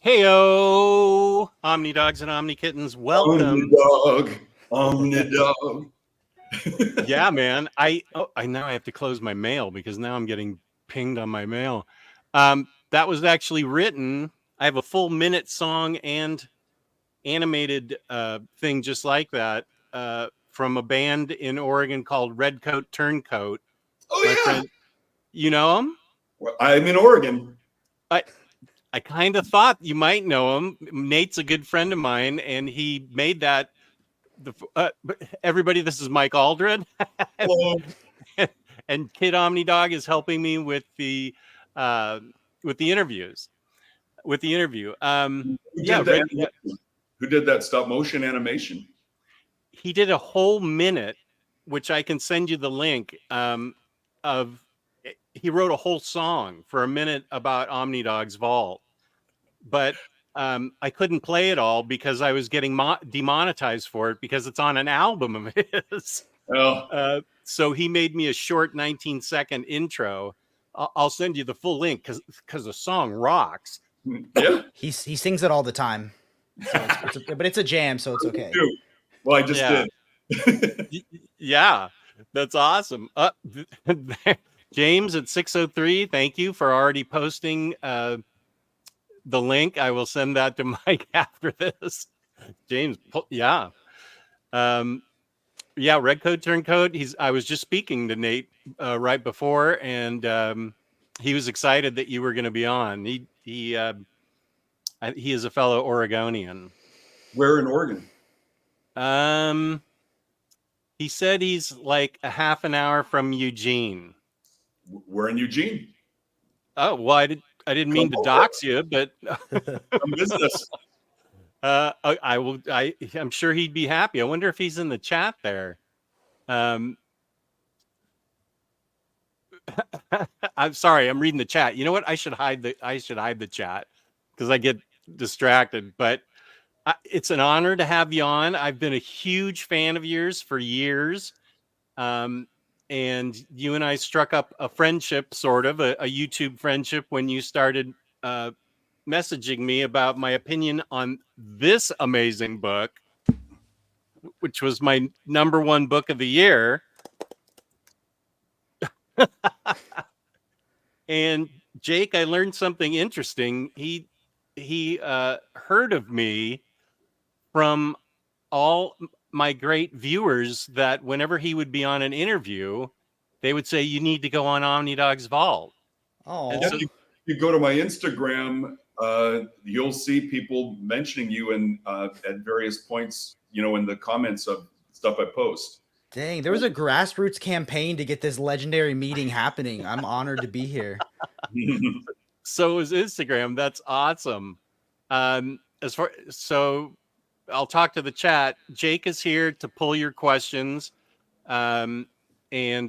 Heyo, Omnidogs and Omnikittens, welcome. Omnidog, Omnidog. Yeah, man. I now I have to close my mail because now I'm getting pinged on my mail. That was actually written. I have a full minute song and animated thing just like that from a band in Oregon called Redcoat Turncoat. Oh, My yeah. friend, you know him? Well, I'm in Oregon. I kind of thought you might know him. Nate's a good friend of mine, and he made that. Everybody, this is Mike Allred. Hello. And Kid Omnidog is helping me with the interviews. With the interview. Who did that stop motion animation? He did a whole minute, which I can send you the link of. He wrote a whole song for a minute about Omnidog's Vault, but I couldn't play it all because I was getting demonetized for it because it's on an album of his. Oh. So he made me a short 19-second intro. I'll send you the full link because the song rocks. Yeah. He sings it all the time. So but it's a jam, so it's okay. Well, I just did. Yeah, that's awesome. James at 603, thank you for already posting the link. I will send that to Mike after this. James, yeah. Yeah, Redcoat Turncoat. I was just speaking to Nate right before, and he was excited that you were going to be on. He is a fellow Oregonian. Where in Oregon? He said he's like a half an hour from Eugene. We're in Eugene. Oh, well, I didn't mean to dox you, but Come visit us. I'm sure he'd be happy. I wonder if he's in the chat there. I'm sorry, I'm reading the chat. You know what? I should hide the chat because I get distracted. But it's an honor to have you on. I've been a huge fan of yours for years. And you and I struck up a friendship, sort of a YouTube friendship, when you started messaging me about my opinion on this amazing book, which was my #1 book of the year. And Jake, I learned something interesting. He heard of me from all my great viewers that whenever he would be on an interview, they would say, "You need to go on Omnidog's Vault." Oh, so you go to my Instagram, you'll see people mentioning you at various points, in the comments of stuff I post. Dang, there was a grassroots campaign to get this legendary meeting happening. I'm honored to be here. So is Instagram. That's awesome. So I'll talk to the chat. Jake is here to pull your questions. And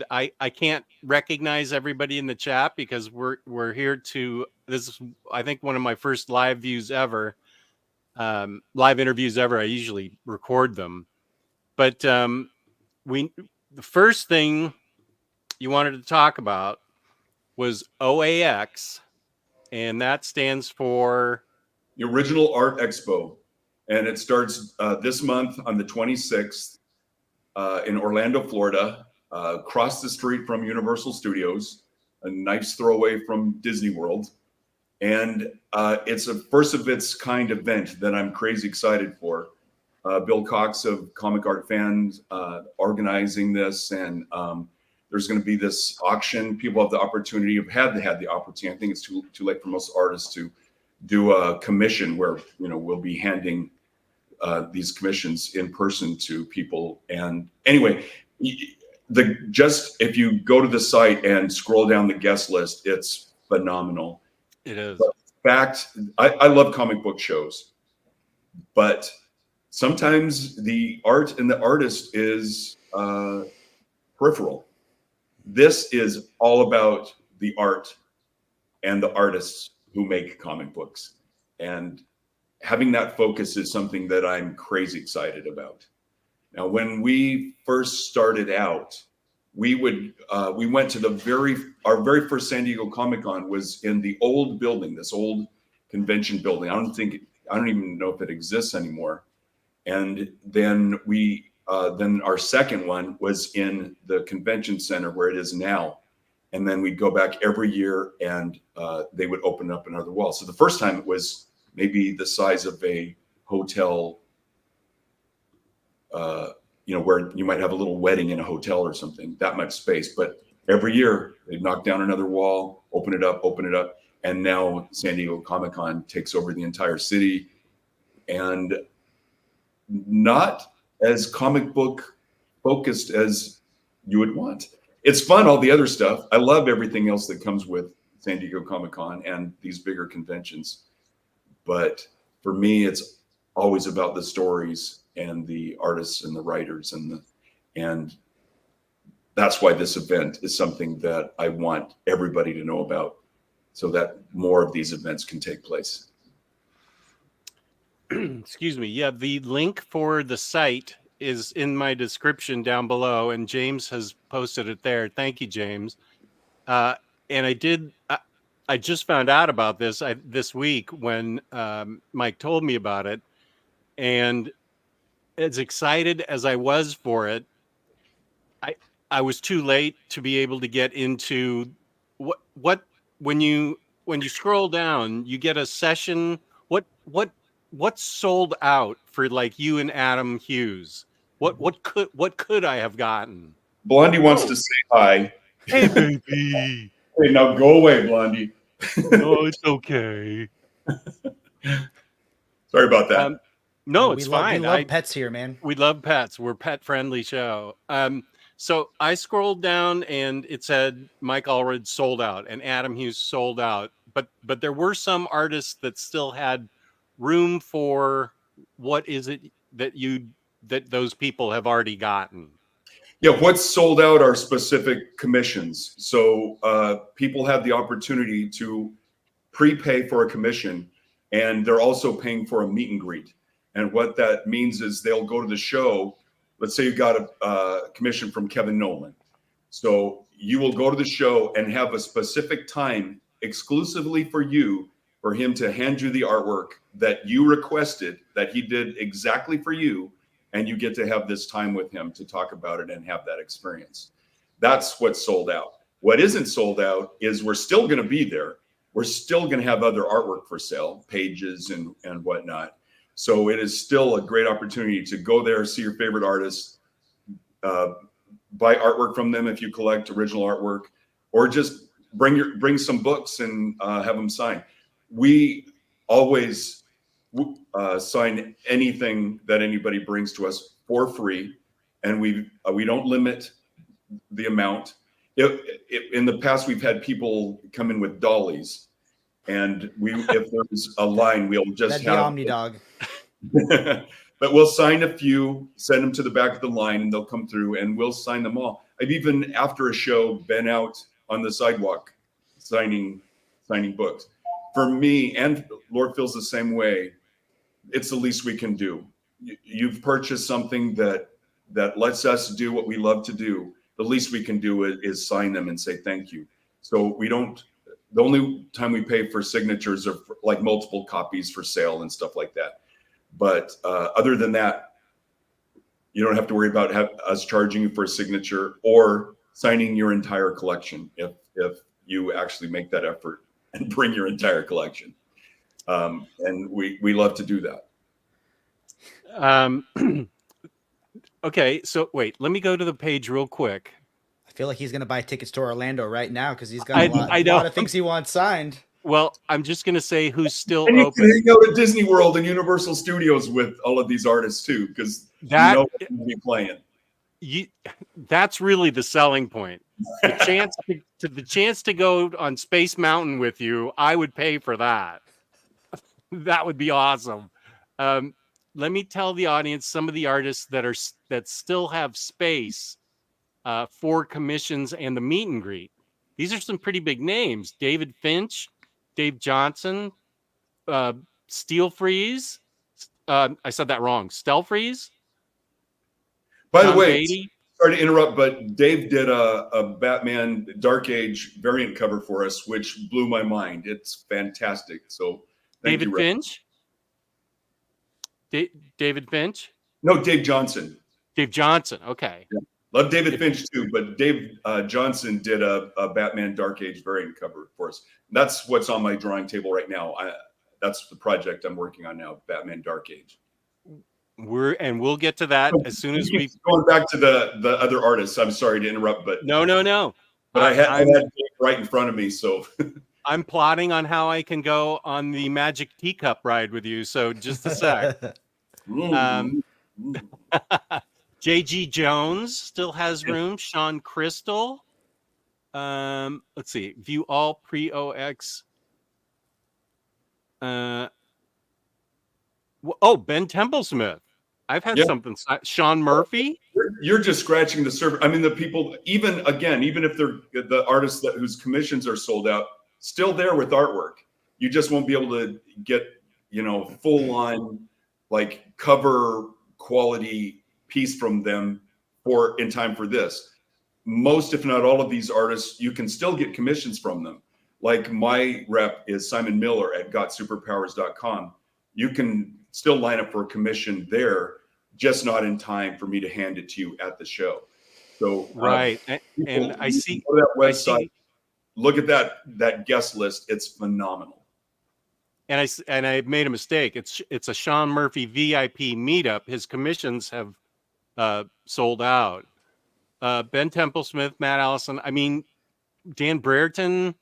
I can't recognize everybody in the chat because we're here to, this is, I think, one of my first live views ever, live interviews ever. I usually record them, but the first thing you wanted to talk about was OAX, and that stands for the Original Art Expo, and it starts this month on the 26th in Orlando, Florida. Across the street from Universal Studios, a nice throwaway from Disney World. And it's a first of its kind event that I'm crazy excited for. Bill Cox of Comic Art Fans organizing this, and there's going to be this auction. People have the opportunity, had the opportunity. I think it's too late for most artists to do a commission where, we'll be handing these commissions in person to people. And anyway, if you go to the site and scroll down the guest list, it's phenomenal. It is. But in fact, I love comic book shows, but sometimes the art and the artist is peripheral. This is all about the art and the artists who make comic books, and having that focus is something that I'm crazy excited about. Now, when we first started out, we went to our very first San Diego Comic-Con was in the old building, this old convention building. I don't even know if it exists anymore. And then then our second one was in the convention center where it is now. And then we'd go back every year, and they would open up another wall. So the first time it was maybe the size of a hotel, where you might have a little wedding in a hotel or something, that much space. But every year they'd knock down another wall, open it up. And now San Diego Comic-Con takes over the entire city, and not as comic book focused as you would want. It's fun, all the other stuff. I love everything else that comes with San Diego Comic-Con and these bigger conventions. But for me, it's always about the stories and the artists and the writers, and that's why this event is something that I want everybody to know about, so that more of these events can take place. Excuse me. Yeah, the link for the site is in my description down below, and James has posted it there. Thank you, James. And I just found out about this this week when Mike told me about it, and as excited as I was for it, I was too late to be able to get into what when you scroll down, you get a session. What's sold out for, like, you and Adam Hughes? What could I have gotten? Blondie wants to say hi. Hey, baby. Hey, now go away, Blondie. No, it's okay. Sorry about that. No, it's fine. We love pets here, man. We love pets. We're a pet-friendly show. So I scrolled down and it said Mike Allred sold out and Adam Hughes sold out. But there were some artists that still had room for what is it that those people have already gotten. Yeah, what's sold out are specific commissions. So people have the opportunity to prepay for a commission, and they're also paying for a meet and greet. And what that means is they'll go to the show. Let's say you got a commission from Kevin Nolan. So you will go to the show and have a specific time exclusively for you, for him to hand you the artwork that you requested, that he did exactly for you. And you get to have this time with him to talk about it and have that experience. That's what's sold out. What isn't sold out is we're still going to be there. We're still going to have other artwork for sale, pages and whatnot. So it is still a great opportunity to go there, see your favorite artists, buy artwork from them if you collect original artwork, or just bring some books and have them signed. We always sign anything that anybody brings to us for free, and we don't limit the amount. In the past, we've had people come in with dollies, and if there's a line, we'll just have Omnidog. But we'll sign a few, send them to the back of the line, and they'll come through, and we'll sign them all. I've even, after a show, been out on the sidewalk signing books. For me, and Lord feels the same way, it's the least we can do. You've purchased something that lets us do what we love to do. The least we can do is sign them and say thank you. So the only time we pay for signatures are for, like, multiple copies for sale and stuff like that. But other than that, you don't have to worry about us charging you for a signature or signing your entire collection if you actually make that effort and bring your entire collection. And we love to do that. Okay, so wait, let me go to the page real quick. I feel like he's going to buy tickets to Orlando right now because he's got a lot of things he wants signed. Well, I'm just going to say who's still and you open. can hang out at Disney World and Universal Studios with all of these artists too, because you know what you'll be playing. That's really the selling point. The chance to go on Space Mountain with you, I would pay for that. That would be awesome. Let me tell the audience some of the artists that still have space for commissions and the meet and greet. These are some pretty big names: David Finch, Dave Johnson, Steel Freeze. I said that wrong. Stelfreeze. By John the way, Beatty. sorry to interrupt, but Dave did a Batman Dark Age variant cover for us, which blew my mind. It's fantastic. So David you, Finch? David Finch? No, Dave Johnson. Dave Johnson. Okay. Yeah. Love David Finch too, but Dave Johnson did a Batman Dark Age variant cover for us. That's what's on my drawing table right now. That's the project I'm working on now, Batman Dark Age. We'll get to that as soon as we going back to the other artists. I'm sorry to interrupt, but no. But I had Dave right in front of me, so I'm plotting on how I can go on the Magic Teacup ride with you. So just a sec. JG Jones still has room. Sean Crystal. Let's see. View all pre-OX. Ben Templesmith. I've had something. Sean Murphy. You're just scratching the surface. I mean, the people, even if they're the artists whose commissions are sold out, still there with artwork. You just won't be able to get, full on like cover quality piece from them in time for this. Most, if not all of these artists, you can still get commissions from them. Like my rep is Simon Miller at gotsuperpowers.com. You can still line up for a commission there, just not in time for me to hand it to you at the show. So right. And I see that website. Look at that guest list. It's phenomenal. And I made a mistake. It's a Sean Murphy VIP meetup. His commissions have sold out. Ben Templesmith, Matt Allison. I mean, Dan Brereton,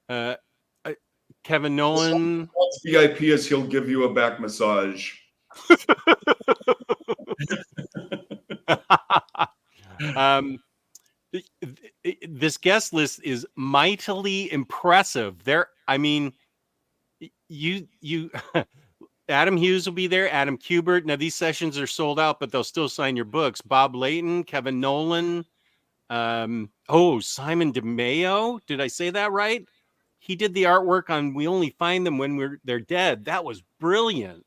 Kevin Nolan. VIP is he'll give you a back massage. This guest list is mightily impressive. You Adam Hughes will be there, Adam Kubert. Now these sessions are sold out, but they'll still sign your books. Bob Layton, Kevin Nolan, Simon DeMeo. Did I say that right? He did the artwork on We Only Find Them When They're Dead. That was brilliant.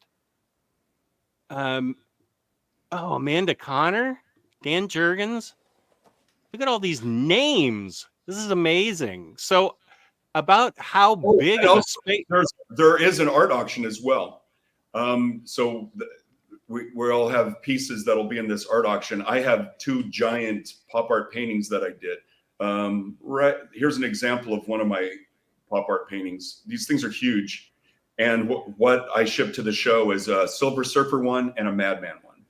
Amanda Connor, Dan Jurgens. Look at all these names. This is amazing. So about how big of a space. There is an art auction as well. We all have pieces that'll be in this art auction. I have 2 giant pop art paintings that I did. Here's an example of one of my pop art paintings. These things are huge. And what I shipped to the show is a Silver Surfer one and a Madman one.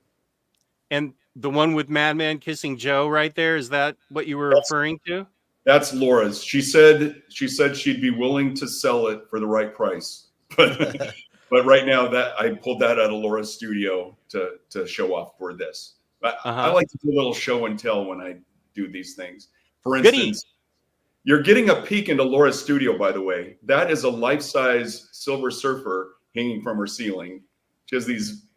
And the one with Madman kissing Joe right there, is that what you were referring to? That's Laura's. She said she'd be willing to sell it for the right price. But right now that I pulled that out of Laura's studio to show off for this. I like to do a little show and tell when I do these things. For instance, you're getting a peek into Laura's studio, by the way. That is a life-size Silver Surfer hanging from her ceiling. She has these,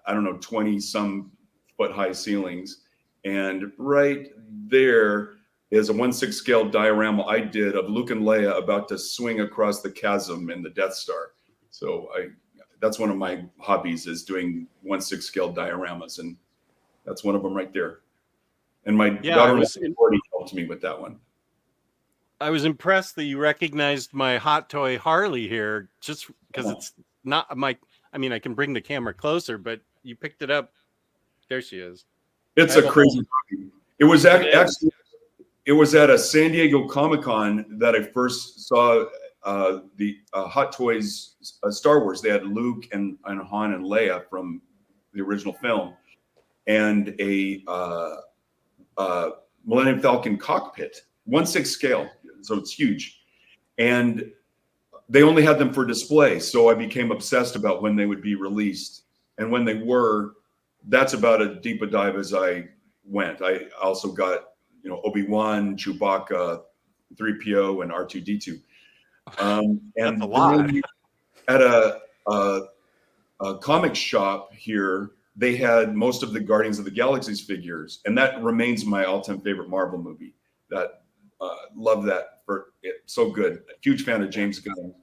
20-some foot high ceilings. And right there is a 1/6 scale diorama I did of Luke and Leia about to swing across the chasm in the Death Star. So that's one of my hobbies, is doing 1/6 scale dioramas. And that's one of them right there. And my daughter already helped me with that one. I was impressed that you recognized my hot toy Harley here, just because it's not my. I mean, I can bring the camera closer, but you picked it up. There she is. It's a crazy hobby. It was actually it was at a San Diego Comic-Con that I first saw the Hot Toys Star Wars. They had Luke and Han and Leia from the original film, and a Millennium Falcon cockpit, 1/6 scale. So it's huge. And they only had them for display. So I became obsessed about when they would be released. And when they were, that's about as deep a dive as I went. I also got, Obi-Wan, Chewbacca, 3PO, and R2-D2. And that's a lot. At a comic shop here, they had most of the Guardians of the Galaxy's figures. And that remains my all-time favorite Marvel movie. Love that for it. So good. Huge fan of James Gunn.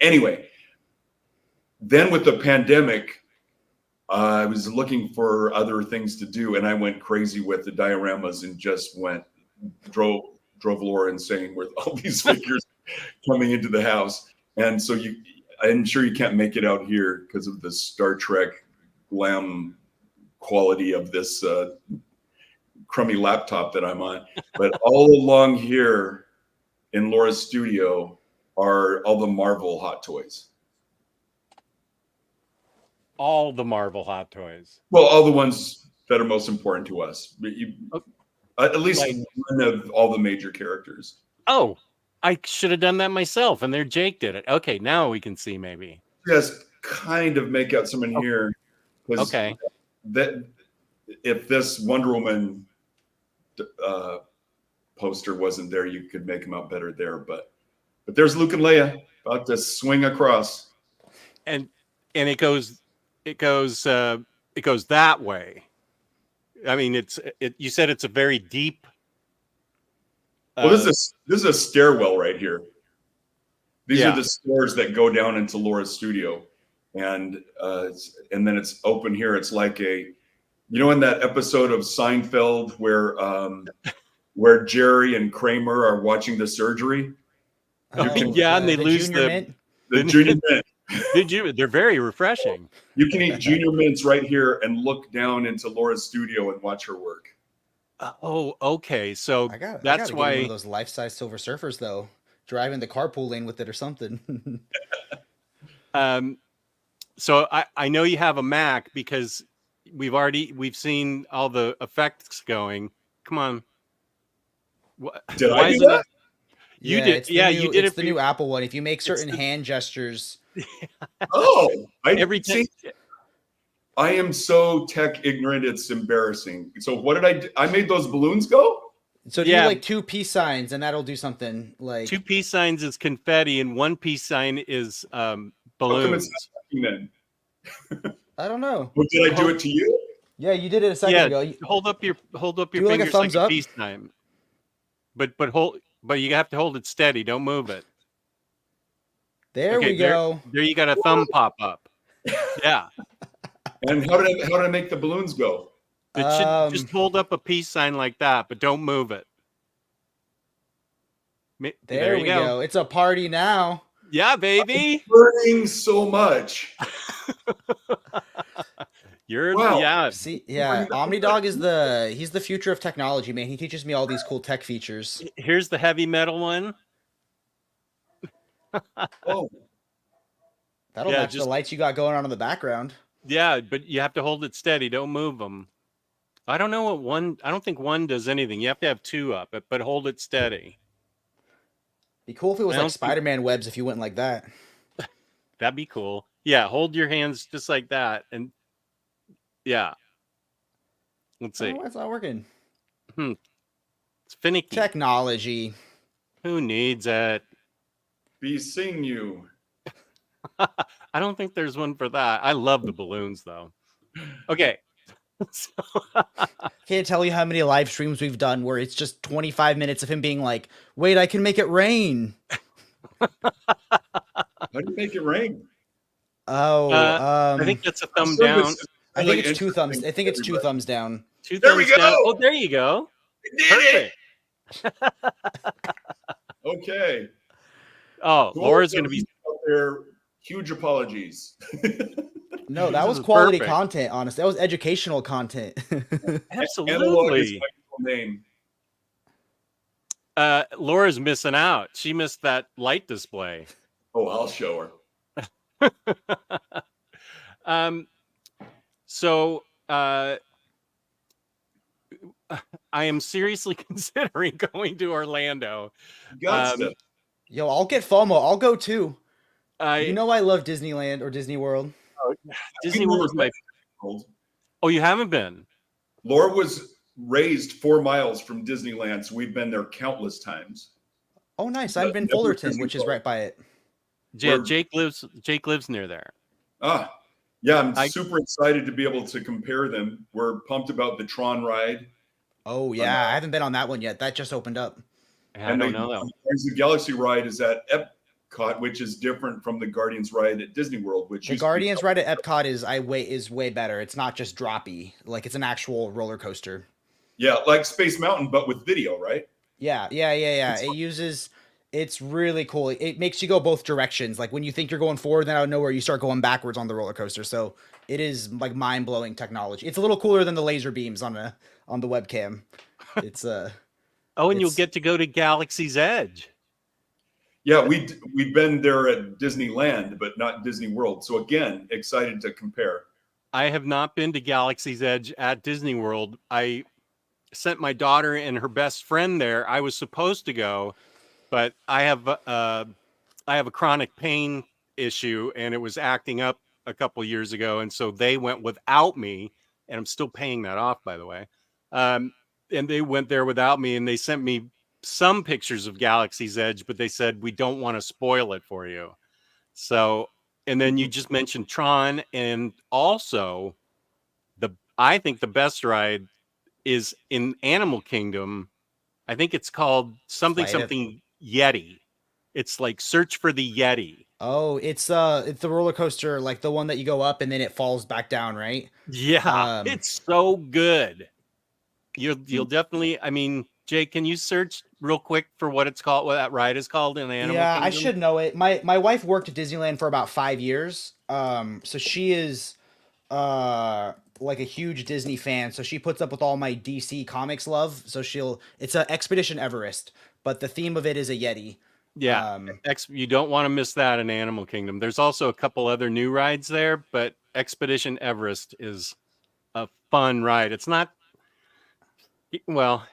Anyway, then with the pandemic, I was looking for other things to do, and I went crazy with the dioramas and just drove Laura insane with all these figures coming into the house. And so I'm sure you can't make it out here because of the Star Trek glam quality of this crummy laptop that I'm on. But all along here in Laura's studio are all the Marvel Hot Toys. All the Marvel Hot Toys. Well, all the ones that are most important to us. But at least Like- one of all the major characters. Oh, I should have done that myself, and there Jake did it. Okay, now we can see maybe. Just kind of make out some in here. 'Cause Okay. that if this Wonder Woman poster wasn't there, you could make them out better there. But there's Luke and Leia about to swing across. And it goes that way. I mean, you said it's a very deep. Well, this is a stairwell right here. These Yeah. are the stairs that go down into Laura's studio, and then it's open here. It's like in that episode of Seinfeld where Jerry and Kramer are watching the surgery. Yeah, and they lose Junior Mint. The Junior Mint. They're very refreshing. You can eat Junior Mints right here and look down into Laura's studio and watch her work. Oh, okay. So I gotta that's get one why of those life-size Silver Surfers though. Driving the carpool lane with it or something. So I know you have a Mac because we've seen all the effects going. Come on. Did Why I do isn't that? it- You Yeah, did. it's the Yeah, new- you did it's it. the new Apple one. If you make certain the- hand gestures, Oh, Every time. I am so tech ignorant. It's embarrassing. So what did I do? I made those balloons go? so do Yeah. like 2 peace signs, and that'll do something like. 2 peace signs is confetti, and 1 peace sign is How come balloons. it's not working then? I don't know. Well, did I do it to you? Yeah, you did it a second Yeah, ago. hold up your Do like a fingers thumbs like a up. peace sign. But you have to hold it steady. Don't move it. There Okay, we go. There you got a thumb pop up. Yeah. And how did I make the balloons go? It should just hold up a peace sign like that, but don't move it. There you we go. It's a party now. Yeah, baby. Burning so much. Wow. Yeah. See, yeah, Omnidog is he's the future of technology, man. He teaches me all these cool tech features. Here's the heavy metal one. Oh, That'll Yeah, match the lights you got going on in the background. Yeah, but you have to hold it steady. Don't move them. I don't know what one. I don't think one does anything. You have to have 2 up, but hold it steady. Be cool if it was I don't like think- Spider-Man webs if you went like that. That'd be cool. Yeah, hold your hands just like that, and yeah. Let's see. Oh, it's not working. It's finicky. Technology. Who needs it? be seeing you. I don't think there's one for that. I love the balloons though. Okay. So, Can't tell you how many live streams we've done where it's just 25 minutes of him being like, "Wait, I can make it rain." How do you make it rain? Oh, I think that's a thumb So down. this is I really think it's 2 thumbs. interesting I think it's 2 everybody. thumbs down. 2 There we thumbs down. go! Oh, there you go. Did Perfect. it! Okay. Oh, To all Laura's those going to be. out there, huge apologies. No, that This was is quality perfect. content, honestly. That was educational content. Analog is Absolutely. my full name. Laura's missing out. She missed that light display. Oh, I'll show her. So I am seriously considering going to Orlando. Got Um, Yo, I'll get FOMO. I'll go too. I You know I love Disneyland or Disney World. Disney World is my. Oh, you haven't been? Laura was raised 4 miles from Disneyland, so we've been there countless times. Oh, nice. I've been Never Fullerton, Disney which is World. right by it. Yeah, We're- Jake lives near there. Yeah, I'm I- super excited to be able to compare them. We're pumped about the Tron ride. Oh, yeah. I haven't been on that one yet. That just opened up. I don't know that. The Guardians of the Galaxy ride is at Epcot, which is different from the Guardians ride at Disney World, which The used to be- Guardians ride at Epcot is way better. It's not just droppy. Like, it's an actual roller coaster. Yeah, like Space Mountain, but with video, right? Yeah. It uses It's really cool. It makes you go both directions. Like when you think you're going forward, then out of nowhere you start going backwards on the roller coaster. So it is like mind blowing technology. It's a little cooler than the laser beams on the webcam. It's Oh, and you'll it's get to go to Galaxy's Edge. Yeah, we've been there at Disneyland, but not Disney World. So again, excited to compare. I have not been to Galaxy's Edge at Disney World. I sent my daughter and her best friend there. I was supposed to go, but I have a chronic pain issue, and it was acting up a couple years ago, and so they went without me, and I'm still paying that off, by the way. And they went there without me, and they sent me some pictures of Galaxy's Edge, but they said we don't want to spoil it for you. So, and then you just mentioned Tron, and also I think the best ride is in Animal Kingdom. I think it's called something Yeti. It's like Search for the Yeti. Oh, it's the roller coaster, like the one that you go up and then it falls back down, right? Yeah, it's so good. You'll definitely. I mean, Jake, can you search real quick for what it's called? What that ride is called in Animal Kingdom? I should know it. My wife worked at Disneyland for about 5 years. So she is like a huge Disney fan. So she puts up with all my DC Comics love. So it's a Expedition Everest, but the theme of it is a Yeti. Yeah, you don't want to miss that in Animal Kingdom. There's also a couple other new rides there, but Expedition Everest is a fun ride. It's not, well,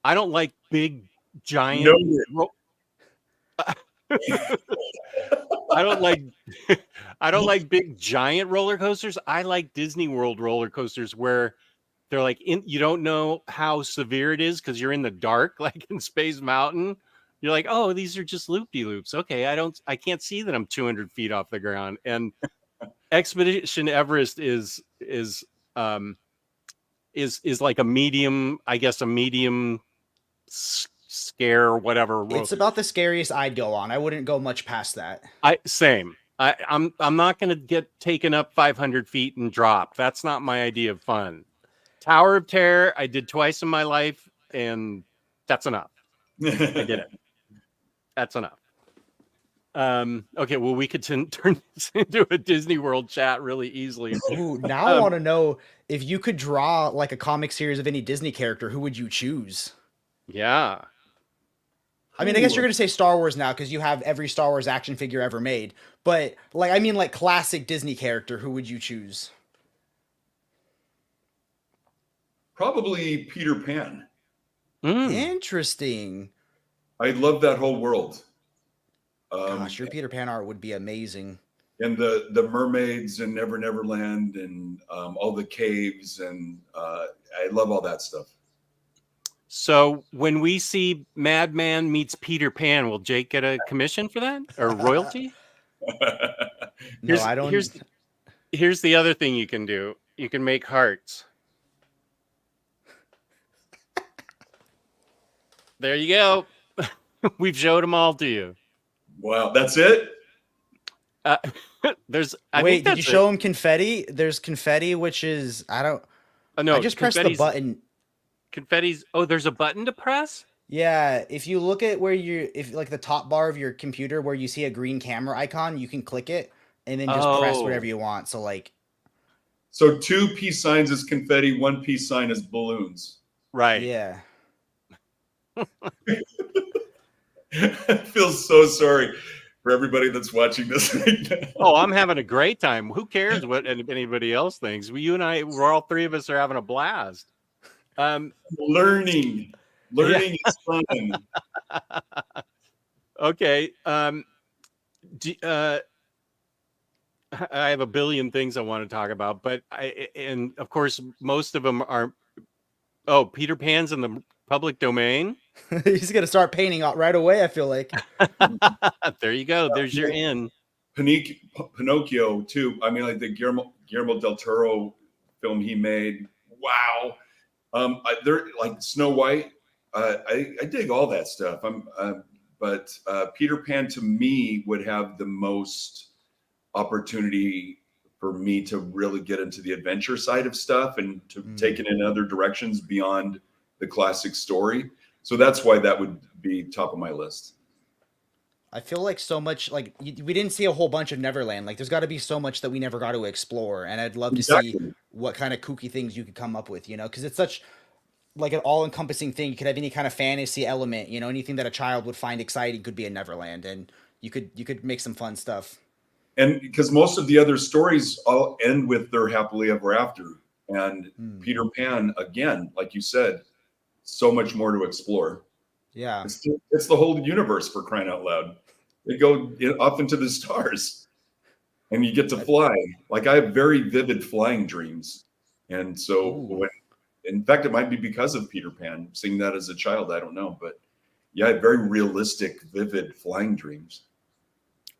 I don't like big giant. I don't like big giant roller coasters. I like Disney World roller coasters where they're like you don't know how severe it is because you're in the dark, like in Space Mountain. You're like, oh, these are just loop-de-loops. Okay, I can't see that I'm 200 feet off the ground. And Expedition Everest is like a medium, I guess, a medium scare or whatever. It's about the scariest I'd go on. I wouldn't go much past that. I'm not going to get taken up 500 feet and drop. That's not my idea of fun. Tower of Terror, I did twice in my life, and that's enough. I did it. That's enough. Okay, well, we could turn this into a Disney World chat really easily. Ooh, now I want to know, if you could draw like a comic series of any Disney character, who would you choose? Yeah. I mean, I guess you're going to say Star Wars now because you have every Star Wars action figure ever made. But like classic Disney character, who would you choose? Probably Peter Pan. Interesting. I love that whole world. Gosh, your Peter Pan art would be amazing. And the mermaids and Never Never Land and all the caves, and I love all that stuff. So when we see Madman meets Peter Pan, will Jake get a commission for that or royalty? No, I don't. Here's the other thing you can do. You can make hearts. There you go. We've showed them all to you. Wow, that's it? Wait, did you show him confetti? There's confetti, which is no. I just pressed the button. Confetti's. Oh, there's a button to press? Yeah, if you look at if like the top bar of your computer where you see a green camera icon, you can click it and then just press whatever you want. So 2 peace signs is confetti, 1 peace sign is balloons. Right. Yeah. I feel so sorry for everybody that's watching this right now. Oh, I'm having a great time. Who cares what anybody else thinks? You and I, all 3 of us are having a blast. Learning is fun. Okay. I have a billion things I want to talk about, but and of course, most of them are. Oh, Peter Pan's in the public domain. He's gonna start painting right away, I feel like. There you go. There's your in. Pinocchio too. I mean, like the Guillermo del Toro film he made. Wow. They're like Snow White. I dig all that stuff. But Peter Pan to me would have the most opportunity for me to really get into the adventure side of stuff and to take it in other directions beyond the classic story. So that's why that would be top of my list. I feel like so much like we didn't see a whole bunch of Neverland. Like there's got to be so much that we never got to explore, and I'd love to see Exactly. what kind of kooky things you could come up with. Because it's such like an all-encompassing thing. You could have any kind of fantasy element. Anything that a child would find exciting could be in Neverland, and you could make some fun stuff. And because most of the other stories all end with their happily ever after, and Peter Pan, again, like you said, so much more to explore. Yeah. It's the whole universe, for crying out loud. They go up into the stars, and you get to fly. Like I have very vivid flying dreams, and so in fact, it might be because of Peter Pan. Seeing that as a child, I don't know, but yeah, I have very realistic, vivid flying dreams.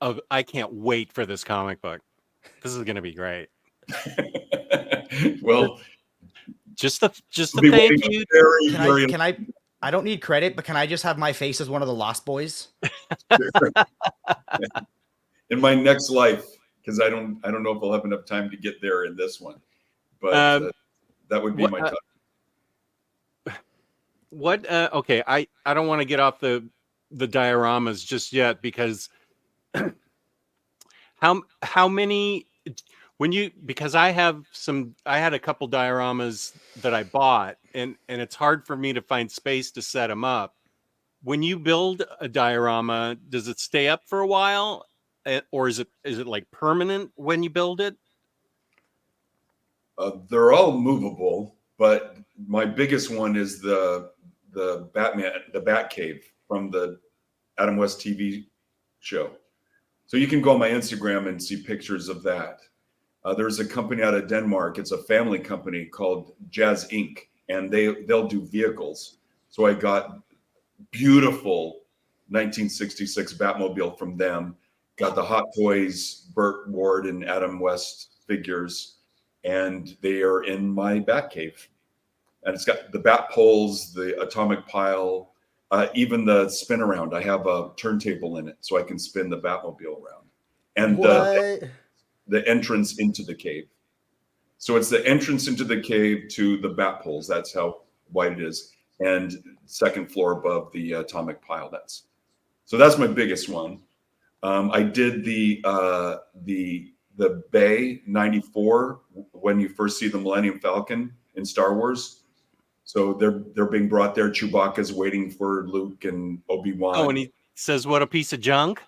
Oh, I can't wait for this comic book. This is going to be great. Well, just a thank you. Can I? I don't need credit, but can I just have my face as one of the Lost Boys? In my next life, because I don't know if I'll have enough time to get there in this one, but that would be my top. Okay, I don't want to get off the dioramas just yet, because how many because I had a couple dioramas that I bought, and it's hard for me to find space to set them up. When you build a diorama, does it stay up for a while, or is it like permanent when you build it? They're all movable, but my biggest one is the Batman, the Batcave from the Adam West TV show. So you can go on my Instagram and see pictures of that. There's a company out of Denmark. It's a family company called Jazz Inc., and they'll do vehicles. So I got beautiful 1966 Batmobile from them. Got the Hot Toys Burt Ward and Adam West figures, and they are in my Batcave. And it's got the bat poles, the atomic pile, even the spin around. I have a turntable in it, so I can spin the Batmobile around. And the entrance into the cave. So it's the entrance into the cave to the bat poles. That's how wide it is. And second floor above the atomic pile. That's my biggest one. I did the Bay 94 when you first see the Millennium Falcon in Star Wars. So they're being brought there. Chewbacca's waiting for Luke and Obi-Wan. Oh, and he says, "What a piece of junk."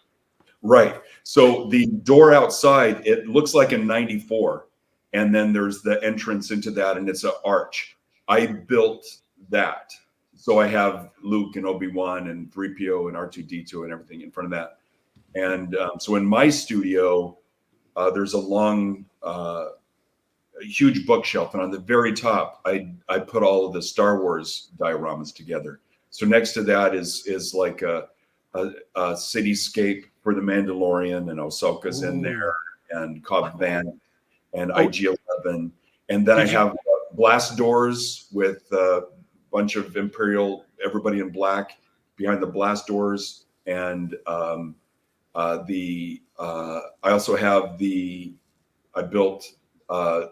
Right. So the door outside, it looks like a 94. And then there's the entrance into that, and it's an arch. I built that. So I have Luke and Obi-Wan and 3PO and R2-D2 and everything in front of that. And so in my studio, there's a long, huge bookshelf. And on the very top, I put all of the Star Wars dioramas together. So next to that is like a cityscape for the Mandalorian, and Ahsoka's in there, and Cobb Vanth and IG-11. And then I have blast doors with a bunch of Imperial, everybody in black behind the blast doors. And I also have I built the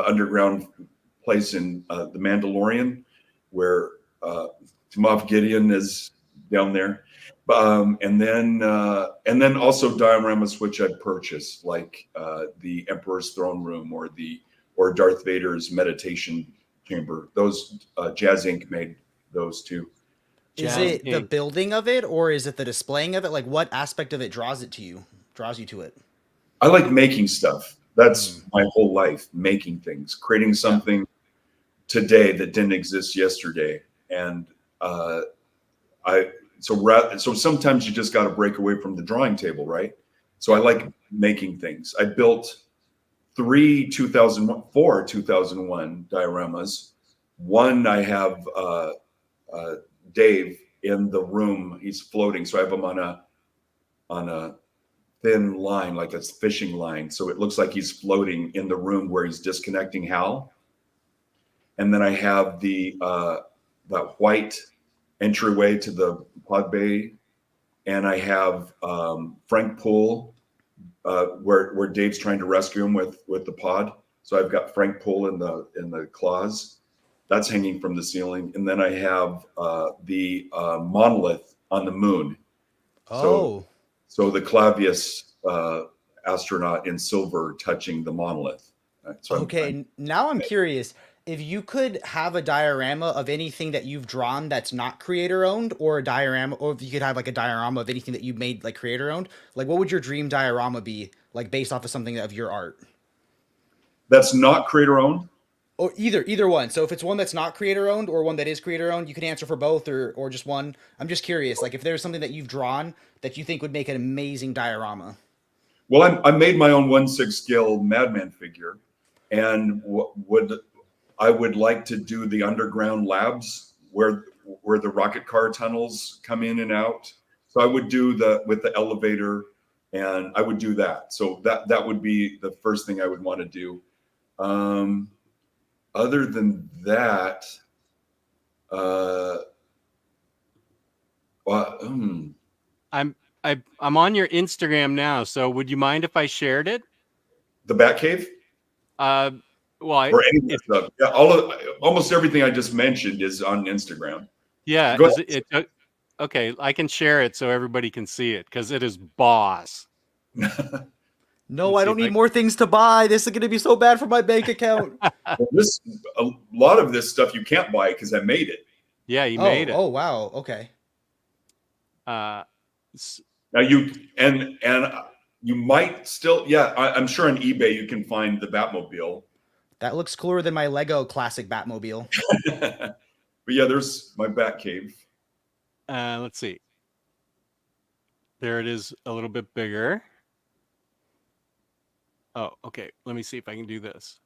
underground place in the Mandalorian where Moff Gideon is down there. And then also dioramas which I purchased, like the Emperor's Throne Room or Darth Vader's meditation chamber. Those Jazz Inc. made those too. Is it the building of it, or is it the displaying of it? Like, what aspect of it draws you to it? I like making stuff. That's my whole life, making things, creating something today that didn't exist yesterday. And so sometimes you just got to break away from the drawing table, right? So I like making things. I built 4 2001 dioramas. One, I have Dave in the room. He's floating, so I have him on a thin line, like a fishing line. So it looks like he's floating in the room where he's disconnecting Hal. And then I have that white entryway to the pod bay, and I have Frank Poole where Dave's trying to rescue him with the pod. So I've got Frank Poole in the claws. That's hanging from the ceiling. And then I have the monolith on the moon. Oh. So the Clavius astronaut in silver touching the monolith. So Okay, now I'm curious. If you could have a diorama of anything that you've drawn that's not creator owned, or a diorama, or if you could have like a diorama of anything that you made like creator owned, like what would your dream diorama be, like based off of something of your art? that's not creator owned. Or either one. So if it's one that's not creator owned or one that is creator owned, you can answer for both or just one. I'm just curious, like if there's something that you've drawn that you think would make an amazing diorama. Well, I made my own 1/6 scale Madman figure, and I would like to do the underground labs where the rocket car tunnels come in and out. So I would do with the elevator, and I would do that. So that would be the first thing I would want to do. Other than that, I'm on your Instagram now, so would you mind if I shared it? the Batcave. Well, Or any of that stuff. Yeah, almost everything I just mentioned is on Instagram. yeah, Go is it okay? I can share it so everybody can see it because it is boss. No, Let's I see don't if need more things to buy. This is going to be so bad for my bank account. Well, a lot of this stuff you can't buy because I made it. Yeah, you made it. Oh, wow. Okay. Now you you might still, yeah, I'm sure on eBay you can find the Batmobile. That looks cooler than my Lego classic Batmobile. But yeah, there's my Batcave. Let's see. There it is, a little bit bigger. Oh, okay. Let me see if I can do this.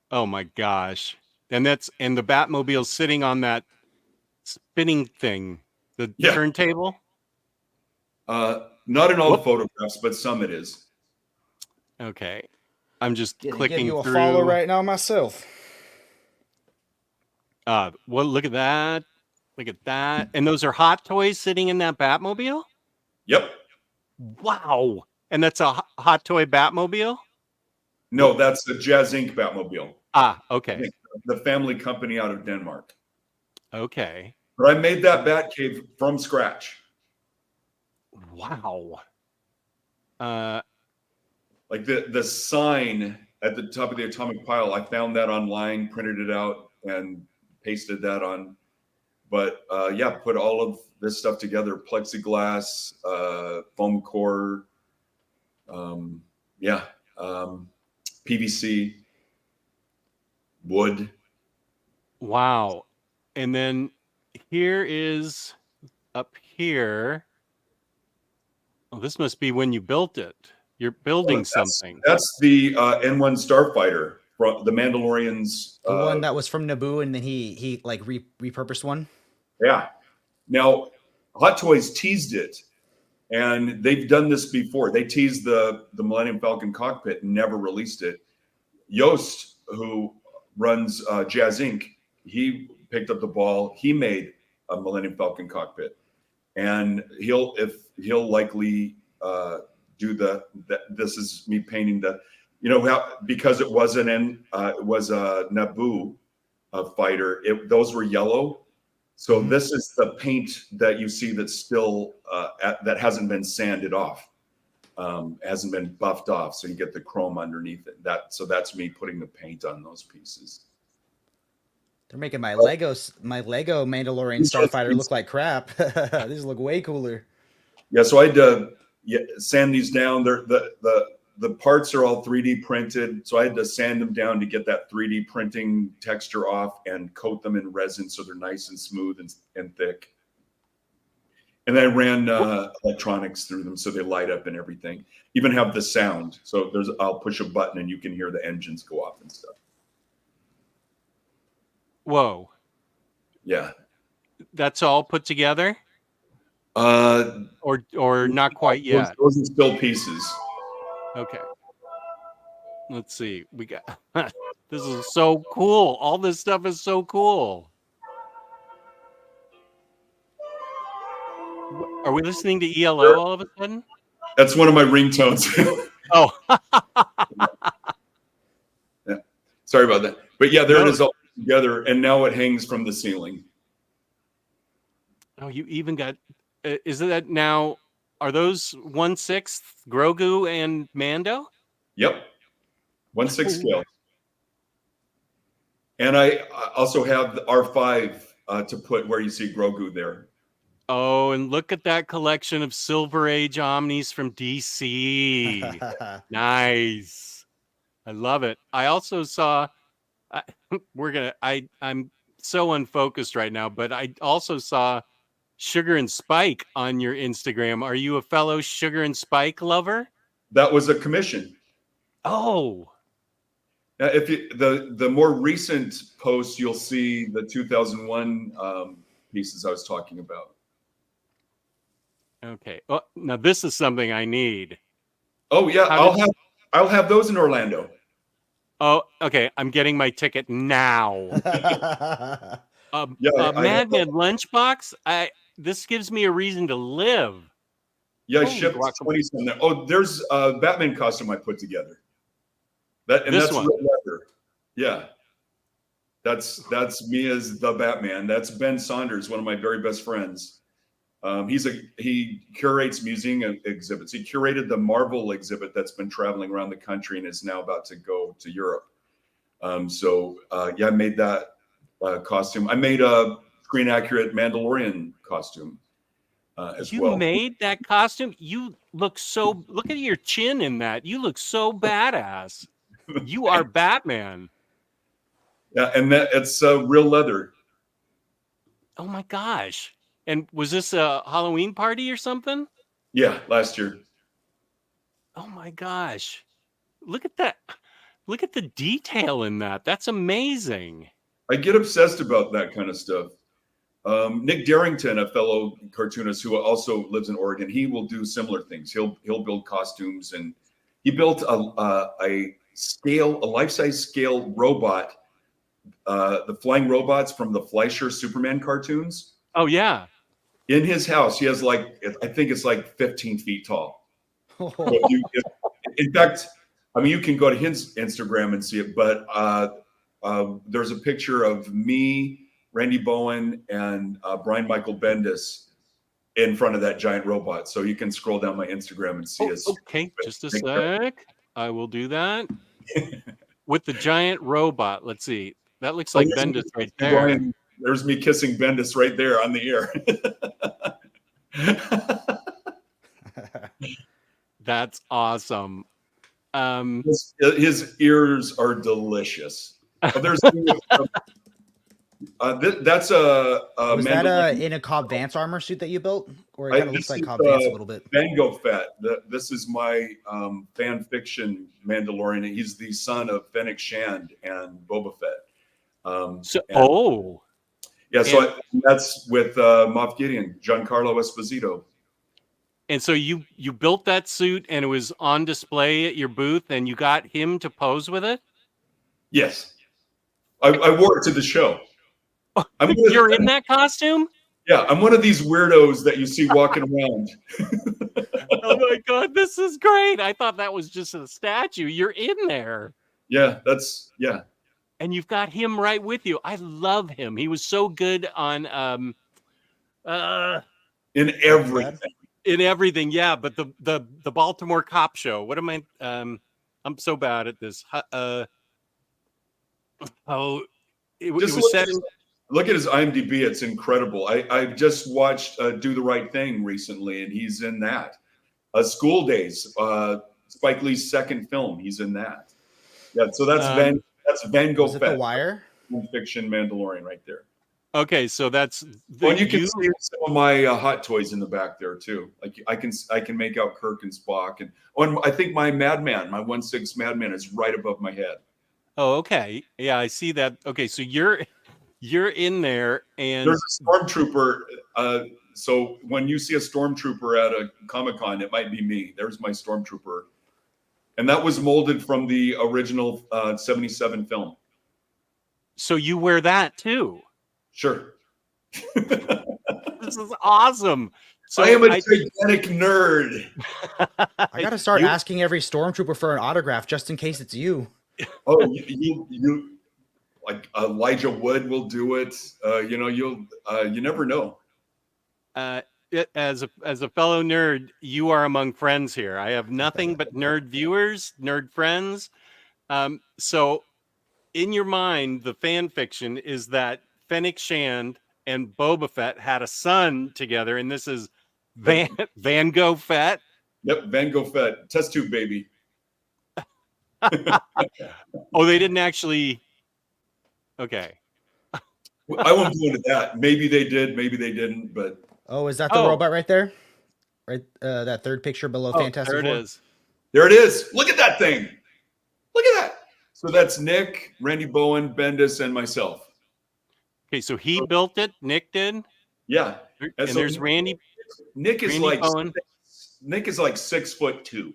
Oh my gosh. And the Batmobile's sitting on that spinning thing, the turntable. Not in all the photographs, but some it is. Okay. I'm just Gonna clicking give you a through. follow right now myself. Well, look at that. Look at that. And those are Hot Toys sitting in that Batmobile? Yep. Wow. And that's a Hot Toy Batmobile? No, that's the Jazz Inc. Batmobile. Ah, okay. The family company out of Denmark. Okay. But I made that Batcave from scratch. Wow. Like the sign at the top of the atomic pile, I found that online, printed it out, and pasted that on. But yeah, put all of this stuff together: plexiglass, foam core, PVC, wood. Wow. And then here is up here. Oh, this must be when you built it. You're building something. That's the N1 Starfighter from the Mandalorian's. The one that was from Naboo, and then he like repurposed one. Yeah. Now, Hot Toys teased it, and they've done this before. They teased the Millennium Falcon cockpit and never released it. Yost, who runs Jazz Inc., he picked up the ball. He made a Millennium Falcon cockpit, and he'll likely do this is me painting because it was a Naboo fighter. Those were yellow. So this is the paint that you see that's still that hasn't been sanded off, hasn't been buffed off. So you get the chrome underneath it. So that's me putting the paint on those pieces. They're making my Lego Mandalorian Starfighter look like crap. These look way cooler. Yeah, so I had to sand these down. The parts are all 3D printed, so I had to sand them down to get that 3D printing texture off and coat them in resin so they're nice and smooth and thick. And then I ran electronics through them so they light up and everything. Even have the sound. So I'll push a button and you can hear the engines go off and stuff. Whoa. Yeah. That's all put together? Or not quite yet. Those are still pieces. Okay. Let's see. We got this is so cool. All this stuff is so cool. Are we listening to ELO all of a sudden? That's one of my ringtones. Oh. Yeah. Sorry about that. But yeah, there it is all together, and now it hangs from the ceiling. Oh, you even got is that now are those 1/6 Grogu and Mando? Yep, 1/6 scale. And I also have the R5 to put where you see Grogu there. Oh, and look at that collection of Silver Age Omnis from DC. Nice. I love it. I also saw I'm so unfocused right now, but I also saw Sugar and Spike on your Instagram. Are you a fellow Sugar and Spike lover? That was a commission. Oh. If you, the more recent posts, you'll see the 2001 pieces I was talking about. Okay. Oh, now this is something I need. Oh yeah, I'll have those in Orlando. Oh, okay. I'm getting my ticket now. Madman lunchbox. This gives me a reason to live. Yeah, I shipped 20 some there. Oh, there's a Batman costume I put together. That's real leather. Yeah. That's me as the Batman. That's Ben Saunders, one of my very best friends. He curates museum exhibits. He curated the Marvel exhibit that's been traveling around the country and is now about to go to Europe. I made that costume. I made a screen accurate Mandalorian costume as well. You made that costume? You look look at your chin in that. You look so badass. You are Batman. Yeah, and it's real leather. Oh my gosh. And was this a Halloween party or something? Yeah, last year. Oh my gosh. Look at that. Look at the detail in that. That's amazing. I get obsessed about that kind of stuff. Nick Darrington, a fellow cartoonist who also lives in Oregon, he will do similar things. He'll build costumes, and he built a life-size scale robot, the flying robots from the Fleischer Superman cartoons. Oh yeah. In his house, he has I think it's like 15 feet tall. In fact, I mean, you can go to his Instagram and see it, but there's a picture of me, Randy Bowen, and Brian Michael Bendis in front of that giant robot. So you can scroll down my Instagram and see us. Okay, just a sec. I will do that. With the giant robot. Let's see. That looks like Bendis right there. Brian, there's me kissing Bendis right there on the ear. That's awesome. His ears are delicious. There's that's was that in a Cobb Vance armor suit that you built, or it kind of looks like Cobb Vance a little bit? Bango Fett. This is my fan fiction Mandalorian. He's the son of Fennec Shand and Boba Fett. That's with Moff Gideon, Giancarlo Esposito. And so you built that suit, and it was on display at your booth, and you got him to pose with it? Yes, I wore it to the show. You're in that costume? Yeah, I'm one of these weirdos that you see walking around. Oh my God, this is great. I thought that was just a statue. You're in there. Yeah, And you've got him right with you. I love him. He was so good on in everything. In everything, yeah. But the Baltimore Cop Show. What am I? I'm so bad at this. It was set in. Look at his IMDb; it's incredible. I just watched Do the Right Thing recently, and he's in that. School Days, Spike Lee's second film. He's in that. Yeah, so that's Van Gogh. The Wire? Fiction Mandalorian right there. Okay, so that's. You can see some of my hot toys in the back there too. Like I can make out Kirk and Spock, and I think my Madman, my 1/6 Madman, is right above my head. Oh, okay. Yeah, I see that. Okay, so you're in there, and there's a stormtrooper. So when you see a stormtrooper at a Comic-Con, it might be me. There's my stormtrooper, and that was molded from the original '77 film. So you wear that too? Sure. This is awesome. So I am a gigantic nerd. I got to start asking every stormtrooper for an autograph just in case it's you. Oh, you like Elijah Wood will do it. You never know. as a fellow nerd, you are among friends here. I have nothing but nerd viewers, nerd friends. So in your mind, the fan fiction is that Fennec Shand and Boba Fett had a son together, and this is Van Gogh Fett. Yep, Van Gogh Fett, test tube baby. Oh, they didn't actually. Okay. I won't go into that. Maybe they did, maybe they didn't, but Oh, is that the robot right there? Right, that third picture below Fantastic there Four? it is. there it is. Look at that thing. Look at that. So that's Nick, Randy Bowen, Bendis, and myself. Okay, so he built it. Nick did. Yeah. And so there's Randy. Nick is Randy like Bowen. Nick is like 6'2".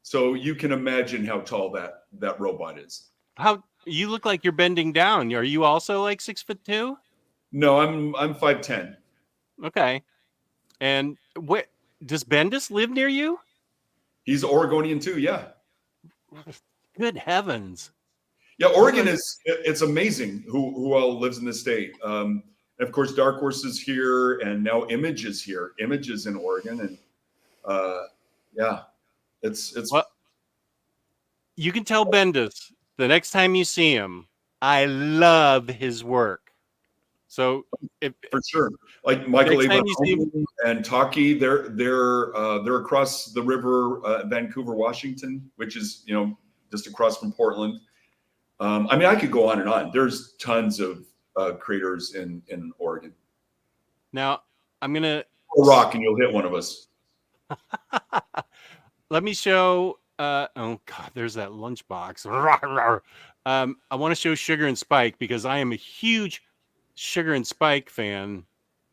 So you can imagine how tall that robot is. How you look like you're bending down. Are you also like 6'2"? No, I'm 5'10". Okay. And what does Bendis live near you? He's Oregonian too, yeah. Good heavens. Yeah, Oregon it's amazing who all lives in the state. And of course, Dark Horse is here, and now Image is here. Image is in Oregon, and yeah, it's. Well, you can tell Bendis the next time you see him, I love his work. So for sure, like Michael next time Avon you see him, and Taki, they're across the river, Vancouver, Washington, which is just across from Portland. I mean, I could go on and on. There's tons of creators in Oregon. Now I'm gonna rock, and you'll hit one of us. Let me show. Oh God, there's that lunchbox. I want to show Sugar and Spike because I am a huge Sugar and Spike fan.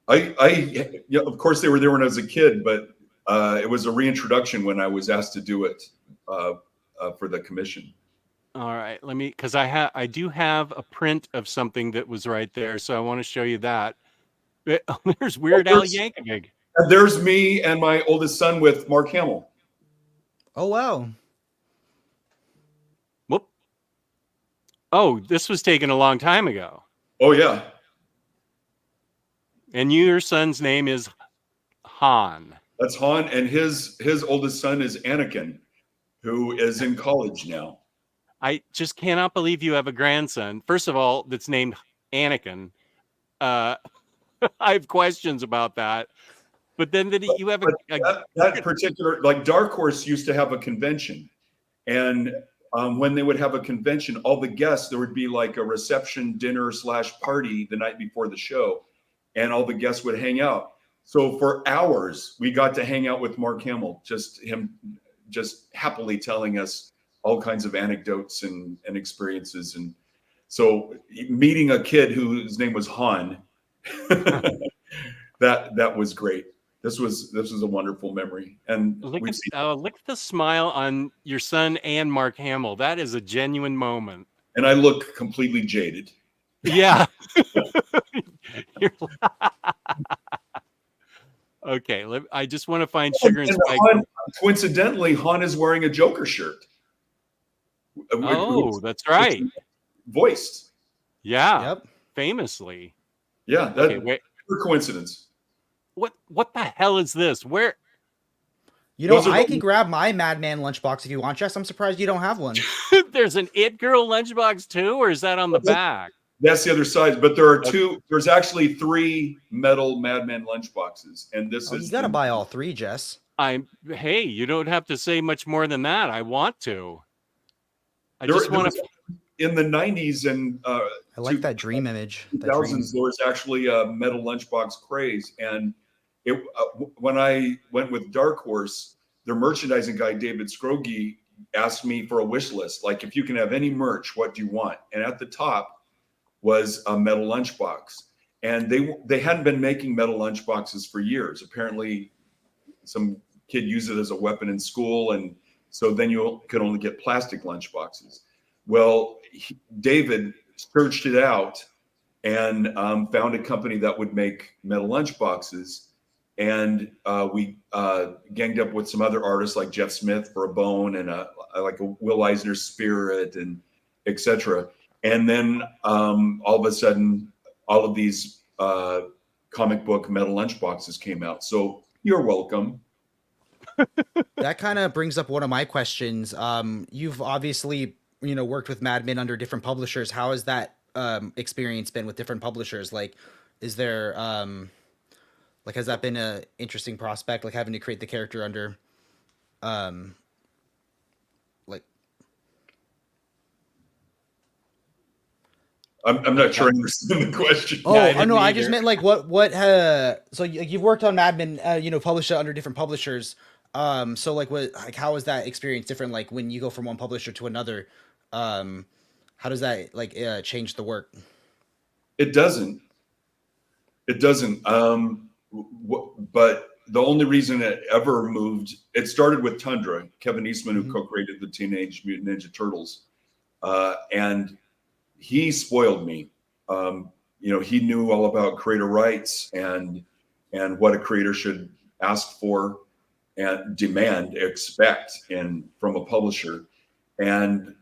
Yeah, of course they were there when I was a kid, but it was a reintroduction when I was asked to do it for the commission. All right, because I do have a print of something that was right there, so I want to show you that. There's Weird Al Yankovic. There's me and my oldest son with Mark Hamill. Oh wow. Whoop. Oh, this was taken a long time ago. Oh yeah. And your son's name is Han. That's Han, and his oldest son is Anakin, who is in college now. I just cannot believe you have a grandson. First of all, that's named Anakin. I have questions about that. But then you have that particular, like Dark Horse used to have a convention, and when they would have a convention, all the guests, there would be like a reception dinner / party the night before the show, and all the guests would hang out. So for hours, we got to hang out with Mark Hamill, just happily telling us all kinds of anecdotes and experiences. And so meeting a kid whose name was Han, that was great. This was a wonderful memory. And look at the smile on your son and Mark Hamill. That is a genuine moment. And I look completely jaded. Yeah. Okay, I just want to find Sugar and Spike. Coincidentally, Han is wearing a Joker shirt. Oh, that's right. Voiced. Yeah. Yep. Famously. Yeah, that's a coincidence. What the hell is this? Where? I can grab my Madman lunchbox if you want, Jess. I'm surprised you don't have one. There's an It Girl lunchbox too, or is that on the back? That's the other side, but there are two. There's actually 3 metal Madman lunchboxes, and this is. You got to buy all 3, Jess. Hey, you don't have to say much more than that. I want to. I just want to. In the 90s and I like that dream image. 2000s, there was actually a metal lunchbox craze, and when I went with Dark Horse, their merchandising guy David Scroggie asked me for a wish list, like if you can have any merch, what do you want? And at the top was a metal lunchbox, and they hadn't been making metal lunchboxes for years. Apparently, some kid used it as a weapon in school, and so then you could only get plastic lunchboxes. Well, David searched it out and found a company that would make metal lunchboxes. And we ganged up with some other artists like Jeff Smith for a bone and like a Will Eisner Spirit and etc. And then all of a sudden, all of these comic book metal lunchboxes came out. So you're welcome. That kind of brings up one of my questions. You've obviously, worked with Mad Men under different publishers. How has that experience been with different publishers? Like, is there like, has that been a interesting prospect? Like having to create the character under, like, I'm not sure I understand the question. oh, I I didn't know. I just either. meant like so you've worked on Mad Men, published it under different publishers. So like how is that experience different? Like when you go from one publisher to another, how does that like change the work? It doesn't. It doesn't. But the only reason it ever moved, it started with Tundra, Kevin Eastman, who co-created the Teenage Mutant Ninja Turtles, and he spoiled me. He knew all about creator rights and what a creator should ask for and demand, expect from a publisher. And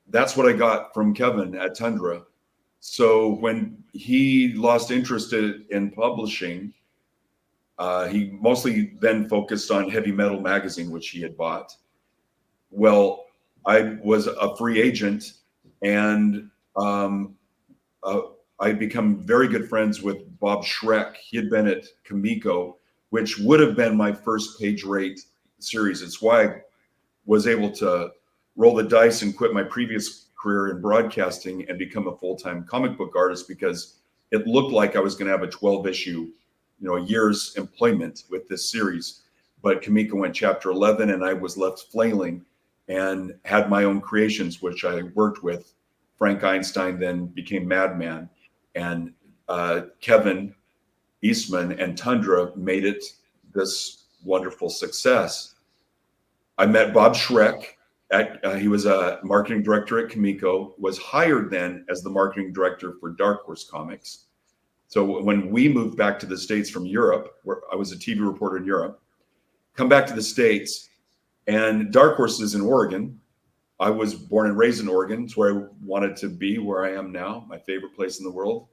that's what I got from Kevin at Tundra. So when he lost interest in publishing, he mostly then focused on Heavy Metal magazine, which he had bought. Well, I was a free agent, and I'd become very good friends with Bob Schreck. He had been at Kamiko, which would have been my first page rate series. It's why I was able to roll the dice and quit my previous career in broadcasting and become a full-time comic book artist, because it looked like I was going to have a 12-issue, a year's employment with this series. But Kamiko went chapter 11, and I was left flailing and had my own creations, which I worked with. Frank Einstein then became Madman, and Kevin Eastman and Tundra made it this wonderful success. I met Bob Schreck. He was a marketing director at Kamiko, was hired then as the marketing director for Dark Horse Comics. So when we moved back to the States from Europe, where I was a TV reporter in Europe, come back to the States, and Dark Horse is in Oregon. I was born and raised in Oregon. It's where I wanted to be, where I am now, my favorite place in the world.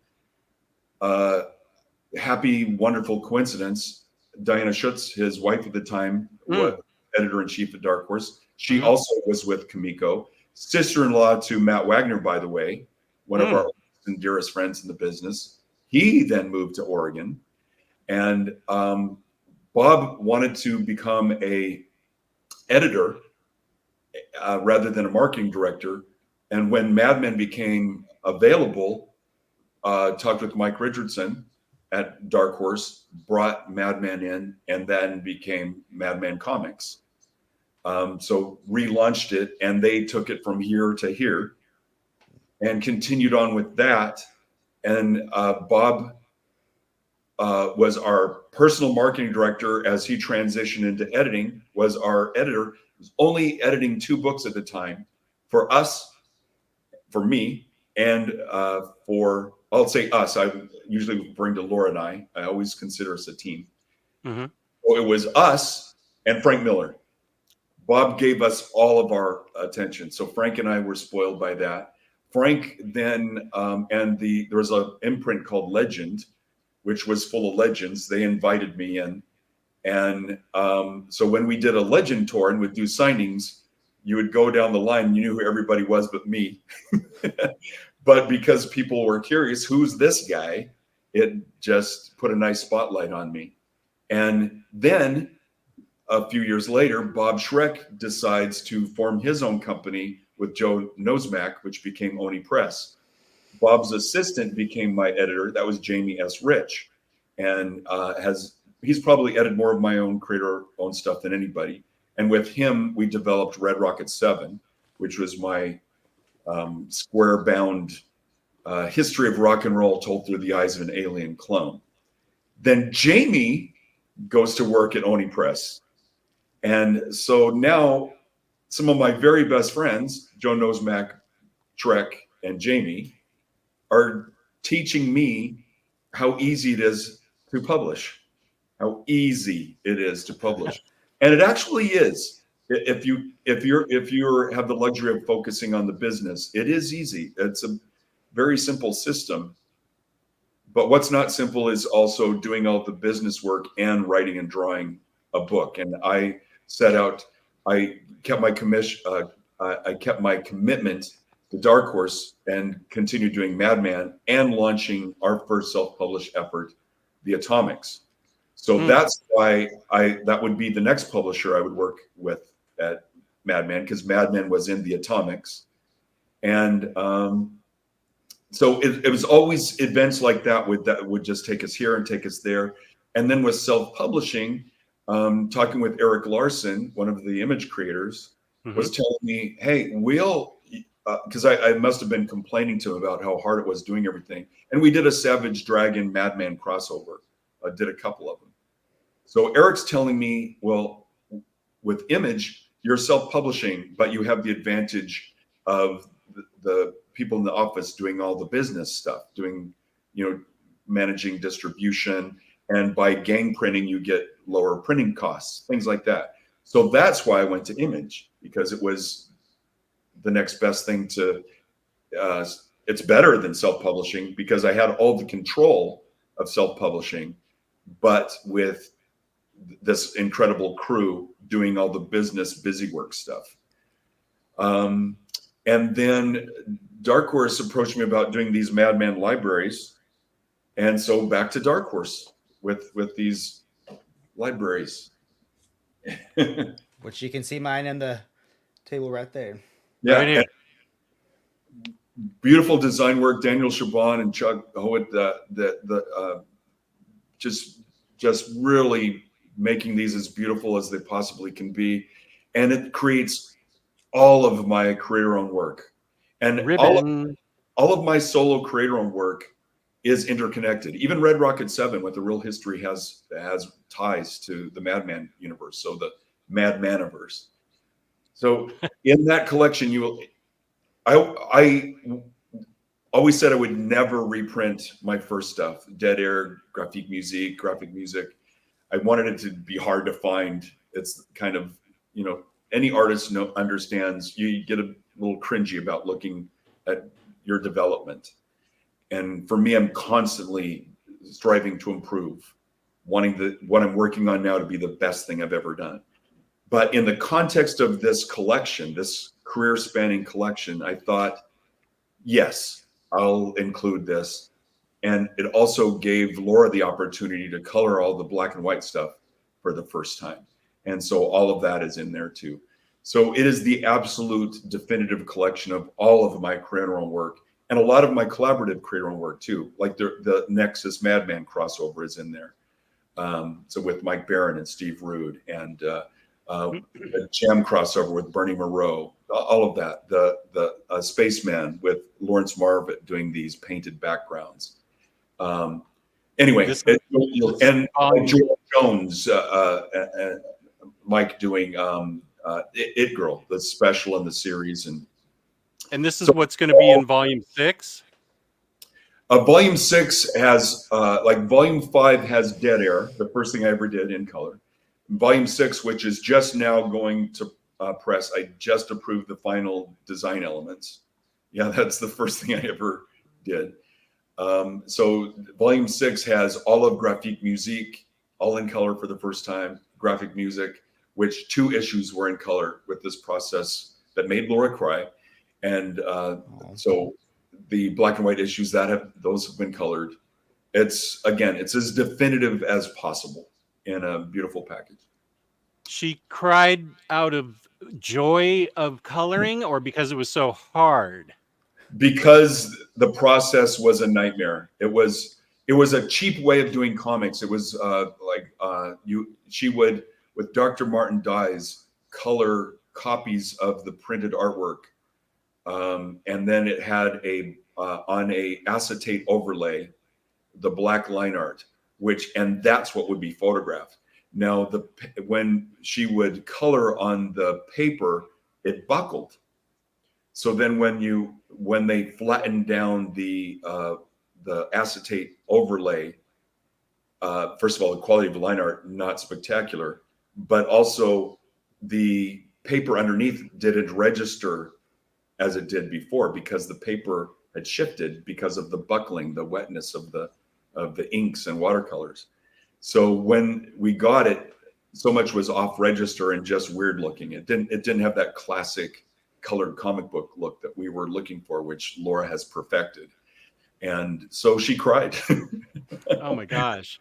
Happy, wonderful coincidence. Diana Schutz, his wife at the time, was editor-in-chief at Dark Horse. She also was with Kamiko. Sister-in-law to Matt Wagner, by the way, one of our oldest and dearest friends in the business. He then moved to Oregon. And Bob wanted to become a editor rather than a marketing director. And when Mad Men became available, talked with Mike Richardson at Dark Horse, brought Mad Men in, and then became Mad Men Comics. So relaunched it, and they took it from here to here and continued on with that. And Bob was our personal marketing director as he transitioned into editing, was our editor. He was only editing 2 books at the time for us, for me, and I'll say us. I usually referring to Laura and I always consider us a team. So it was us and Frank Miller. Bob gave us all of our attention. So Frank and I were spoiled by that. Frank then, there was an imprint called Legend, which was full of legends. They invited me in. And so when we did a Legend tour and would do signings, you would go down the line, you knew who everybody was but me. But because people were curious, who's this guy? It just put a nice spotlight on me. And then a few years later, Bob Schreck decides to form his own company with Joe Nosmak, which became Oni Press. Bob's assistant became my editor. That was Jamie S. Rich. And he's probably edited more of my own creator-owned stuff than anybody. And with him, we developed Red Rocket 7, which was my square-bound history of rock and roll told through the eyes of an alien clone. Then Jamie goes to work at Oni Press. And so now some of my very best friends, Joe Nosmak, Trek, and Jamie, are teaching me how easy it is to publish, how easy it is to publish. And it actually is. If you have the luxury of focusing on the business, it is easy. It's a very simple system. But what's not simple is also doing all the business work and writing and drawing a book. And I set out, I kept my I kept my commitment to Dark Horse and continued doing Madman and launching our first self-published effort, The Atomics. So that's why that would be the next publisher I would work with at Madman, because Madman was in The Atomics. And so it was always events like that would just take us here and take us there. And then with self-publishing, talking with Eric Larson, one of the image creators, was telling me, hey, because I must have been complaining to him about how hard it was doing everything. And we did a Savage Dragon Madman crossover. I did a couple of them. So Eric's telling me, well, with image, you're self-publishing, but you have the advantage of the people in the office doing all the business stuff, doing, managing distribution. And by gang printing, you get lower printing costs, things like that. So that's why I went to image, because it was the next best thing to, it's better than self-publishing because I had all the control of self-publishing, but with this incredible crew doing all the business busy work stuff. And then Dark Horse approached me about doing these Madman libraries. And so back to Dark Horse with these libraries. Which you can see mine in the table right there. Yeah. Right here. Beautiful design work, Daniel Chabon and Chuck Howitt, just really making these as beautiful as they possibly can be. And it creates all of my creator-owned work. And all of my solo creator-owned work is interconnected. Even Red Rocket 7 with the real history has ties to the Madman universe, so the Madmaniverse. So in that collection, I always said I would never reprint my first stuff, Dead Air, graphic music. I wanted it to be hard to find. It's kind of, any artist understands you get a little cringy about looking at your development. And for me, I'm constantly striving to improve, wanting what I'm working on now to be the best thing I've ever done. But in the context of this collection, this career spanning collection, I thought, yes, I'll include this. And it also gave Laura the opportunity to color all the black and white stuff for the first time. And so all of that is in there too. So it is the absolute definitive collection of all of my creator-owned work and a lot of my collaborative creator-owned work too. Like the Nexus Madman crossover is in there. So with Mike Barron and Steve Rude, and a Jam crossover with Bernie Moreau, all of that. The Spaceman with Lawrence Marvett doing these painted backgrounds. Anyway, and Joel Jones, Mike doing It Girl, the special in the series, and this is what's going to be in Volume 6. Volume 6 has Volume 5 has Dead Air, the first thing I ever did in color. Volume 6, which is just now going to press, I just approved the final design elements. Yeah, that's the first thing I ever did. So Volume 6 has all of graphic music, all in color for the first time, graphic music, which 2 issues were in color with this process that made Laura cry. And so the black and white issues those have been colored. It's as definitive as possible in a beautiful package. She cried out of joy of coloring, or because it was so hard? Because the process was a nightmare. It was a cheap way of doing comics. It was she would, with Dr. Martin Dyes, color copies of the printed artwork, and then it had on a acetate overlay, the black line art, and that's what would be photographed. Now, when she would color on the paper, it buckled. So then when they flattened down the acetate overlay, first of all, the quality of the line art, not spectacular, but also the paper underneath didn't register as it did before because the paper had shifted because of the buckling, the wetness of the the inks and watercolors. So when we got it, so much was off register and just weird looking. It didn't have that classic colored comic book look that we were looking for, which Laura has perfected. And so she cried. Oh my gosh.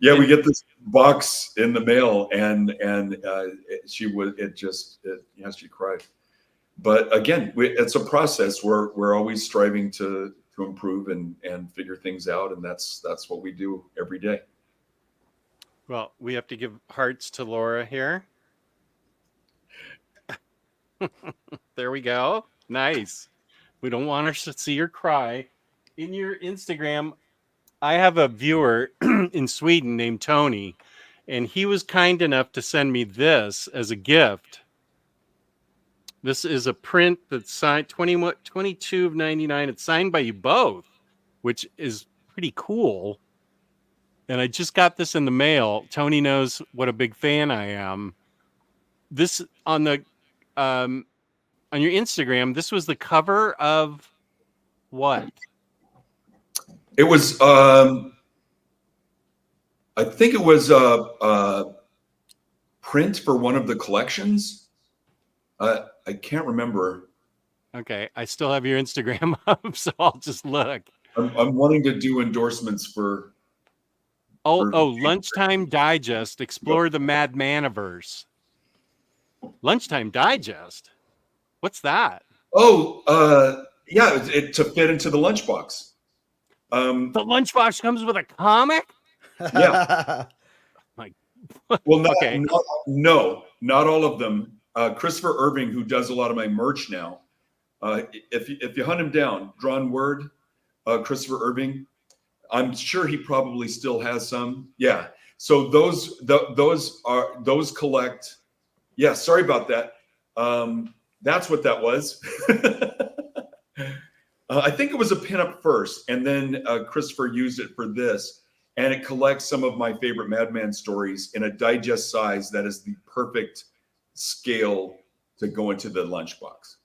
Yeah, we get this box in the mail, and she cried. But again, it's a process. We're always striving to improve and figure things out, and that's what we do every day. Well, we have to give hearts to Laura here. There we go. Nice. We don't want her to see her cry. In your Instagram, I have a viewer in Sweden named Tony, and he was kind enough to send me this as a gift. This is a print that's signed 22 of 99. It's signed by you both, which is pretty cool. And I just got this in the mail. Tony knows what a big fan I am. This on the on your Instagram, this was the cover of what? It was I think it was a print for one of the collections. I can't remember. Okay, I still have your Instagram up, so I'll just look. I'm wanting to do endorsements for. Lunchtime Digest. Explore the Mad Maniverse. Lunchtime Digest. What's that? Yeah, to fit into the lunchbox. The lunchbox comes with a comic? Yeah. Well, okay. Not all of them. Christopher Irving, who does a lot of my merch now, if you hunt him down, Drawn Word, Christopher Irving, I'm sure he probably still has some. Yeah. So those collect. Yeah. Sorry about that. That's what that was. I think it was a pinup first, and then Christopher used it for this, and it collects some of my favorite Madman stories in a digest size that is the perfect scale to go into the lunchbox.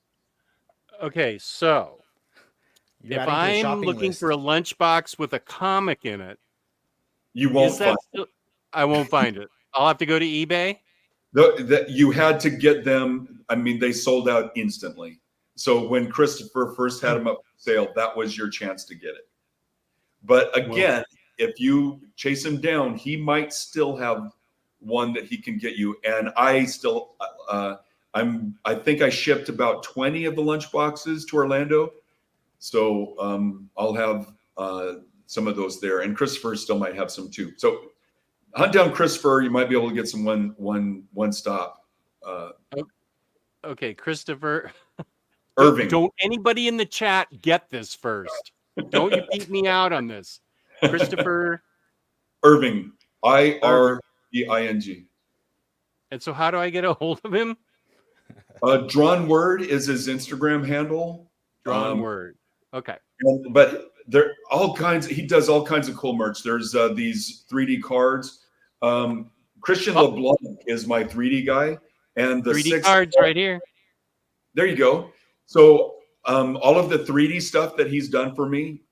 Okay, so if I'm looking for a lunchbox with a comic in it, you won't find it. I won't find it. I'll have to go to eBay. You had to get them. I mean, they sold out instantly. So when Christopher first had them up for sale, that was your chance to get it. But again, if you chase him down, he might still have one that he can get you. And I still, I think I shipped about 20 of the lunch boxes to Orlando. So I'll have some of those there, and Christopher still might have some too. So hunt down Christopher. You might be able to get some one stop. Okay, Christopher Irving. Don't anybody in the chat get this first. Don't you beat me out on this. Christopher Irving. IRVING. And so how do I get a hold of him? Drawn Word is his Instagram handle. Drawn Word. Okay. But there all kinds. He does all kinds of cool merch. There's these 3D cards. Christian LeBlanc is my 3D guy, and the 3D cards right here. There you go. So all of the 3D stuff that he's done for me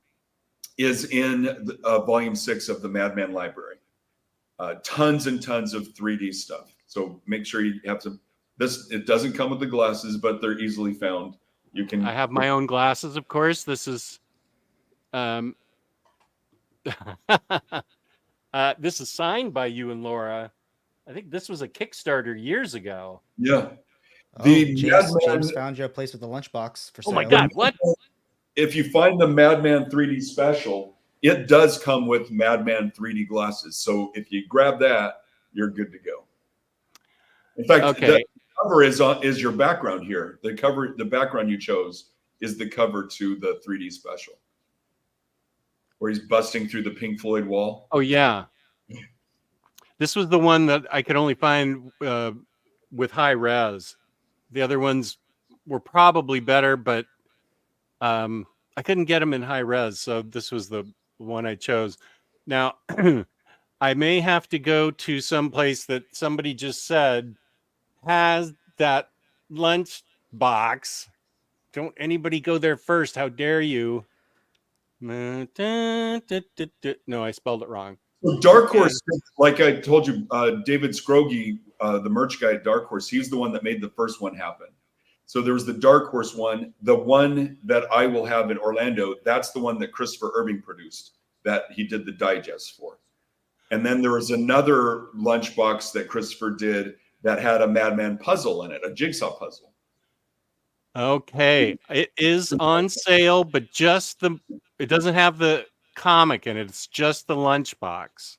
is in volume 6 of the Madman Library. Tons and tons of 3D stuff. So make sure you have some. It doesn't come with the glasses, but they're easily found. You can. I have my own glasses, of course. This is, this is signed by you and Laura. I think this was a Kickstarter years ago. Yeah. James found you a place with a lunchbox for sale. Oh my God! What? If you find the Madman 3D special, it does come with Madman 3D glasses. So if you grab that, you're good to go. In fact, the cover is your background here. The background you chose is the cover to the 3D special, where he's busting through the Pink Floyd wall. Oh yeah. This was the one that I could only find with high res. The other ones were probably better, but I couldn't get them in high res. So this was the one I chose. Now, I may have to go to some place that somebody just said has that lunch box. Don't anybody go there first. How dare you? No, I spelled it wrong. Dark Horse, like I told you, David Scroggie, the merch guy at Dark Horse, he's the one that made the first one happen. So there was the Dark Horse one. The one that I will have in Orlando, that's the one that Christopher Irving produced, that he did the digest for. And then there was another lunchbox that Christopher did that had a Madman puzzle in it, a jigsaw puzzle. Okay, it is on sale, but it doesn't have the comic in it. It's just the lunchbox.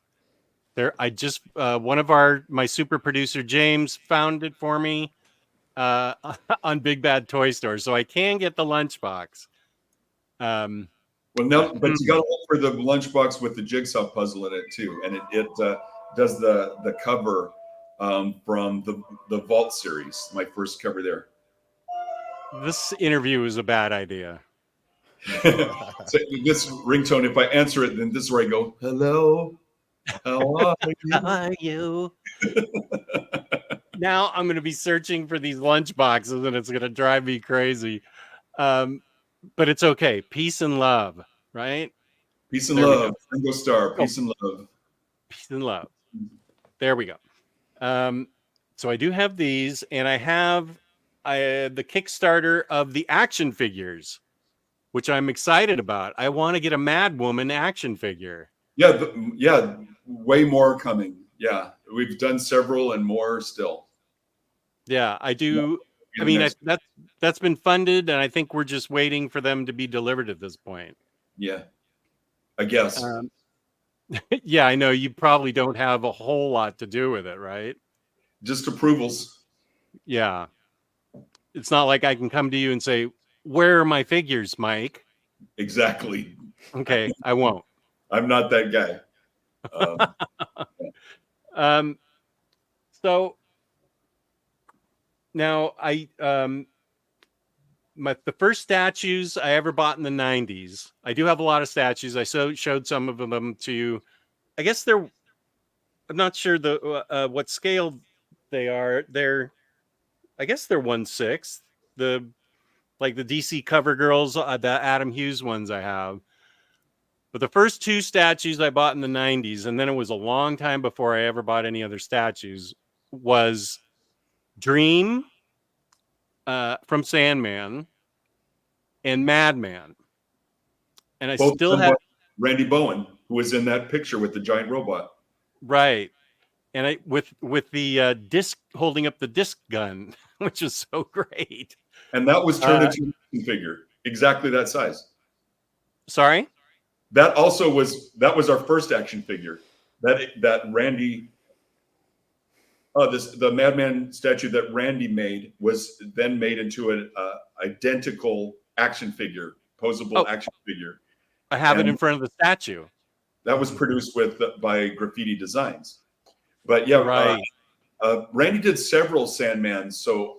One of my super producer James found it for me on Big Bad Toy Store, so I can get the lunchbox. Well, no, but you got to look for the lunchbox with the jigsaw puzzle in it too, and it does the cover from the Vault series, my first cover there. This interview is a bad idea. So this ringtone, if I answer it, then this is where I go, hello, how are you? How are you? Now I'm going to be searching for these lunch boxes and it's going to drive me crazy. But it's okay. Peace and love, right? Peace and love. Ringo Starr. Peace and love. Peace and love. There we go. So I do have these, and I have the Kickstarter of the action figures, which I'm excited about. I want to get a Mad Woman action figure. Yeah, way more coming. Yeah, we've done several and more still. Yeah, I do. I mean, that's been funded, and I think we're just waiting for them to be delivered at this point. Yeah, I guess. Yeah, I know you probably don't have a whole lot to do with it, right? Just approvals. Yeah. It's not like I can come to you and say, where are my figures, Mike? Exactly. Okay, I won't. I'm not that guy. So now the first statues I ever bought in the 90s. I do have a lot of statues. I showed some of them to you. I guess I'm not sure what scale they are. I guess they're 1/6. Like the DC Cover Girls, the Adam Hughes ones I have. But the first two statues I bought in the 90s, and then it was a long time before I ever bought any other statues, was Dream from Sandman and Madman. And I still have Randy Bowen, who was in that picture with the giant robot. Right. And I with the disc holding up the disc gun, which is so great. And that was turned into an action figure, exactly that size. Sorry? That was our first action figure. That Randy, the Madman statue that Randy made was then made into an identical action figure, posable action figure. I have it in front of the statue. That was produced by Graffiti Designs. But yeah, right. Randy did several Sandmans. So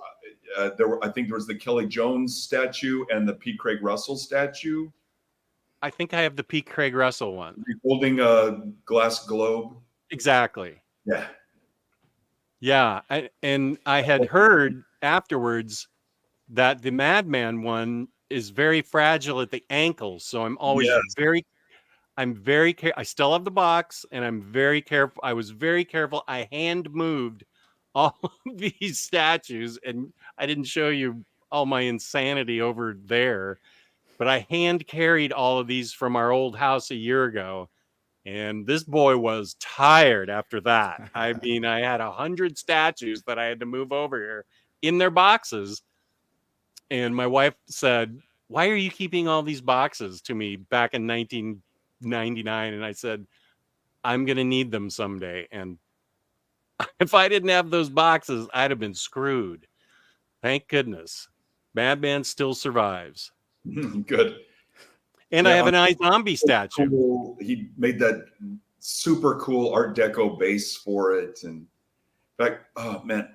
I think there was the Kelly Jones statue and the P. Craig Russell statue. I think I have the P. Craig Russell one. Holding a glass globe. Exactly. Yeah. Yeah. And I had heard afterwards that the Madman one is very fragile at the ankles. So I'm always very careful. I still have the box and I'm very careful. I was very careful. I hand moved all of these statues, and I didn't show you all my insanity over there, but I hand carried all of these from our old house a year ago. And this boy was tired after that. I mean, I had 100 statues that I had to move over here in their boxes. And my wife said, "Why are you keeping all these boxes?" to me back in 1999. And I said, "I'm going to need them someday." And if I didn't have those boxes, I'd have been screwed. Thank goodness. Madman still survives. Good. And I have an iZombie statue. Cool. He made that super cool Art Deco base for it. And in fact, oh man,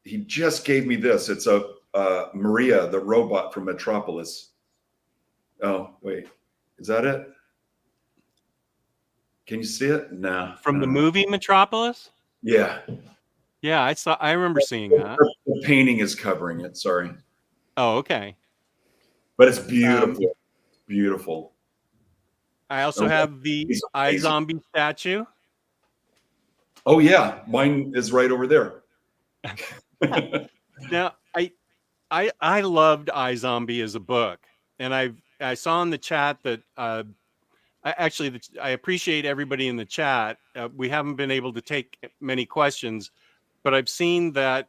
he just gave me this. It's a Maria, the robot from Metropolis. Oh, wait. Is that it? Can you see it? No. From the movie Metropolis? Yeah. Yeah, I remember seeing that. The painting is covering it. Sorry. Oh, okay. But it's beautiful. beautiful. I also have the He's amazing. iZombie statue. Oh yeah, mine is right over there. Now, I loved iZombie as a book, and I saw in the chat that I appreciate everybody in the chat. We haven't been able to take many questions, but I've seen that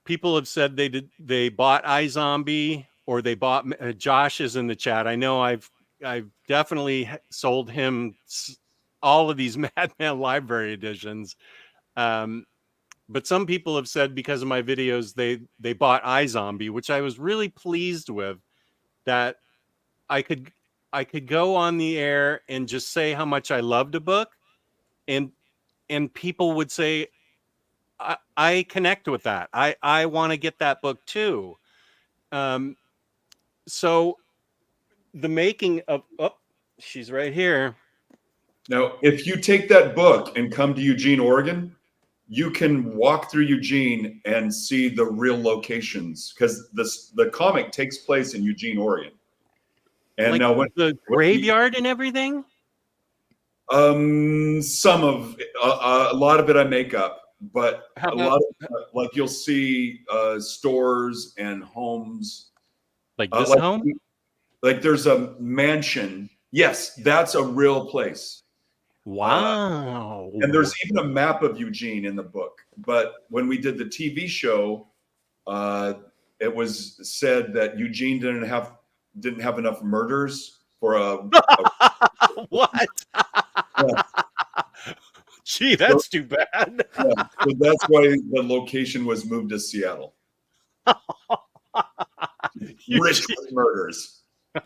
people have said they bought iZombie, or they bought Josh is in the chat. I know I've definitely sold him all of these Madman Library editions. But some people have said because of my videos, they bought iZombie, which I was really pleased with, that I could go on the air and just say how much I loved a book, and people would say, I connect with that. I want to get that book too. So the making of, oh, she's right here. Now, if you take that book and come to Eugene, Oregon, you can walk through Eugene and see the real locations, because the comic takes place in Eugene, Oregon. And like now when the graveyard and everything. Some of a lot of it I make up, but How a about, lot of like you'll see stores and homes. like this home? Like there's a mansion. Yes, that's a real place. Wow. And there's even a map of Eugene in the book. But when we did the TV show, it was said that Eugene didn't have enough murders for a what? Yeah. Gee, that's too bad. Yeah, so that's why the location was moved to Seattle. Rich with murders.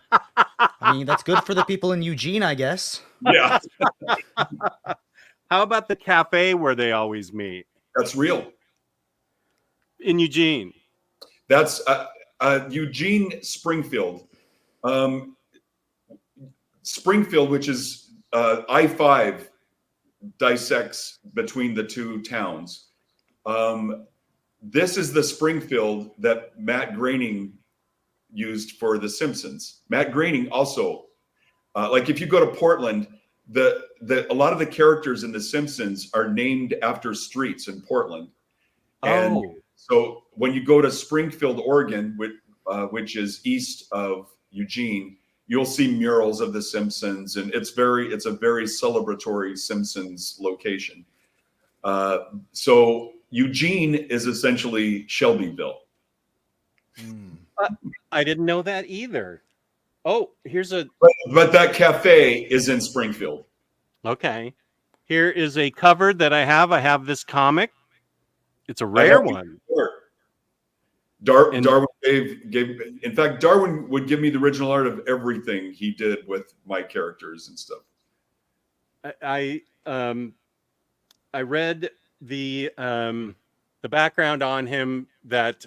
I mean, that's good for the people in Eugene, I guess. Yeah, How about the cafe where they always meet that's real. in Eugene? That's Eugene, Springfield. Springfield, which is I-5, dissects between the two towns. This is the Springfield that Matt Groening used for The Simpsons. Matt Groening also, like if you go to Portland, a lot of the characters in The Simpsons are named after streets in Portland. And so when you go to Springfield, Oregon, which is east of Eugene, you'll see murals of The Simpsons, and it's a very celebratory Simpsons location. So Eugene is essentially Shelbyville. I didn't know that either. Oh, here's a. But that cafe is in Springfield. Okay. Here is a cover that I have. I have this comic. It's a rare one. Darwin gave. In fact, Darwin would give me the original art of everything he did with my characters and stuff. I read the background on him that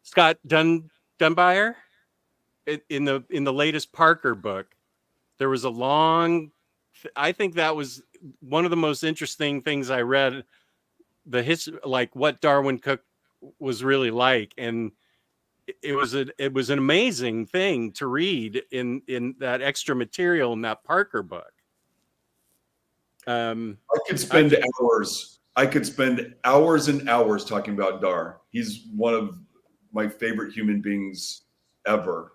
Scott Dunbar in the latest Parker book. There was a long. I think that was one of the most interesting things I read. The history, like what Darwin Cook was really like, and it was an amazing thing to read in that extra material in that Parker book. I could spend hours. I could spend hours and hours talking about Dar. He's one of my favorite human beings ever.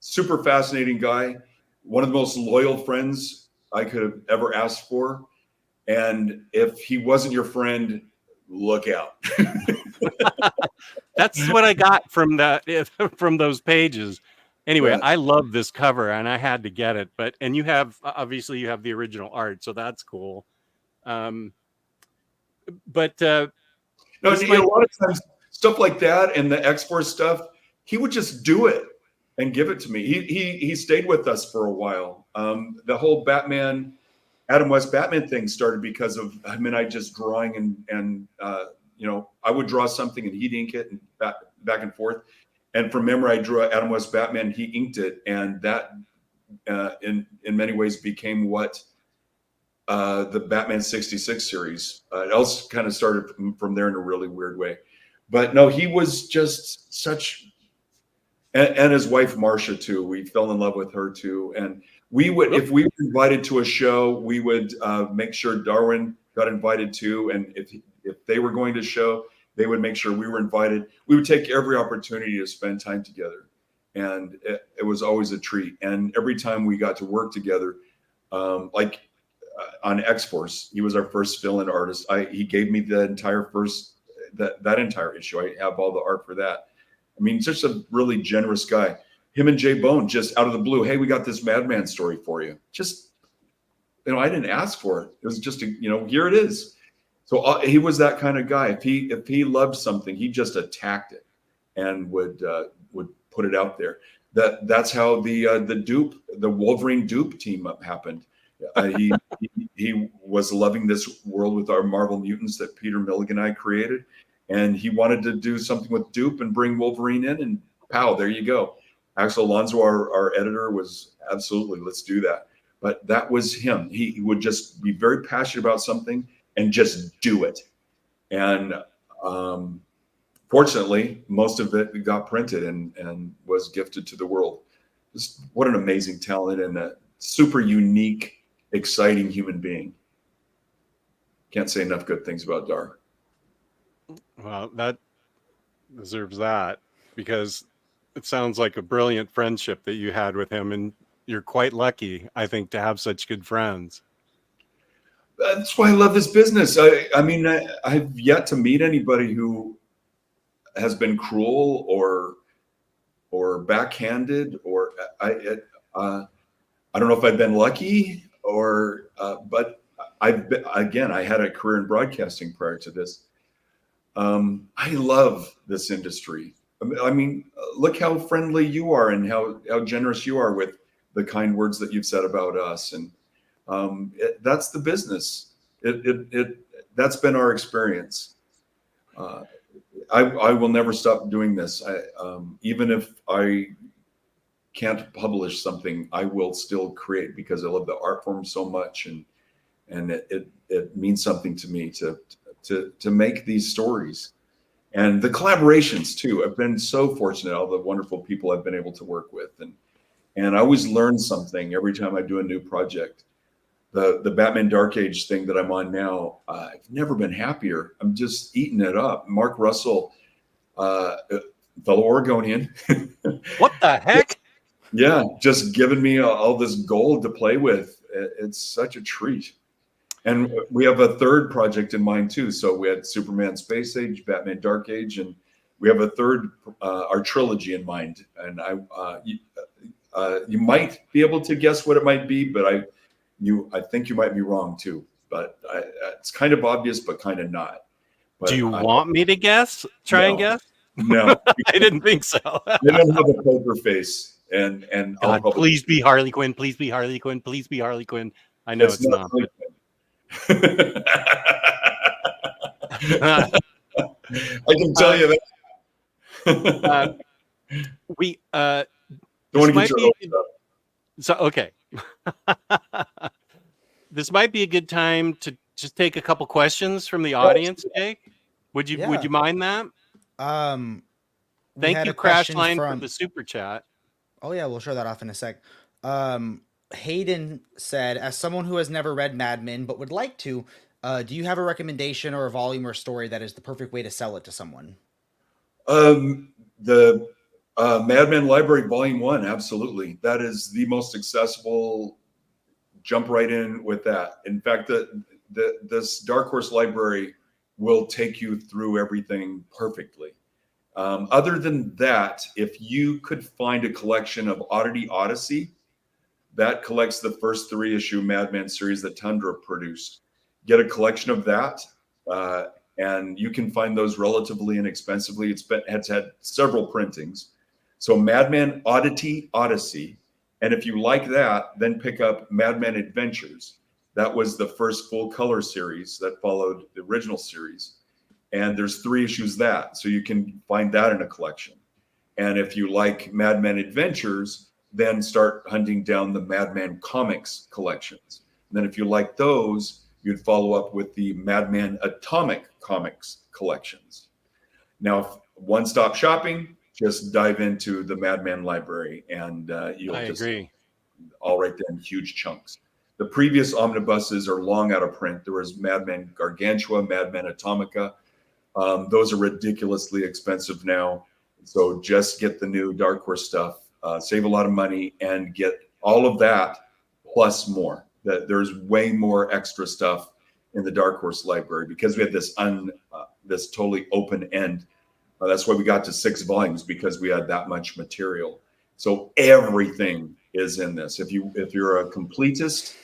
Super fascinating guy. One of the most loyal friends I could have ever asked for. And if he wasn't your friend, look out. That's what I got from from those pages. Anyway, Yeah. I love this cover and I had to get it. And you have obviously the original art, so that's cool. No, a lot of times stuff like that and the X-Force stuff, he would just do it and give it to me. He stayed with us for a while. The whole Adam West Batman thing started because of him and I just drawing and I would draw something and he'd ink it and back and forth. And from memory, I drew Adam West Batman. He inked it, and that in many ways became what the Batman '66 series. It also kind of started from there in a really weird way. But no, he was just such and his wife Marcia too. We fell in love with her too, and we would, if we were invited to a show, we would make sure Darwin got invited too, and if they were going to show, they would make sure we were invited. We would take every opportunity to spend time together, and it was always a treat. And every time we got to work together, like on X-Force, he was our first fill-in artist. He gave me the entire that entire issue. I have all the art for that. I mean, just a really generous guy. Him and Jay Bone, just out of the blue, hey, we got this Madman story for you. Just, I didn't ask for it. It was just, here it is. So he was that kind of guy. If he loved something, he just attacked it and would put it out there. That's how the Wolverine dupe team up happened. He was loving this world with our Marvel Mutants that Peter Milligan and I created, and he wanted to do something with dupe and bring Wolverine in, and pow, there you go. Axel Alonso, our editor, was absolutely, let's do that. But that was him. He would just be very passionate about something and just do it. And fortunately, most of it got printed and was gifted to the world. Just what an amazing talent and a super unique, exciting human being. Can't say enough good things about Dar. Well, that deserves that, because it sounds like a brilliant friendship that you had with him, and you're quite lucky, I think, to have such good friends. That's why I love this business. I mean, I've yet to meet anybody who has been cruel or backhanded, or I don't know if I've been lucky but I had a career in broadcasting prior to this. I love this industry. I mean, look how friendly you are and how generous you are with the kind words that you've said about us. And that's the business. That's been our experience. I will never stop doing this. Even if I can't publish something, I will still create, because I love the art form so much, and it means something to me to make these stories. And the collaborations too. I've been so fortunate, all the wonderful people I've been able to work with, and I always learn something every time I do a new project. The Batman Dark Age thing that I'm on now, I've never been happier. I'm just eating it up. Mark Russell, fellow Oregonian. What the heck? Yeah, just giving me all this gold to play with. It's such a treat. And we have a third project in mind too. So we had Superman Space Age, Batman Dark Age, and we have a third, our trilogy in mind. And you might be able to guess what it might be, but I think you might be wrong too. But it's kind of obvious, but kind of not. But do you want me to guess? And guess? No, I didn't think so. I don't have a poker face, and God, please be Harley Quinn. Please be Harley Quinn. Please be Harley Quinn. I know it's not. I can tell you that. We don't want to get your hopes up. So okay. This might be a good time to just take a couple questions from the audience, Jake. Would you mind that? Thank you, Crashline, for the super chat. Oh yeah, we'll show that off in a sec. Hayden said, as someone who has never read Mad Men but would like to, do you have a recommendation or a volume or story that is the perfect way to sell it to someone? The Mad Men Library Volume 1, absolutely. That is the most accessible. Jump right in with that. In fact, this Dark Horse Library will take you through everything perfectly. Other than that, if you could find a collection of Oddity Odyssey, that collects the first 3-issue Madman series that Tundra produced. Get a collection of that, and you can find those relatively inexpensively. It's had several printings. So Madman Oddity Odyssey, and if you like that, then pick up Madman Adventures. That was the first full color series that followed the original series. And there's 3 issues that, so you can find that in a collection. And if you like Madman Adventures, then start hunting down the Madman Comics collections. And then if you like those, you'd follow up with the Madman Atomic Comics collections. Now, one-stop shopping, just dive into the Madman library, and you'll I just agree. all right there in huge chunks. The previous omnibuses are long out of print. There was Madman Gargantua, Madman Atomica. Those are ridiculously expensive now. So just get the new Dark Horse stuff, save a lot of money, and get all of that plus more. There's way more extra stuff in the Dark Horse library because we had this totally open end. That's why we got to 6 volumes, because we had that much material. So everything is in this. If you're a completist,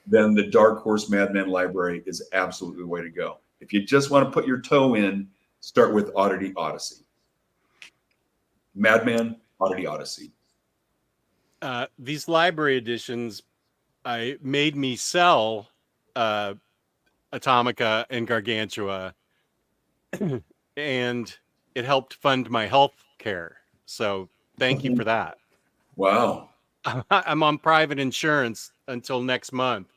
then the Dark Horse Madman library is absolutely the way to go. If you just want to put your toe in, start with Oddity Odyssey. Madman, Oddity Odyssey. These library editions, I made me sell Atomica and Gargantua, and it helped fund my health care. So thank you for that. Wow. I'm on private insurance until next month.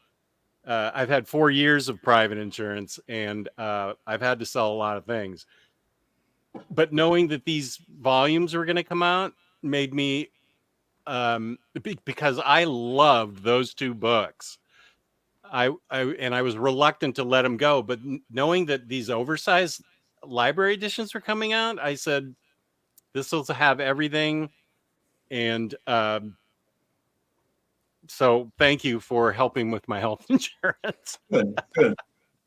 I've had 4 years of private insurance, and I've had to sell a lot of things. But knowing that these volumes were going to come out made me, because I loved those 2 books. I was reluctant to let them go, but knowing that these oversized library editions were coming out, I said, this will have everything. And so thank you for helping with my health insurance. Good, good.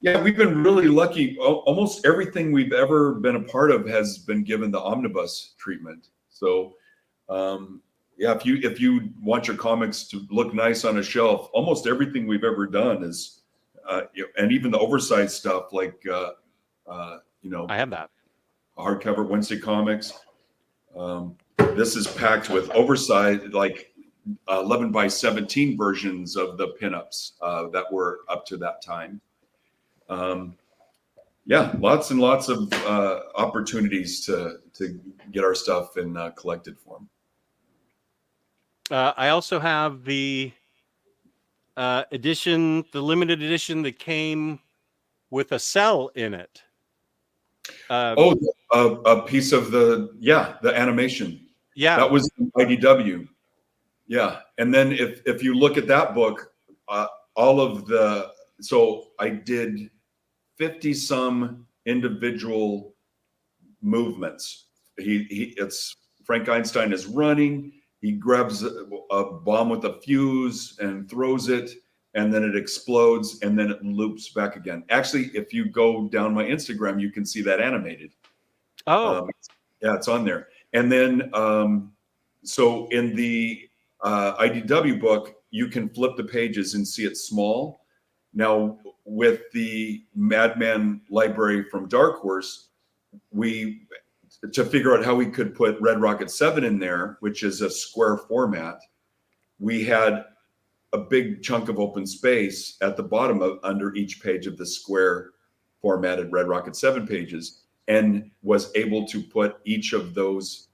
Yeah, we've been really lucky. Almost everything we've ever been a part of has been given the omnibus treatment. So, yeah, if you want your comics to look nice on a shelf, almost everything we've ever done is, and even the oversized stuff like, I have that hardcover Wednesday comics. This is packed with oversized, like 11 by 17 versions of the pinups that were up to that time. Yeah, lots and lots of opportunities to get our stuff in collected form. I also have the edition, the limited edition that came with a cell in it. A piece of the animation. Yeah, That was IDW. Yeah, and then if you look at that book, all of the, so I did 50 some individual movements. It's Frank Einstein is running. He grabs a bomb with a fuse and throws it, and then it explodes, and then it loops back again. Actually, if you go down my Instagram, you can see that animated. Oh, yeah, it's on there. And then, so in the IDW book, you can flip the pages and see it small. Now, with the Madman library from Dark Horse, to figure out how we could put Red Rocket 7 in there, which is a square format, we had a big chunk of open space at the bottom of under each page of the square formatted Red Rocket 7 pages, and was able to put each of those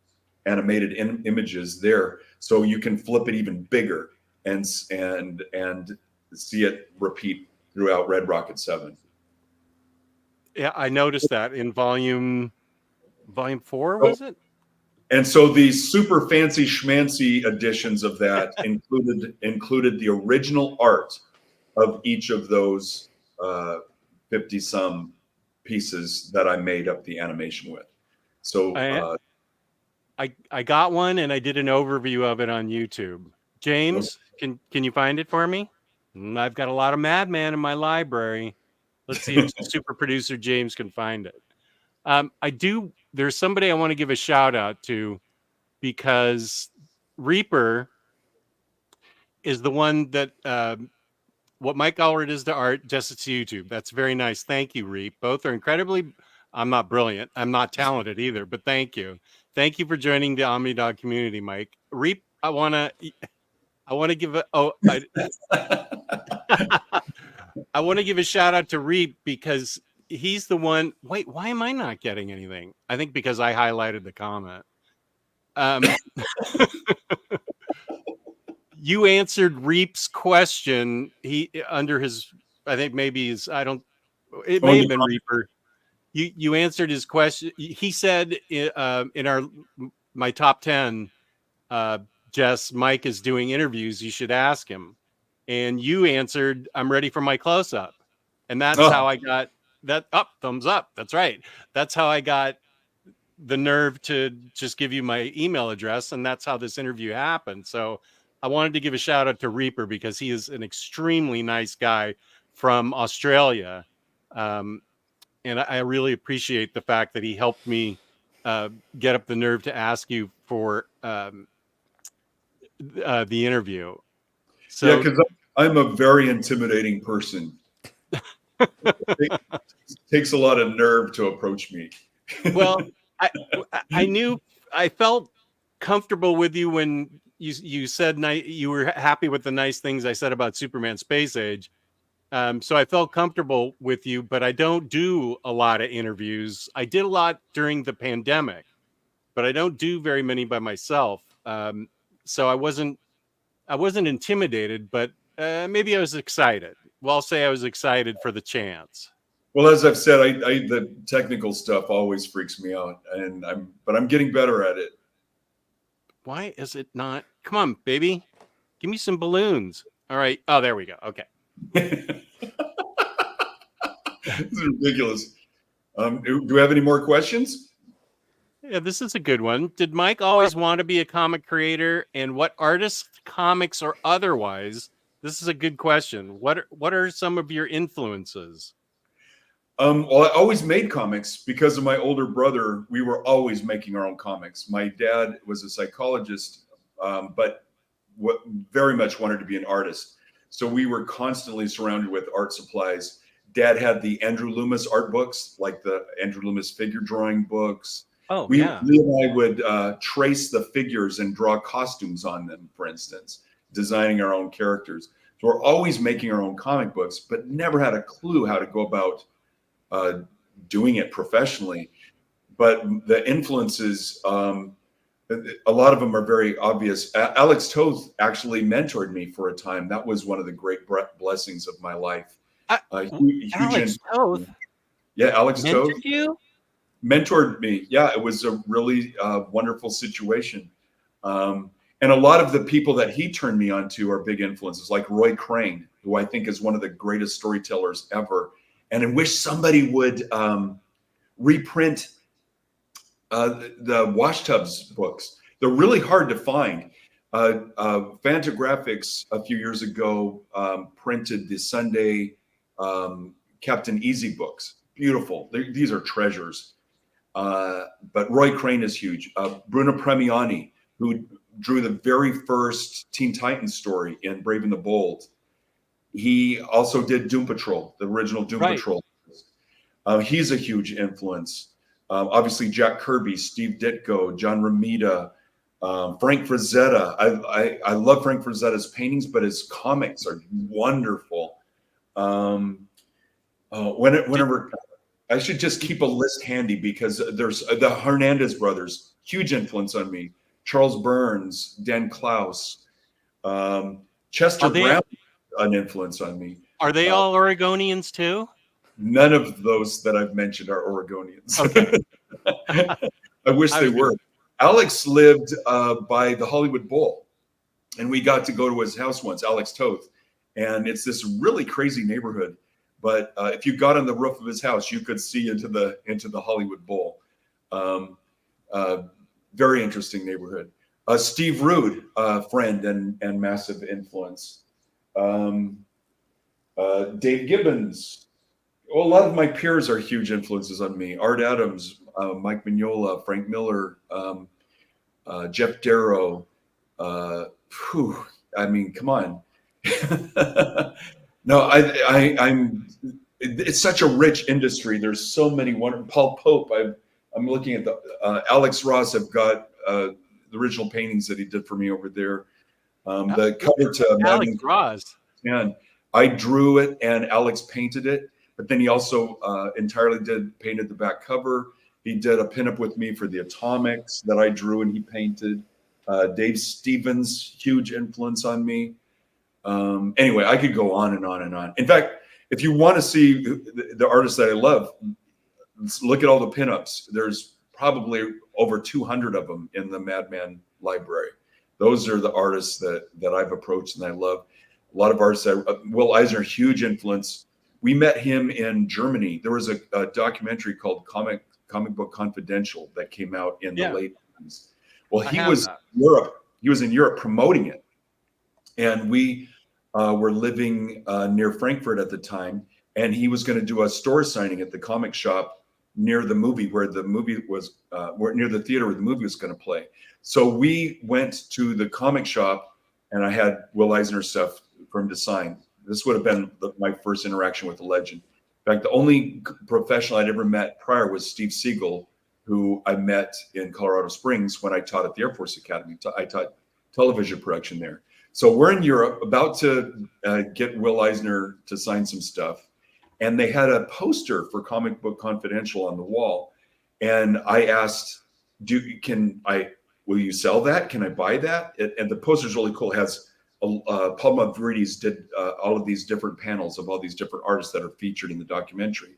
animated images there, so you can flip it even bigger and see it repeat throughout Red Rocket 7. yeah, I noticed that in volume 4, was it? And so these super fancy schmancy editions of that included the original art of each of those 50 some pieces that I made up the animation with. So I got one, and I did an overview of it on YouTube. James, can you find it for me? I've got a lot of Madman in my library. Let's see if super producer James can find it. There's somebody I want to give a shout out to, because Reaper is the one that what Mike Allred is to art, just to YouTube. That's very nice. Thank you, Reap. Both are incredibly. I'm not brilliant. I'm not talented either, but thank you. Thank you for joining the Omnidog community, Mike. Reap, I want to give I want to give a shout out to Reap, because he's the one. Wait, why am I not getting anything? I think because I highlighted the comment. You answered Reap's question. He under his, I think maybe his, I don't. It may have been Reaper. You answered his question. He said in our my top 10, Jess, Mike is doing interviews. You should ask him. And you answered, I'm ready for my close up. And that's how I got that up. Thumbs up. That's right. That's how I got the nerve to just give you my email address. And that's how this interview happened. So I wanted to give a shout out to Reaper because he is an extremely nice guy from Australia. And I really appreciate the fact that he helped me get up the nerve to ask you for the interview. So, yeah, because I'm a very intimidating person. It takes a lot of nerve to approach me. well, I felt comfortable with you when you said you were happy with the nice things I said about Superman Space Age. So I felt comfortable with you, but I don't do a lot of interviews. I did a lot during the pandemic, but I don't do very many by myself. So I wasn't intimidated, but maybe I was excited. Well, I'll say I was excited for the chance. Well, as I've said, the technical stuff always freaks me out, but I'm getting better at it. Why is it not? Come on, baby. Give me some balloons. All right. Oh, there we go. Okay. This is ridiculous. Do we have any more questions? Yeah, this is a good one. Did Mike always want to be a comic creator, and what artists, comics or otherwise? This is a good question. What are some of your influences? Well, I always made comics because of my older brother. We were always making our own comics. My dad was a psychologist, but very much wanted to be an artist. So we were constantly surrounded with art supplies. Dad had the Andrew Loomis art books, like the Andrew Loomis figure drawing books. Oh, Lee yeah. and I would trace the figures and draw costumes on them, for instance, designing our own characters. So we're always making our own comic books, but never had a clue how to go about doing it professionally. But the influences, a lot of them are very obvious. Alex Toth actually mentored me for a time. That was one of the great blessings of my life. Alex Toth? Yeah, Alex Toth mentored you? Mentored me. Yeah, it was a really wonderful situation. And a lot of the people that he turned me on to are big influences, like Roy Crane, who I think is one of the greatest storytellers ever. And I wish somebody would reprint the Wash Tubs books. They're really hard to find. Fantagraphics a few years ago printed the Sunday Captain Easy books. Beautiful. These are treasures. But Roy Crane is huge. Bruno Premiani, who drew the very first Teen Titans story in Brave and the Bold. He also did Doom Patrol, the original Doom Patrol. He's a huge influence. Obviously, Jack Kirby, Steve Ditko, John Romita, Frank Frazetta. I love Frank Frazetta's paintings, but his comics are wonderful. Whenever I should just keep a list handy because there's the Hernandez brothers, huge influence on me. Charles Burns, Dan Klaus, Chester Brown, an influence on me. Are they all Oregonians too? None of those that I've mentioned are Oregonians. Okay. I wish they were. Alex lived by the Hollywood Bowl, and we got to go to his house once, Alex Toth. And it's this really crazy neighborhood. But if you got on the roof of his house, you could see into the Hollywood Bowl. Very interesting neighborhood. Steve Rude, friend and massive influence. Dave Gibbons. Well, a lot of my peers are huge influences on me. Art Adams, Mike Mignola, Frank Miller, Jeff Darrow. I mean, come on. No, I'm. It's such a rich industry. There's so many wonderful. Paul Pope. I'm looking at the Alex Ross. I've got the original paintings that he did for me over there. The cover to Alex Ross. And I drew it, and Alex painted it. But then he also entirely painted the back cover. He did a pinup with me for the Atomics that I drew and he painted. Dave Stevens, huge influence on me. Anyway, I could go on and on and on. In fact, if you want to see the artists that I love, look at all the pinups. There's probably over 200 of them in the Madman library. Those are the artists that I've approached and I love. A lot of artists. Will Eisner, huge influence. We met him in Germany. There was a documentary called Comic Book Confidential that came out in the late 90s. Well, he was in Europe. He was in Europe promoting it, and we were living near Frankfurt at the time. And he was going to do a store signing at the comic shop near the movie where the movie was, near the theater where the movie was going to play. So we went to the comic shop, and I had Will Eisner stuff for him to sign. This would have been my first interaction with the legend. In fact, the only professional I'd ever met prior was Steve Siegel, who I met in Colorado Springs when I taught at the Air Force Academy. I taught television production there. So we're in Europe, about to get Will Eisner to sign some stuff. And they had a poster for Comic Book Confidential on the wall. And I asked, will you sell that? Can I buy that? And the poster's really cool. It has Paul Mavridis did all of these different panels of all these different artists that are featured in the documentary.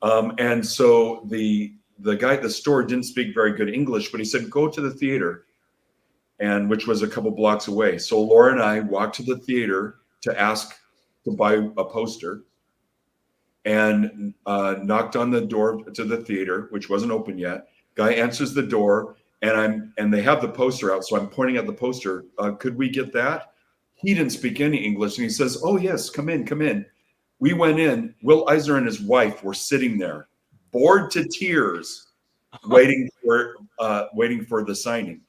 And so the guy at the store didn't speak very good English, but he said, go to the theater, and which was a couple blocks away. So Laura and I walked to the theater to ask to buy a poster, and knocked on the door to the theater, which wasn't open yet. Guy answers the door, and they have the poster out. So I'm pointing at the poster. Could we get that? He didn't speak any English, and he says, "Oh yes, come in, come in." We went in. Will Eisner and his wife were sitting there, bored to tears, waiting for the signing.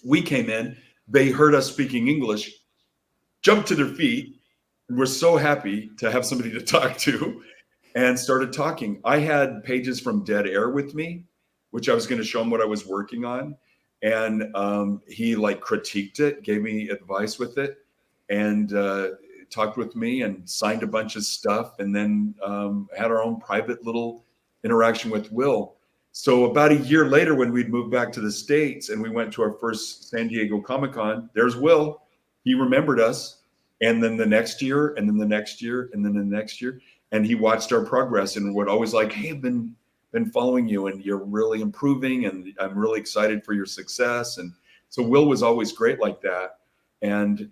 We came in. They heard us speaking English, jumped to their feet, and were so happy to have somebody to talk to, and started talking. I had pages from Dead Air with me, which I was going to show him what I was working on. And he critiqued it, gave me advice with it, and talked with me and signed a bunch of stuff, and then had our own private little interaction with Will. So about a year later, when we'd moved back to the States and we went to our first San Diego Comic-Con, there's Will. He remembered us. And then the next year, and then the next year, and then the next year. And he watched our progress and would always hey, I've been following you, and you're really improving, and I'm really excited for your success. And so Will was always great like that. And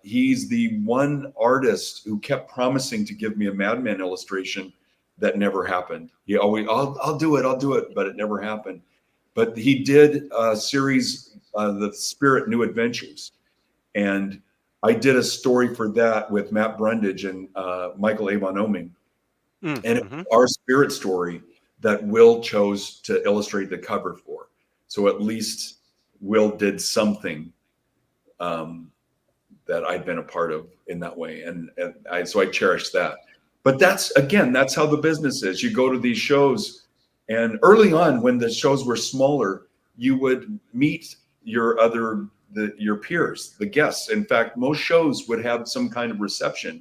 he's the one artist who kept promising to give me a Madman illustration that never happened. He always, I'll do it, but it never happened. But he did a series, The Spirit New Adventures. And I did a story for that with Matt Brundage and Michael Avon Oming. And it was our Spirit story that Will chose to illustrate the cover for. So at least Will did something that I'd been a part of in that way. So I cherish that. But that's how the business is. You go to these shows, and early on when the shows were smaller, you would meet your peers, the guests. In fact, most shows would have some kind of reception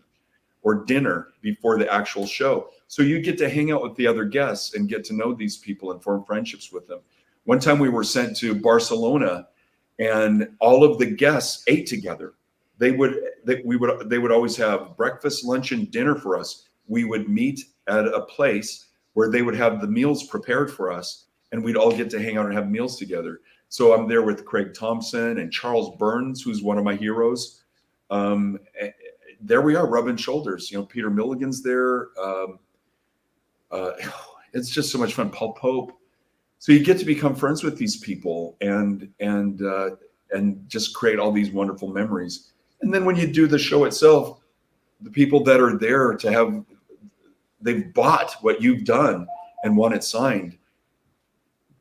or dinner before the actual show. So you get to hang out with the other guests and get to know these people and form friendships with them. One time we were sent to Barcelona, and all of the guests ate together. They would always have breakfast, lunch, and dinner for us. We would meet at a place where they would have the meals prepared for us, and we'd all get to hang out and have meals together. So I'm there with Craig Thompson and Charles Burns, who's one of my heroes. There we are, rubbing shoulders. Peter Milligan's there. It's just so much fun. Paul Pope. So you get to become friends with these people and just create all these wonderful memories. And then when you do the show itself, the people that are there they've bought what you've done and want it signed.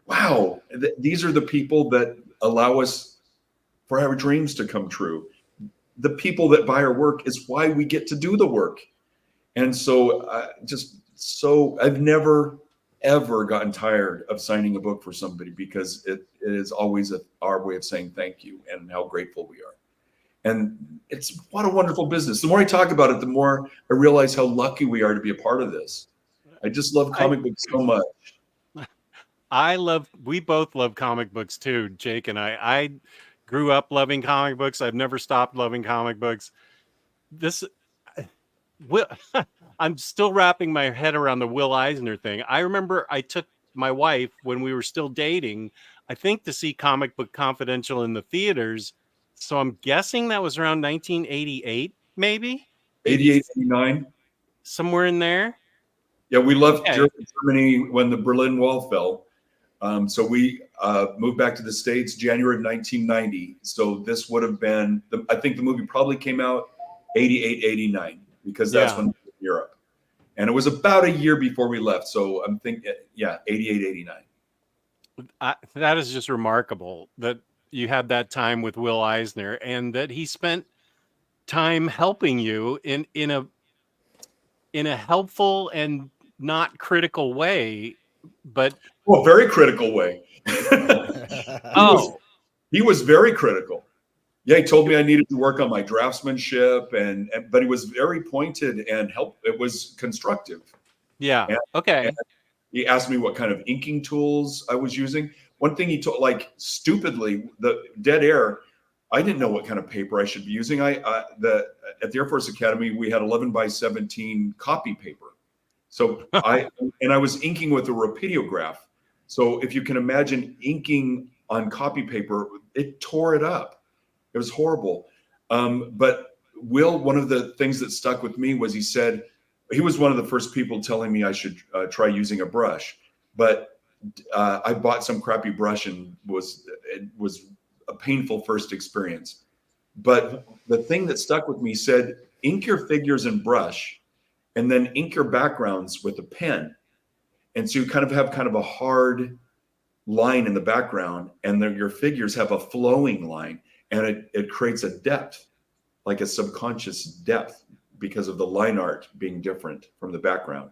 Wow, these are the people that allow us for our dreams to come true. The people that buy our work is why we get to do the work. And so I've never, ever gotten tired of signing a book for somebody, because it is always our way of saying thank you and how grateful we are. And it's what a wonderful business. The more I talk about it, the more I realize how lucky we are to be a part of this. I just love comic books so much. We both love comic books too, Jake and I. I grew up loving comic books. I've never stopped loving comic books. I'm still wrapping my head around the Will Eisner thing. I remember I took my wife when we were still dating, I think, to see Comic Book Confidential in the theaters. So I'm guessing that was around 1988, maybe 88, 89. somewhere in there. Yeah, we left Okay. Germany when the Berlin Wall fell. So we moved back to the States January of 1990. So this would have been, I think the movie probably came out 88, 89, because that's Yeah. when we were in Europe. And it was about a year before we left. So I'm thinking, yeah, 88, 89. That is just remarkable that you had that time with Will Eisner and that he spent time helping you in a helpful and not critical way, but Well, very critical way. oh, He was very critical. Yeah, he told me I needed to work on my draftsmanship, but he was very pointed and it was constructive. yeah, And, okay, and he asked me what kind of inking tools I was using. One thing he told, like stupidly, the dead air, I didn't know what kind of paper I should be using. At the Air Force Academy, we had 11 by 17 copy paper. So I was inking with a rapidograph. So if you can imagine inking on copy paper, it tore it up. It was horrible. But Will, one of the things that stuck with me was he was one of the first people telling me I should try using a brush. But I bought some crappy brush and it was a painful first experience. But the thing that stuck with me said, ink your figures in brush and then ink your backgrounds with a pen. And so you kind of have a hard line in the background, and then your figures have a flowing line, and it creates a depth, like a subconscious depth, because of the line art being different from the background.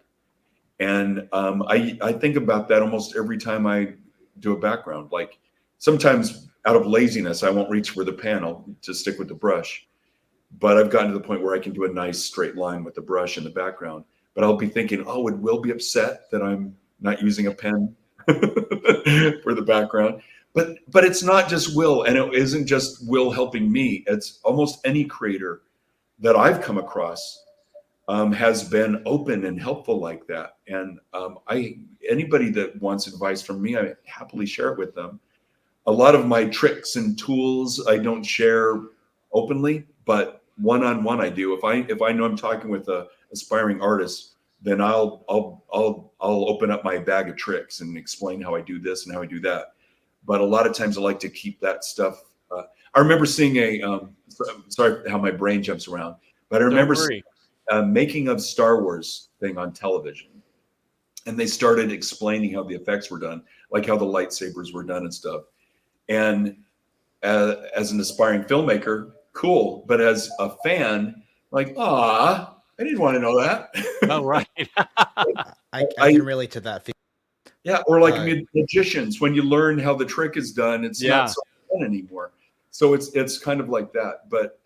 And I think about that almost every time I do a background. Like sometimes out of laziness, I won't reach for the pen. I'll just stick with the brush. But I've gotten to the point where I can do a nice straight line with the brush in the background. But I'll be thinking, oh, would Will be upset that I'm not using a pen for the background? But it's not just Will, and it isn't just Will helping me. It's almost any creator that I've come across has been open and helpful like that. And anybody that wants advice from me, I happily share it with them. A lot of my tricks and tools I don't share openly, but one-on-one I do. If I know I'm talking with a aspiring artist, then I'll open up my bag of tricks and explain how I do this and how I do that. But a lot of times I like to keep that stuff. I remember seeing sorry how my brain jumps around, but I remember seeing a making of Star Wars thing on television, and they started explaining how the effects were done, like how the lightsabers were done and stuff. And as an aspiring filmmaker, cool. But as a fan, like, I didn't want to know that. oh right. I can relate to that. Yeah, or like magicians, when you learn how the trick is done, it's not so fun anymore. So it's kind of like that. But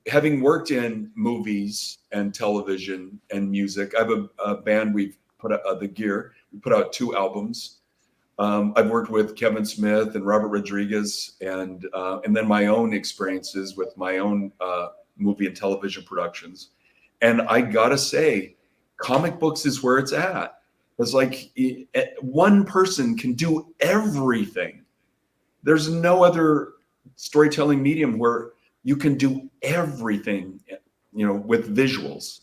having worked in movies and television and music, I have a band. We've put out The Gear. We put out 2 albums. I've worked with Kevin Smith and Robert Rodriguez, and then my own experiences with my own movie and television productions. And I gotta say, comic books is where it's at. It's like one person can do everything. There's no other storytelling medium where you can do everything, with visuals.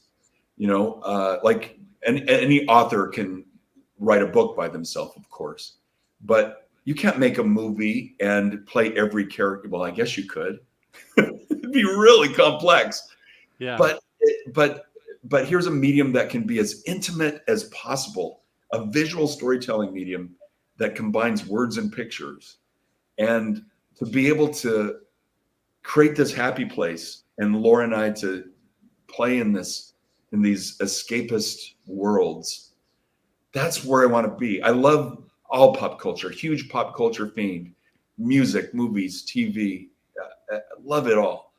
Like any author can write a book by themselves, of course, but you can't make a movie and play every character. Well, I guess you could. It'd be really complex. Yeah. But here's a medium that can be as intimate as possible, a visual storytelling medium that combines words and pictures, and to be able to create this happy place, and Laura and I to play in these escapist worlds. That's where I want to be. I love all pop culture, huge pop culture fiend, music, movies, TV. I love it all.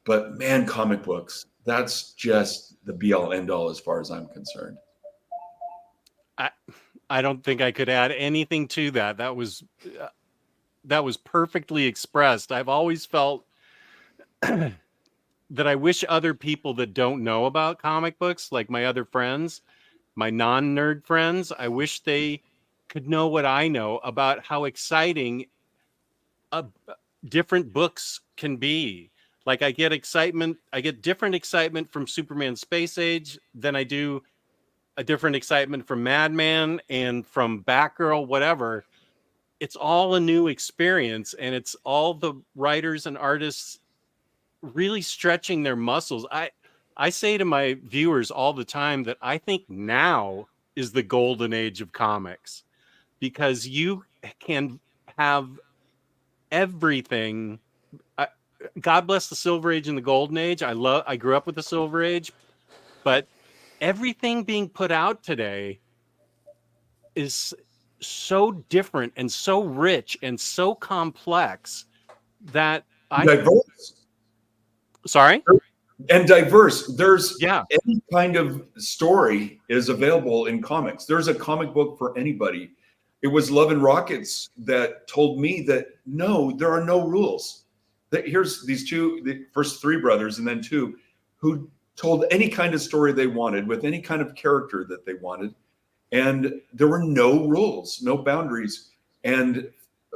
But man, comic books, that's just the be all end all as far as I'm concerned. I don't think I could add anything to that. That was perfectly expressed. I've always felt that I wish other people that don't know about comic books, like my other friends, my non-nerd friends, I wish they could know what I know about how exciting different books can be. Like I get different excitement from Superman Space Age than I do a different excitement from Madman and from Batgirl, whatever. It's all a new experience, and it's all the writers and artists really stretching their muscles. I say to my viewers all the time that I think now is the golden age of comics, because you can have everything. God bless the Silver Age and the Golden Age. I grew up with the Silver Age, but everything being put out today is so different and so rich and so complex that Diverse. Sorry? And diverse. There's Yeah. any kind of story is available in comics. There's a comic book for anybody. It was Love and Rockets that told me that no, there are no rules. That here's these two, the first three brothers and then two, who told any kind of story they wanted with any kind of character that they wanted. And there were no rules, no boundaries. And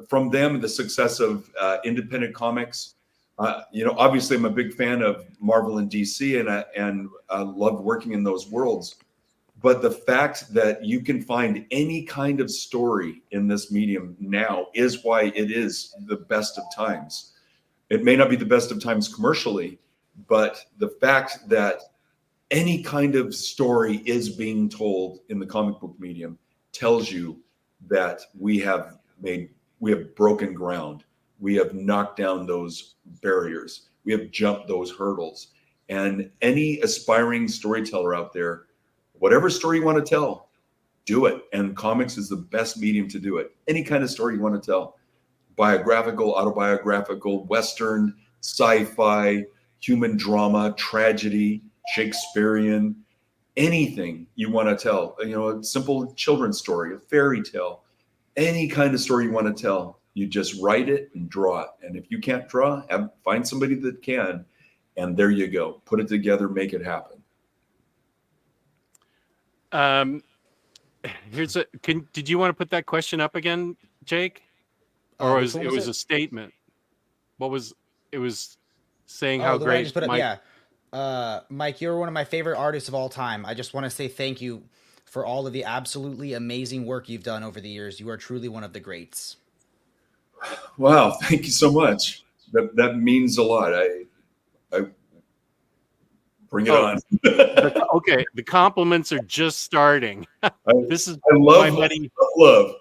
from them, the success of independent comics, obviously I'm a big fan of Marvel and DC, and I love working in those worlds. But the fact that you can find any kind of story in this medium now is why it is the best of times. It may not be the best of times commercially, but the fact that any kind of story is being told in the comic book medium tells you that we have broken ground. We have knocked down those barriers. We have jumped those hurdles. And any aspiring storyteller out there, whatever story you want to tell, do it. And comics is the best medium to do it. Any kind of story you want to tell. Biographical, autobiographical, Western, sci-fi, human drama, tragedy, Shakespearean, anything you want to tell. A simple children's story, a fairy tale, any kind of story you want to tell. You just write it and draw it. And if you can't draw, find somebody that can. And there you go. Put it together, make it happen. Did you want to put that question up again, Jake? Or was it a statement? What was it? Was saying how great? I just put up, yeah. Mike, you're one of my favorite artists of all time. I just want to say thank you for all of the absolutely amazing work you've done over the years. You are truly one of the greats. Wow, thank you so much. That means a lot. I bring it on. Okay, the compliments are just starting. This is my buddy. Love.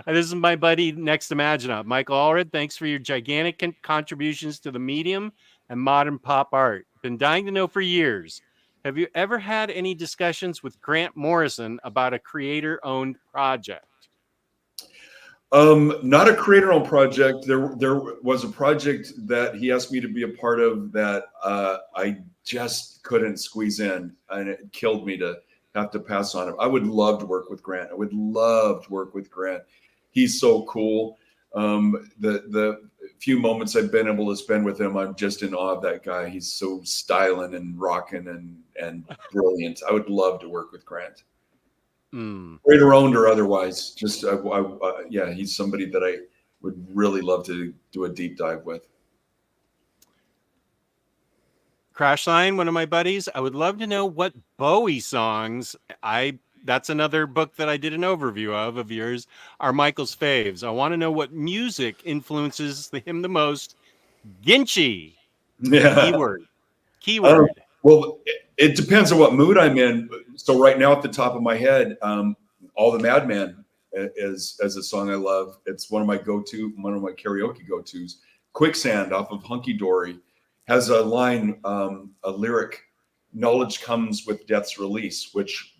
This is my buddy next to Maginot, Michael Allred. Thanks for your gigantic contributions to the medium and modern pop art. Been dying to know for years. Have you ever had any discussions with Grant Morrison about a creator-owned project? Not a creator-owned project. There was a project that he asked me to be a part of that I just couldn't squeeze in, and it killed me to have to pass on him. I would love to work with Grant. I would love to work with Grant. He's so cool. The few moments I've been able to spend with him, I'm just in awe of that guy. He's so styling and rocking and brilliant. I would love to work with Grant. Creator owned or otherwise, just yeah, he's somebody that I would really love to do a deep dive with. Crashline, one of my buddies, I would love to know what Bowie songs, that's another book that I did an overview of yours, are Michael's faves. I want to know what music influences him the most. Ginchy. Yeah. Keyword. Well, it depends on what mood I'm in. So right now, at the top of my head, All the Madman is a song I love. It's one of my karaoke go-tos. Quicksand off of Hunky Dory has a line, a lyric, knowledge comes with death's release, which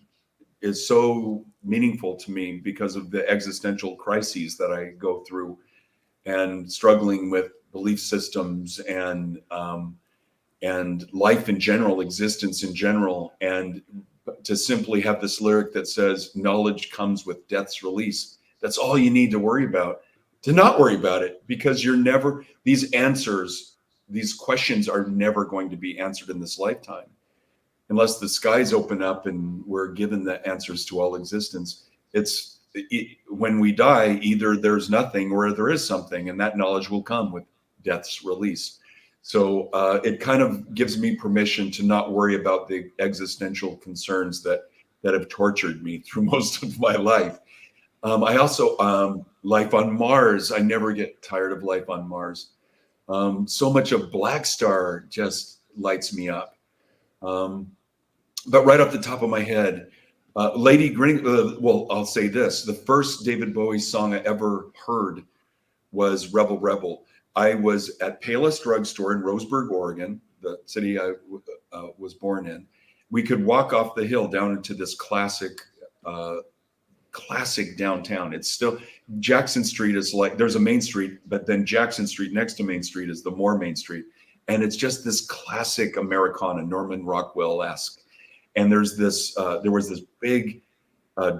is so meaningful to me because of the existential crises that I go through and struggling with belief systems and life in general, existence in general. And to simply have this lyric that says knowledge comes with death's release, that's all you need to worry about, to not worry about it, because these questions are never going to be answered in this lifetime. unless the skies open up and we're given the answers to all existence, when we die, either there's nothing or there is something, and that knowledge will come with death's release. So it kind of gives me permission to not worry about the existential concerns that have tortured me through most of my life. I also life on Mars. I never get tired of life on Mars. So much of Black Star just lights me up. But right off the top of my head, Lady Green. Well, I'll say this: the first David Bowie song I ever heard was "Rebel Rebel." I was at Payless Drugstore in Roseburg, Oregon, the city I was born in. We could walk off the hill down into this classic downtown. It's still Jackson Street is like there's a main street, but then Jackson Street next to Main Street is the more Main Street, and it's just this classic Americana, Norman Rockwell-esque. And there was this big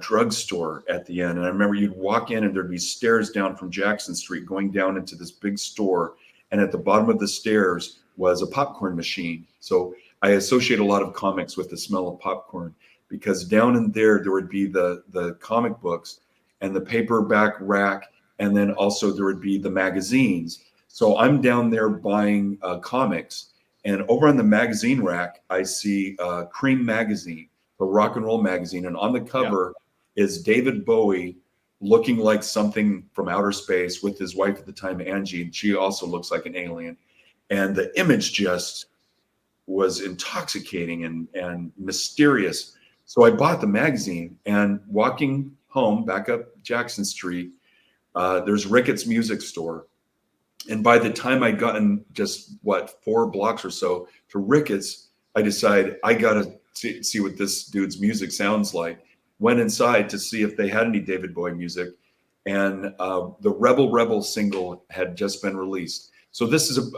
drugstore at the end, and I remember you'd walk in and there'd be stairs down from Jackson Street going down into this big store, and at the bottom of the stairs was a popcorn machine. So I associate a lot of comics with the smell of popcorn, because down in there would be the comic books and the paperback rack, and then also there would be the magazines. So I'm down there buying comics, and over on the magazine rack, I see Cream magazine, the rock and roll magazine, and on the cover is David Bowie looking like something from outer space with his wife at the time, Angie, and she also looks like an alien. And the image just was intoxicating and mysterious. So I bought the magazine, and walking home back up Jackson Street, there's Ricketts Music Store. And by the time I'd gotten just 4 blocks or so to Ricketts, I decided I got to see what this dude's music sounds like. Went inside to see if they had any David Bowie music, and the Rebel Rebel single had just been released. So this is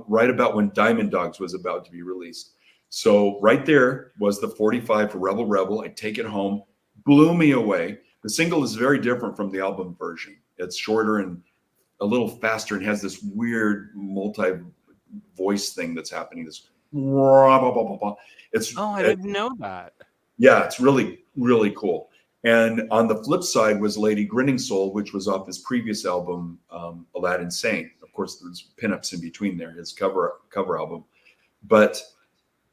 right about when Diamond Dogs was about to be released. So right there was the 45 for Rebel Rebel. I take it home, blew me away. The single is very different from the album version. It's shorter and a little faster and has this weird multi-voice thing that's happening. This I didn't know that. Yeah, it's really, really cool. And on the flip side was Lady Grinning Soul, which was off his previous album, Aladdin Sane. Of course, there's pinups in between there, his cover album. But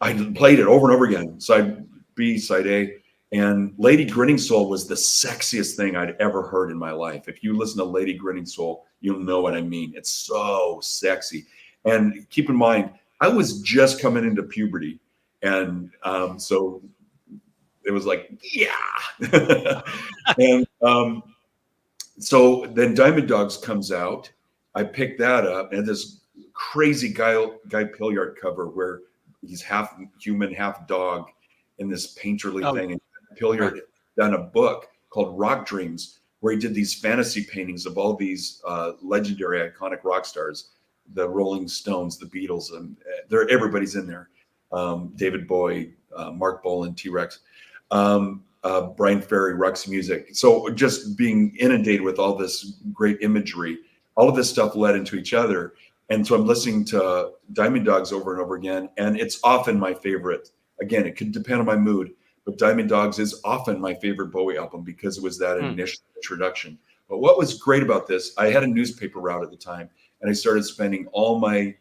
I played it over and over again, side B, side A. And Lady Grinning Soul was the sexiest thing I'd ever heard in my life. If you listen to Lady Grinning Soul, you'll know what I mean. It's so sexy. And keep in mind, I was just coming into puberty. And so it was like, yeah. And so then Diamond Dogs comes out. I picked that up, and this crazy Guy Pilliard cover where he's half human, half dog in this painterly thing. And Pilliard done a book called Rock Dreams, where he did these fantasy paintings of all these legendary, iconic rock stars, the Rolling Stones, the Beatles, and everybody's in there. David Bowie, Mark Bolan, T-Rex, Brian Ferry, Rux Music. So just being inundated with all this great imagery, all of this stuff led into each other. And so I'm listening to Diamond Dogs over and over again, and it's often my favorite. Again, it could depend on my mood, but Diamond Dogs is often my favorite Bowie album because it was that initial introduction. But what was great about this, I had a newspaper route at the time, and I started spending all my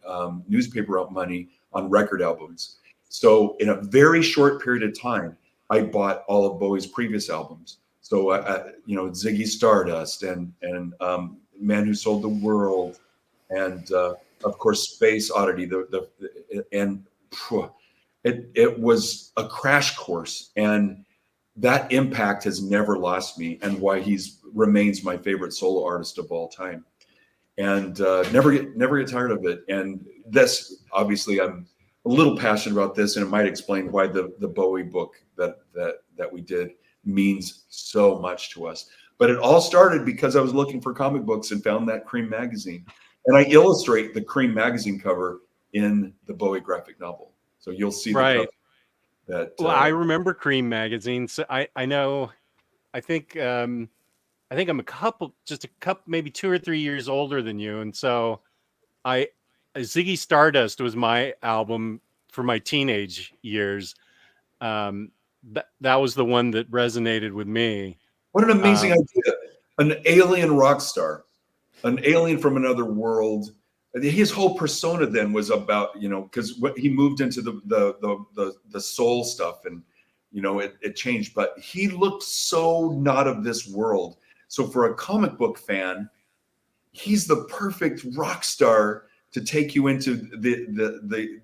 newspaper route money on record albums. So in a very short period of time, I bought all of Bowie's previous albums. So Ziggy Stardust and Man Who Sold the World, and of course Space Oddity. It was a crash course, and that impact has never lost me, and why he's remains my favorite solo artist of all time, and never get tired of it. And this, obviously, I'm a little passionate about this, and it might explain why the Bowie book that we did means so much to us. But it all started because I was looking for comic books and found that Cream magazine, and I illustrate the Cream magazine cover in the Bowie graphic novel. So you'll see the cover that. Well, I remember Cream magazine. So I know. I think I'm a couple, maybe 2 or 3 years older than you, and so Ziggy Stardust was my album for my teenage years. That was the one that resonated with me. What an amazing idea. An alien rock star, an alien from another world. His whole persona then was about, because what he moved into the soul stuff, and it changed, but he looked so not of this world. So for a comic book fan, he's the perfect rock star to take you into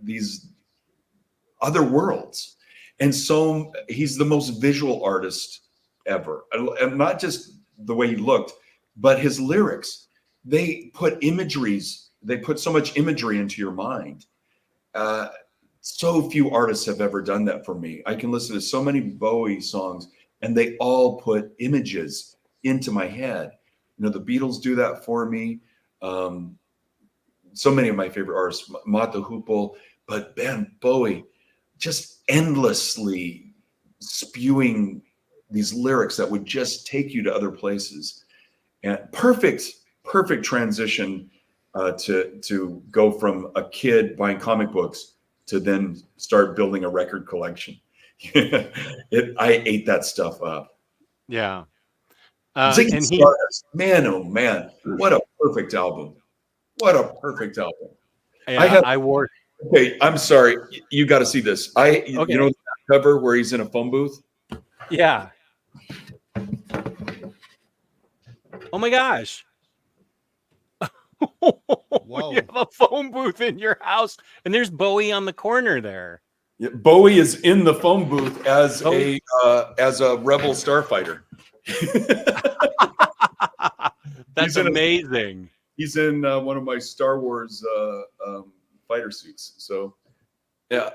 these other worlds. And so he's the most visual artist ever. And not just the way he looked, but his lyrics. They put so much imagery into your mind. So few artists have ever done that for me. I can listen to so many Bowie songs and they all put images into my head. The Beatles do that for me. So many of my favorite artists, Mata Hoople, but Ben Bowie, just endlessly spewing these lyrics that would just take you to other places. And perfect transition to go from a kid buying comic books to then start building a record collection. I ate that stuff up. Yeah. And Stardust, man, oh man, what a perfect album. What a perfect album. Yeah, I wore. Okay, I'm sorry. You got to see this. Okay. You know the cover where he's in a phone booth? Yeah. Oh my gosh. Whoa. You have a phone booth in your house, and there's Bowie on the corner there. Yeah, Bowie is in the phone booth as a rebel starfighter. That's amazing. He's in one of my Star Wars fighter suits. So, yeah.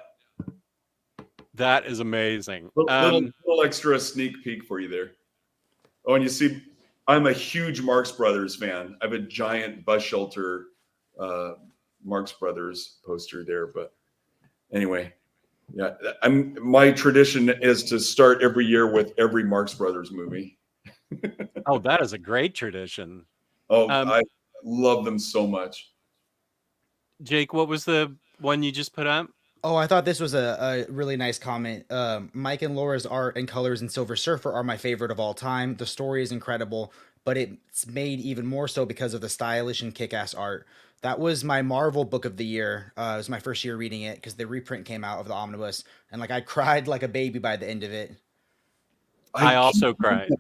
That is amazing. Little extra sneak peek for you there. Oh, and you see, I'm a huge Marx Brothers fan. I have a giant bus shelter Marx Brothers poster there. But anyway, yeah, my tradition is to start every year with every Marx Brothers movie. Oh, that is a great tradition. Oh, I love them so much. Jake, what was the one you just put up? Oh, I thought this was a really nice comment. Mike and Laura's art and colors in Silver Surfer are my favorite of all time. The story is incredible, but it's made even more so because of the stylish and kick-ass art. That was my Marvel book of the year. It was my first year reading it because the reprint came out of the omnibus, and I cried like a baby by the end of it. I also cried.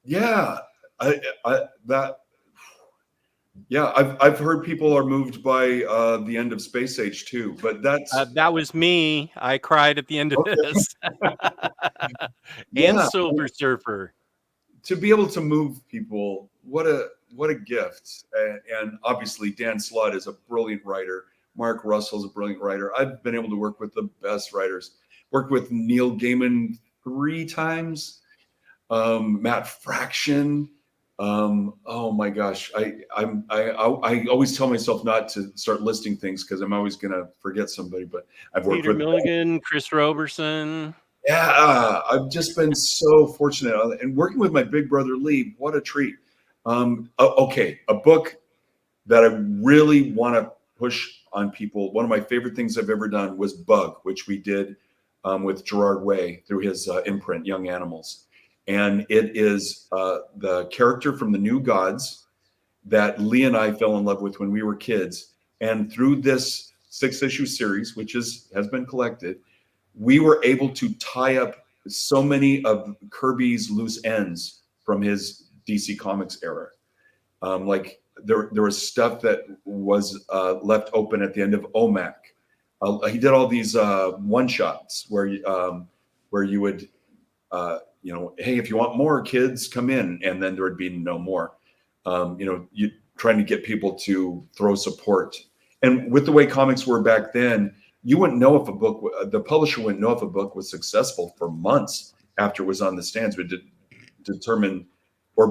Yeah, I've heard people are moved by the end of Space Age too, but that was me. I cried at the end of this. And Silver Surfer. To be able to move people, what a gift. And obviously Dan Slott is a brilliant writer. Mark Russell's a brilliant writer. I've been able to work with the best writers. Worked with Neil Gaiman 3 times. Matt Fraction. Oh my gosh. I always tell myself not to start listing things because I'm always going to forget somebody, but I've worked Peter with Milligan, Chris Roberson. Yeah, I've just been so fortunate, and working with my big brother Lee. What a treat! Okay, a book that I really want to push on people. One of my favorite things I've ever done was Bug, which we did with Gerard Way through his imprint, Young Animals, and it is the character from the New Gods that Lee and I fell in love with when we were kids, and through this 6-issue series, which has been collected, we were able to tie up so many of Kirby's loose ends from his DC Comics era. Like there was stuff that was left open at the end of OMAC. He did all these one-shots where you would, hey, if you want more, kids, come in, and then there would be no more. You trying to get people to throw support. And with the way comics were back then, you wouldn't know if the publisher wouldn't know if a book was successful for months after it was on the stands. Would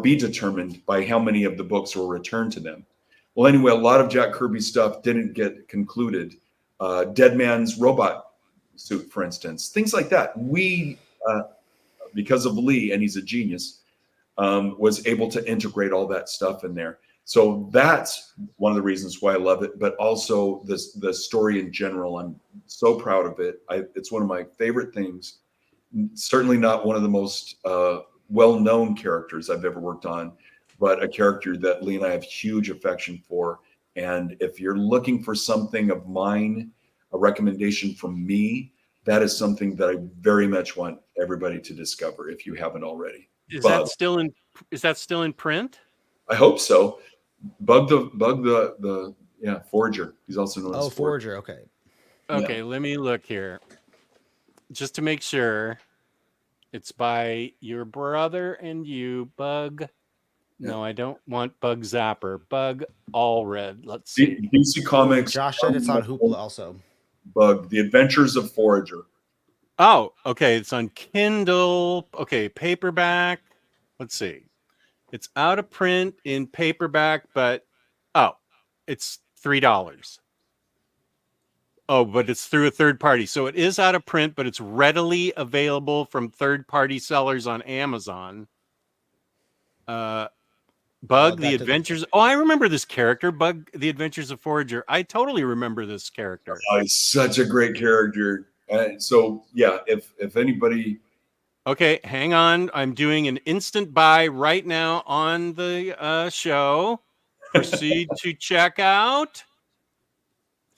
be determined by how many of the books were returned to them. Well, anyway, a lot of Jack Kirby stuff didn't get concluded. Dead Man's Robot Suit, for instance, things like that. We, because of Lee, and he's a genius, was able to integrate all that stuff in there. So that's one of the reasons why I love it, but also the story in general. I'm so proud of it. It's one of my favorite things. Certainly not one of the most well-known characters I've ever worked on, but a character that Lee and I have huge affection for. And if you're looking for something of mine, a recommendation from me, that is something that I very much want everybody to discover if you haven't already. Is Bug. that still in print? I hope so. Bug the Forager. He's also known as Forager. Okay. Okay, let me look here. Just to make sure. It's by your brother and you, Bug. No, I don't want Bug Zapper. Bug Allred. Let's see. DC Comics. Josh said it's on Hoopla also. Bug, The Adventures of Forager. Oh, okay. It's on Kindle. Okay, paperback. Let's see. It's out of print in paperback, but it's $3. Oh, but it's through a third party. So it is out of print, but it's readily available from third-party sellers on Amazon. Bug, The Adventures. Oh, I remember this character, Bug, The Adventures of Forager. I totally remember this character. Oh, he's such a great character. So yeah, if anybody. Okay, hang on. I'm doing an instant buy right now on the show. Proceed to check out.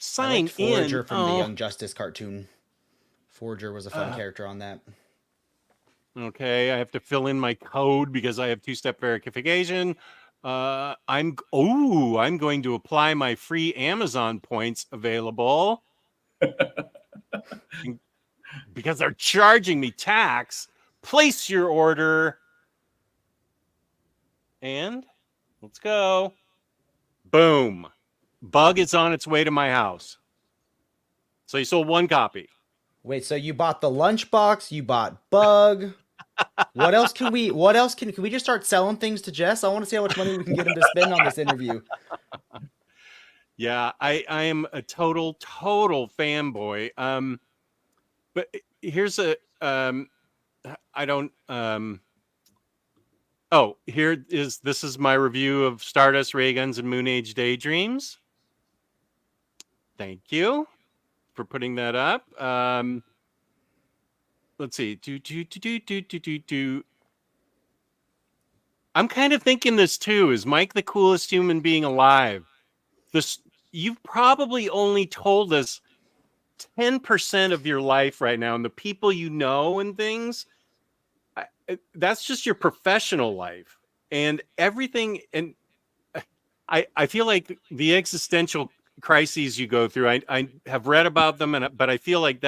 Sign Forager in. from the Young Justice cartoon. Forager was a fun character on that. Okay, I have to fill in my code because I have two-step verification. I'm going to apply my free Amazon points available because they're charging me tax. Place your order. And let's go. Boom. Bug is on its way to my house. So you sold one copy. Wait, so you bought the lunchbox, you bought Bug. What else can we just start selling things to Jess? I want to see how much money we can get him to spend on this interview. Yeah, I am a total fanboy. But here's a this is my review of Stardust, Ray Guns, and Moon Age Daydreams. Thank you for putting that up. Let's see. I'm kind of thinking this too. Is Mike the coolest human being alive? You've probably only told us 10% of your life right now, and the people you know and things. That's just your professional life and everything. And I feel like the existential crises you go through, I have read about them, but I feel like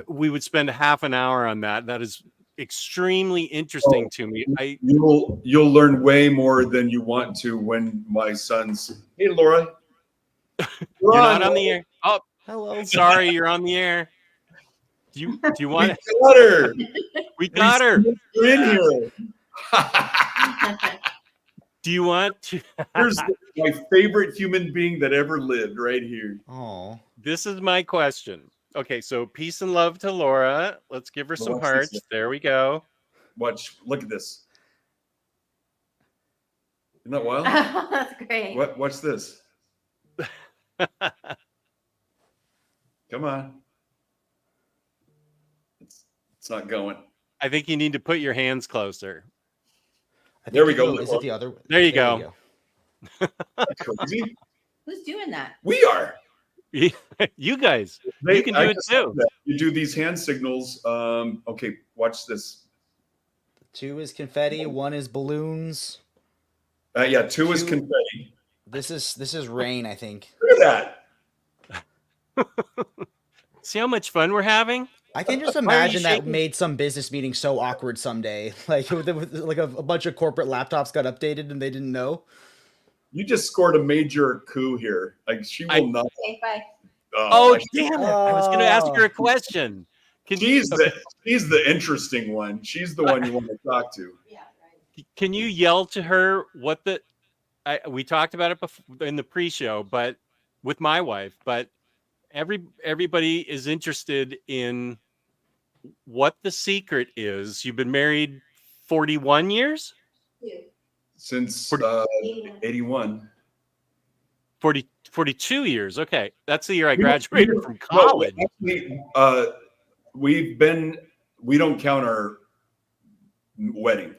we would spend half an hour on that. That is extremely interesting to me. You'll learn way more than you want to when my son's. Hey, Laura. You're not on the air. Oh, hello. Sorry, you're on the air. Do you want to? We got her. We got her. You're in here. Do you want to? Here's my favorite human being that ever lived right here. Oh. This is my question. Okay, so peace and love to Laura. Let's give her some hearts. There we go. Look at this. Isn't that wild? That's great. What's this? Come on. It's not going. I think you need to put your hands closer. There we go. Is it the other? There you go. Crazy. Who's doing that? We are. You guys. You can do it too. You do these hand signals. Okay, watch this. 2 is confetti. 1 is balloons. 2 is confetti. This is rain, I think. Look at that. See how much fun we're having? I can just imagine that made some business meeting so awkward someday. Like a bunch of corporate laptops got updated and they didn't know. You just scored a major coup here. Like she will not. Okay, bye. Oh damn it! I was going to ask her a question. She's the interesting one. She's the one you want to talk to. Yeah, right. Can you yell to her what we talked about it before in the pre-show, but with my wife, but everybody is interested in what the secret is. You've been married 41 years? since 81. 42 years. Okay. That's the year I graduated from No, college. actually, we don't count our wedding.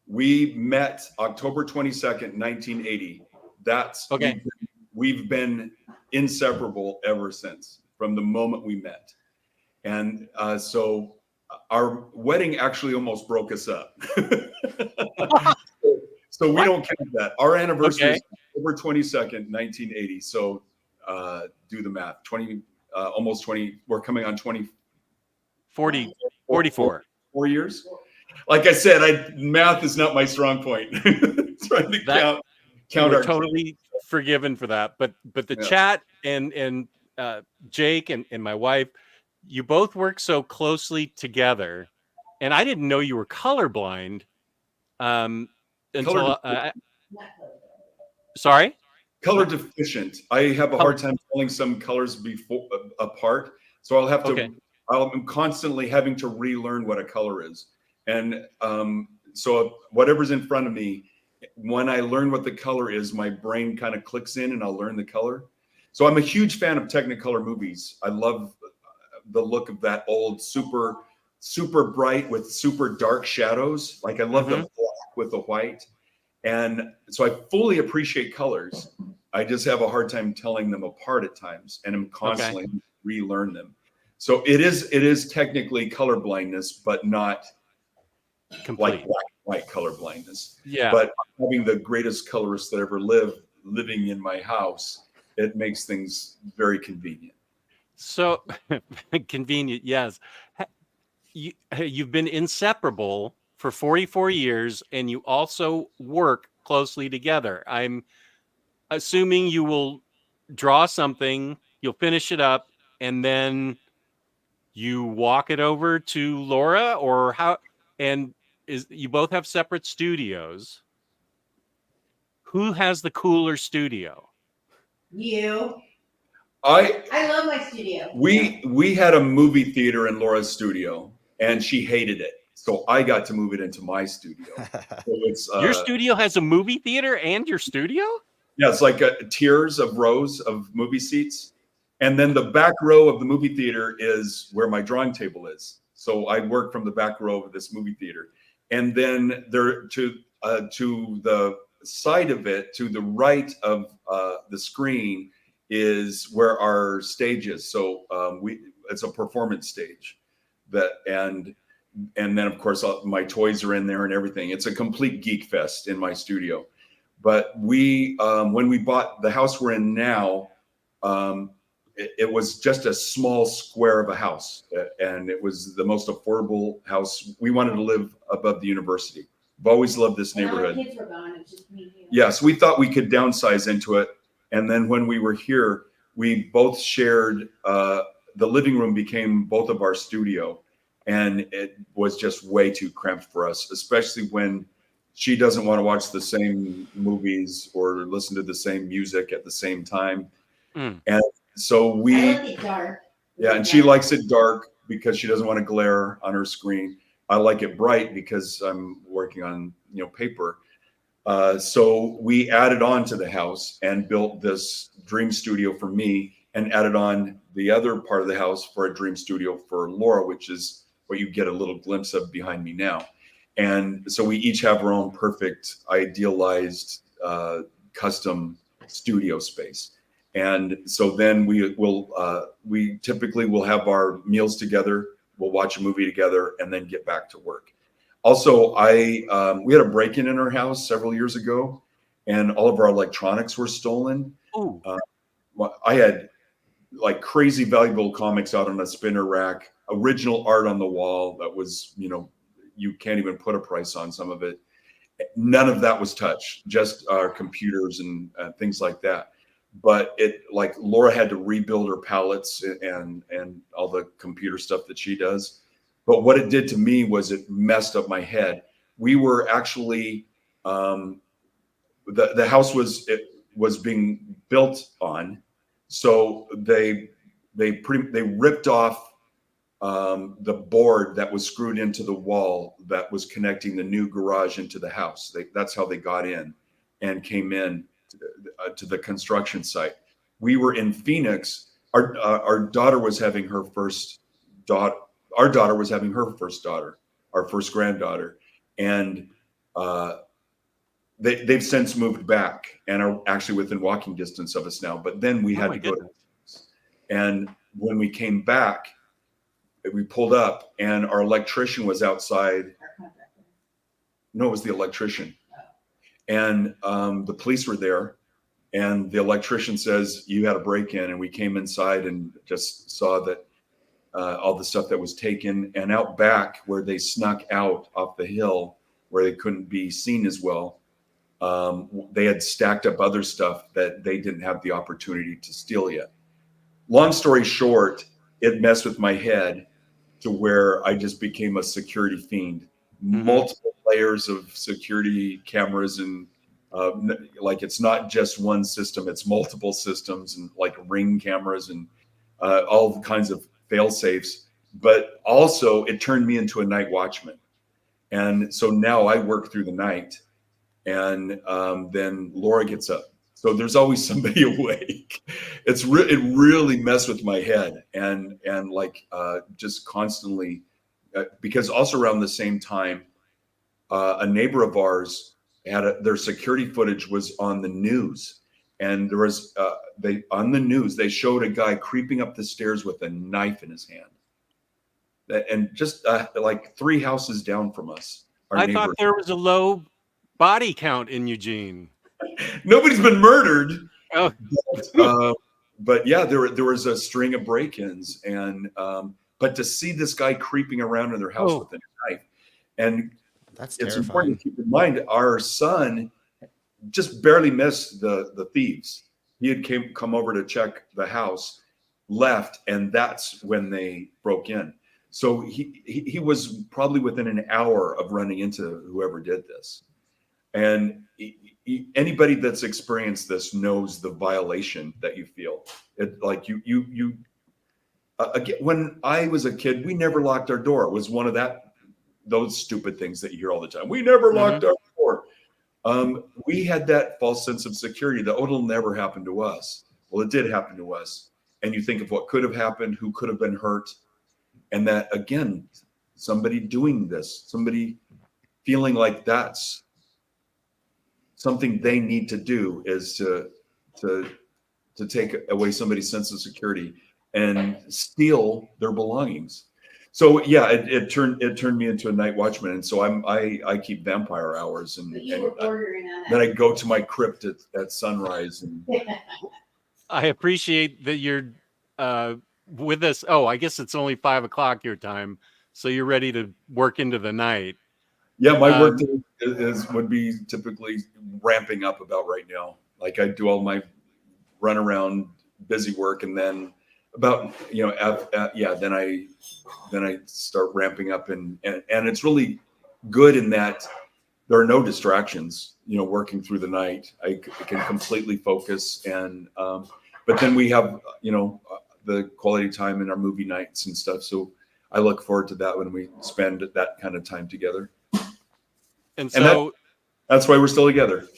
We met October 22nd, 1980. That's Okay. we've been inseparable ever since, from the moment we met. And so our wedding actually almost broke us up. So we don't count that. Our anniversary is October 22nd, 1980. So do the math. 20, almost 20. We're coming on 44 years. Like I said, math is not my strong point. Trying to count our totally forgiven for that. But the chat and Jake and my wife, you both work so closely together, and I didn't know you were colorblind until sorry? Color deficient. I have a hard time telling some colors apart. So I'll have to, I'm constantly having to relearn what a color is. And so whatever's in front of me, when I learn what the color is, my brain kind of clicks in and I'll learn the color. So I'm a huge fan of Technicolor movies. I love the look of that old super bright with super dark shadows. Like I love the black with the white. And so I fully appreciate colors. I just have a hard time telling them apart at times, and I'm constantly relearn them. So it is technically color blindness, but not complete like black and white color blindness. Yeah. But having the greatest colorist that ever living in my house, it makes things very convenient. So convenient, yes. You've been inseparable for 44 years, and you also work closely together. I'm assuming you will draw something, you'll finish it up, and then you walk it over to Laura, or how? And you both have separate studios. Who has the cooler studio? You. I love my studio. We had a movie theater in Laura's studio, and she hated it. So I got to move it into my studio. So it's, your studio has a movie theater and your studio? Yeah, it's like tiers of rows of movie seats. And then the back row of the movie theater is where my drawing table is. So I work from the back row of this movie theater. And then there to the side of it, to the right of the screen, is where our stage is. So it's a performance stage. And then of course my toys are in there and everything. It's a complete geek fest in my studio. But when we bought the house we're in now, it was just a small square of a house, and it was the most affordable house. We wanted to live above the university. I've always loved this neighborhood. All the kids were gone. It was just me. Yes, we thought we could downsize into it. And then when we were here, we both shared, the living room became both of our studio. And it was just way too cramped for us, especially when she doesn't want to watch the same movies or listen to the same music at the same time. And so I like it dark. and she likes it dark because she doesn't want to glare on her screen. I like it bright because I'm working on, paper. So we added on to the house and built this dream studio for me, and added on the other part of the house for a dream studio for Laura, which is what you get a little glimpse of behind me now. And so we each have our own perfect, idealized, custom studio space. And so then we typically will have our meals together, we'll watch a movie together, and then get back to work. Also, we had a break-in in our house several years ago, and all of our electronics were stolen. I had like crazy valuable comics out on a spinner rack, original art on the wall that was, you can't even put a price on some of it. None of that was touched, just our computers and things like that. But Laura had to rebuild her palettes and all the computer stuff that she does. But what it did to me was it messed up my head. We were actually, the house was being built on. So they ripped off the board that was screwed into the wall that was connecting the new garage into the house. That's how they got in and came in to the construction site. We were in Phoenix. Our daughter was having her first daughter. Our daughter was having her first daughter, our first granddaughter, and they've since moved back and are actually within walking distance of us now. But then we had to go to, and when we came back, we pulled up and our electrician was outside. No, it was the electrician. And the police were there, and the electrician says, you had a break-in. And we came inside and just saw that all the stuff that was taken, and out back where they snuck out off the hill where they couldn't be seen as well, they had stacked up other stuff that they didn't have the opportunity to steal yet. Long story short, it messed with my head to where I just became a security fiend. Multiple layers of security cameras, and like it's not just one system, it's multiple systems, and like Ring cameras and all kinds of fail safes. But also it turned me into a night watchman. And so now I work through the night, and then Laura gets up. So there's always somebody awake. It really messed with my head, and like just constantly, because also around the same time, a neighbor of ours had their security footage was on the news, and there was on the news they showed a guy creeping up the stairs with a knife in his hand, and just like 3 houses down from us. I thought there was a low body count in Eugene. Nobody's been murdered. Oh. But yeah, there was a string of break-ins, and but to see this guy creeping around in their house with a knife, and that's it's terrifying. important to keep in mind our son just barely missed the thieves. He had come over to check the house, left, and that's when they broke in. So he was probably within an hour of running into whoever did this. And anybody that's experienced this knows the violation that you feel. It like you again, when I was a kid, we never locked our door. It was one of those stupid things that you hear all the time. We never locked our door. We had that false sense of security that it'll never happen to us. Well, it did happen to us. And you think of what could have happened, who could have been hurt. And that, again, somebody doing this, somebody feeling like that's something they need to do, is to take away somebody's sense of security and steal their belongings. So yeah, it turned me into a night watchman, and so I keep vampire hours, and then I go to my crypt at sunrise. And I appreciate that you're with us. Oh, I guess it's only 5 o'clock your time, so you're ready to work into the night. Yeah, my work would be typically ramping up about right now. Like I do all my run around busy work, and then about then I start ramping up, and it's really good in that there are no distractions. Working through the night, I can completely focus, and but then we have the quality time in our movie nights and stuff. So I look forward to that when we spend that kind of time together. And so that's why we're still together.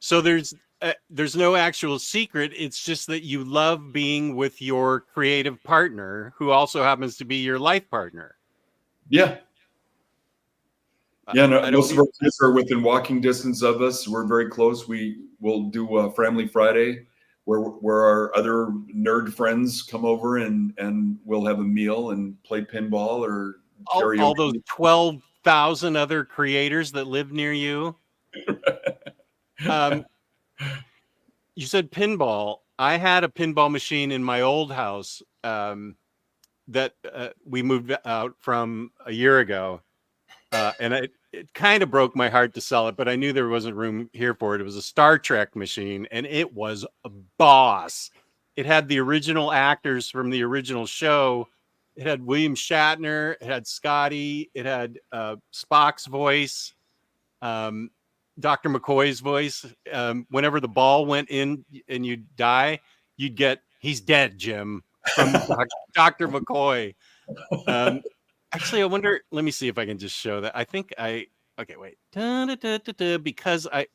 So there's no actual secret. It's just that you love being with your creative partner, who also happens to be your life partner. Yeah. Yeah, no, most of our kids are within walking distance of us. We're very close. We will do a Family Friday where our other nerd friends come over, and we'll have a meal and play pinball or karaoke. All those 12,000 other creators that live near you. You said pinball. I had a pinball machine in my old house that we moved out from a year ago. And it kind of broke my heart to sell it, but I knew there wasn't room here for it. It was a Star Trek machine, and it was a boss. It had the original actors from the original show. It had William Shatner. It had Scotty. It had Spock's voice, Dr. McCoy's voice. Whenever the ball went in and you'd die, you'd get He's dead, Jim, from Dr. McCoy. Actually, I wonder. Let me see if I can just show that. I think I. Okay, wait. Because I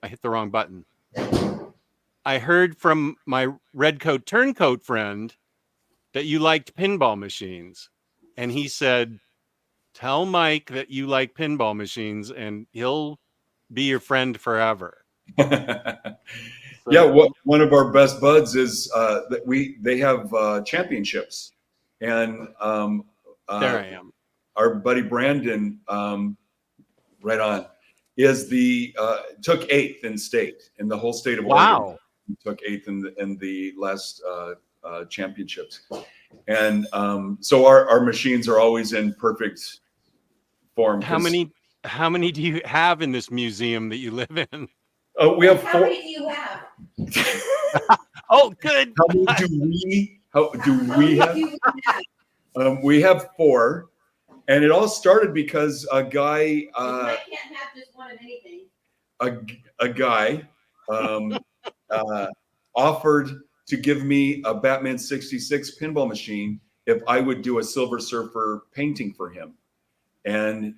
hit the wrong button. I heard from my red coat turncoat friend that you liked pinball machines, and he said, "Tell Mike that you like pinball machines, and he'll be your friend forever." So, yeah, one of our best buds is that they have championships, and there I am. Our buddy Brandon, right on, is took 8th in state in the whole state of Oregon. He took 8th in the last championships, and so our machines are always in perfect form. How many do you have in this museum that you live in? We have 4. How many do you have? Oh, good. How many do we have? We have 4, and it all started because a guy. I can't have just one of anything. A guy offered to give me a Batman 66 pinball machine if I would do a Silver Surfer painting for him, and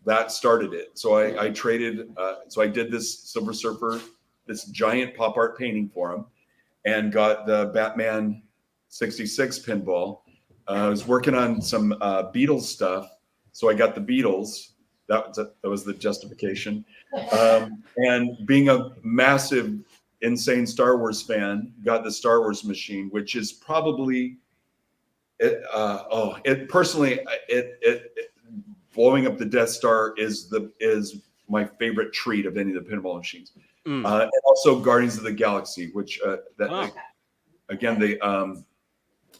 that started it. So I traded. So I did this Silver Surfer, this giant pop art painting for him, and got the Batman 66 pinball. I was working on some Beatles stuff, so I got the Beatles. That was the justification. And being a massive, insane Star Wars fan, got the Star Wars machine, which is probably blowing up the Death Star is my favorite treat of any of the pinball machines. And also Guardians of the Galaxy, which again, the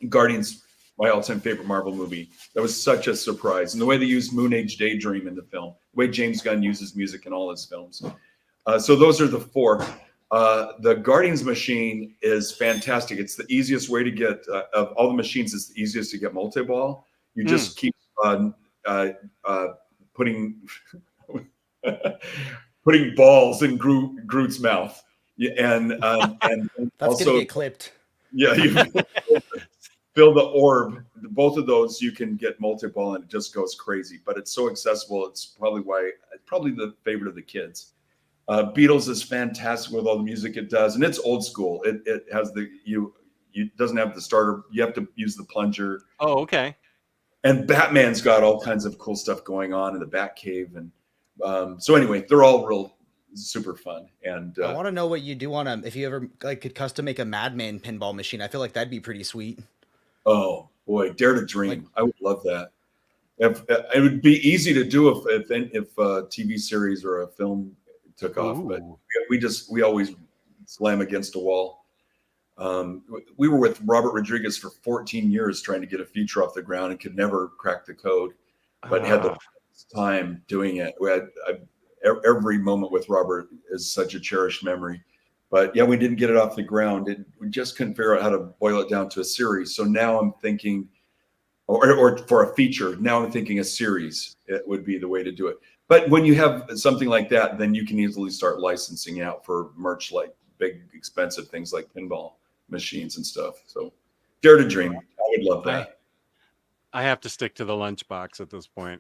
Guardians, my all-time favorite Marvel movie. That was such a surprise. And the way they used Moon Age Daydream in the film, the way James Gunn uses music in all his films. So those are the 4. The Guardians machine is fantastic. It's the easiest way to get, of all the machines, it's the easiest to get multi-ball. You just keep putting balls in Groot's mouth. And That's also gonna get clipped. Yeah, you fill the orb. Both of those you can get multi-ball and it just goes crazy. But it's so accessible. It's probably the favorite of the kids. Beatles is fantastic with all the music it does, and it's old school. It has doesn't have the starter. You have to use the plunger. Oh, okay. And Batman's got all kinds of cool stuff going on in the Batcave, and so anyway, they're all real super fun. And I want to know what you do on if you ever could custom make a Madman pinball machine. I feel like that'd be pretty sweet. Oh boy, dare to dream! I would love that. It would be easy to do if a TV series or a film took off, but we always slam against a wall. We were with Robert Rodriguez for 14 years trying to get a feature off the ground and could never crack the code, but had the time doing it. We had every moment with Robert is such a cherished memory. But yeah, we didn't get it off the ground. We just couldn't figure out how to boil it down to a series. So now I'm thinking, or for a feature, now I'm thinking a series. It would be the way to do it. But when you have something like that, then you can easily start licensing out for merch, like big, expensive things like pinball machines and stuff. So dare to dream. I would love that. I have to stick to the lunchbox at this point.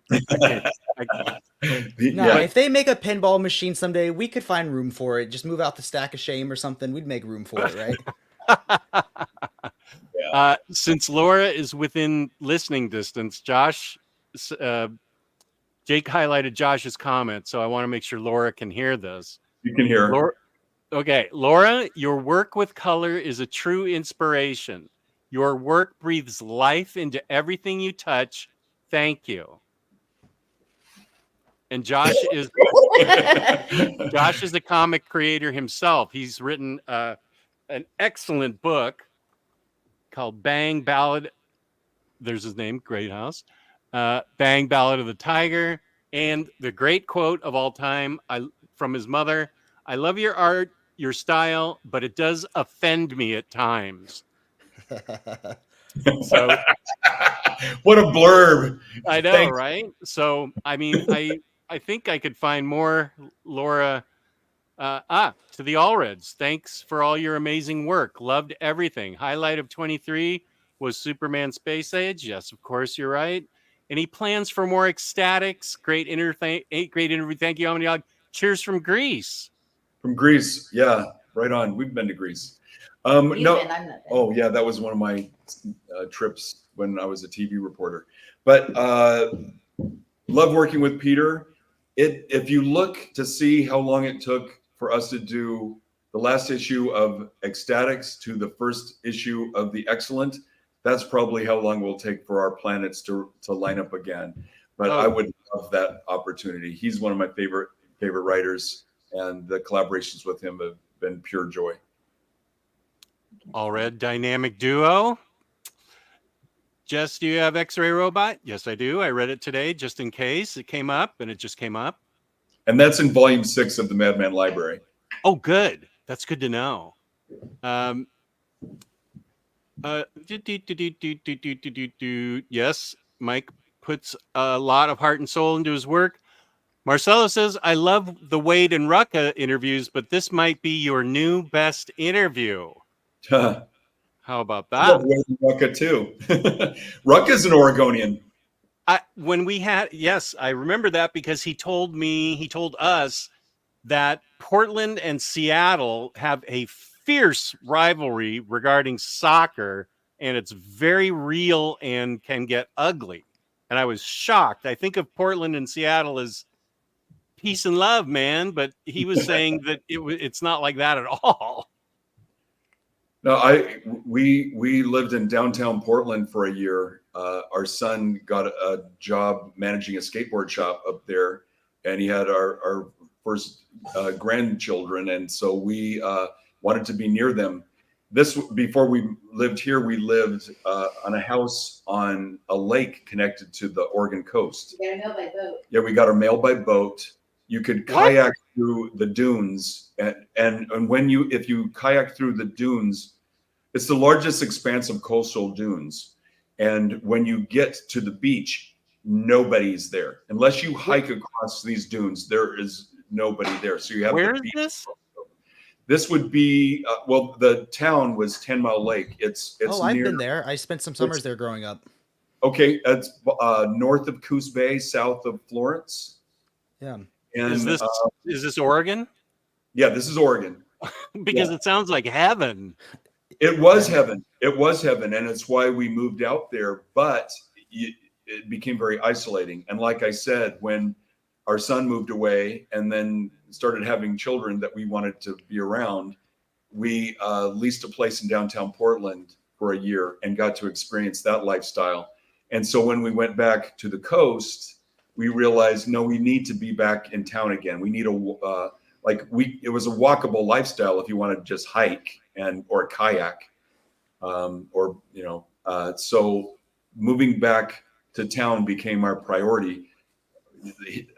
If they make a pinball machine someday, we could find room for it. Just move out the stack of shame or something. We'd make room for it, right? Since Laura is within listening distance, Jake highlighted Josh's comment, so I want to make sure Laura can hear this. You can hear. Laura, your work with color is a true inspiration. Your work breathes life into everything you touch. Thank you. And Josh is a comic creator himself. He's written an excellent book called Bang Ballad. There's his name, Great House. Bang Ballad of the Tiger, and the great quote of all time from his mother: "I love your art, your style, but it does offend me at times." So, what a blurb! I know, Thanks. Right? So, I mean, I think I could find more Laura To the Allreds, thanks for all your amazing work. Loved everything. Highlight of 23 was Superman Space Age. Yes, of course, you're right. Any plans for more ecstatics? Great great interview. Thank you, Omnidog. Cheers from Greece. From Greece. Yeah, right on. We've been to Greece. You've No. been, I'm not been. Oh, yeah, that was one of my trips when I was a TV reporter. But love working with Peter. If you look to see how long it took for us to do the last issue of Ecstatics to the first issue of The Excellent, that's probably how long it will take for our planets to line up again. But I would love that opportunity. He's one of my favorite writers, and the collaborations with him have been pure joy. Allred dynamic duo. Jess, do you have X-Ray Robot? Yes, I do. I read it today just in case it came up, and it just came up. And that's in volume 6 of the Madman Library. Oh, good. That's good to know. Yes, Mike puts a lot of heart and soul into his work. Marcelo says, I love the Wade and Rucka interviews, but this might be your new best interview. How about I that? love Wade and Rucka too. Rucka's an Oregonian. When we had, yes, I remember that because he told us that Portland and Seattle have a fierce rivalry regarding soccer, and it's very real and can get ugly. And I was shocked. I think of Portland and Seattle as peace and love, man, but he was saying that it's not like that at all. No, we lived in downtown Portland for a year. Our son got a job managing a skateboard shop up there, and he had our first grandchildren, and so we wanted to be near them. Before we lived here, we lived on a house on a lake connected to the Oregon coast. You got a mail by boat. Yeah, we got our mail by boat. You could kayak through the dunes, and if you kayak through the dunes, it's the largest expanse of coastal dunes. And when you get to the beach, nobody's there unless you hike across these dunes. There is nobody there. So you have Where the is beach. this? This would be the town was 10 Mile Lake. It's I've been there. I spent some summers there growing up. Okay, it's north of Coos Bay, south of Florence. Yeah. And Is this Oregon? Yeah, this is Oregon. Because it sounds like heaven. It was heaven. It was heaven, and it's why we moved out there. But it became very isolating. And like I said, when our son moved away and then started having children that we wanted to be around, we leased a place in downtown Portland for a year and got to experience that lifestyle. And so when we went back to the coast, we realized, no, we need to be back in town again. We need it was a walkable lifestyle if you want to just hike or kayak, so moving back to town became our priority.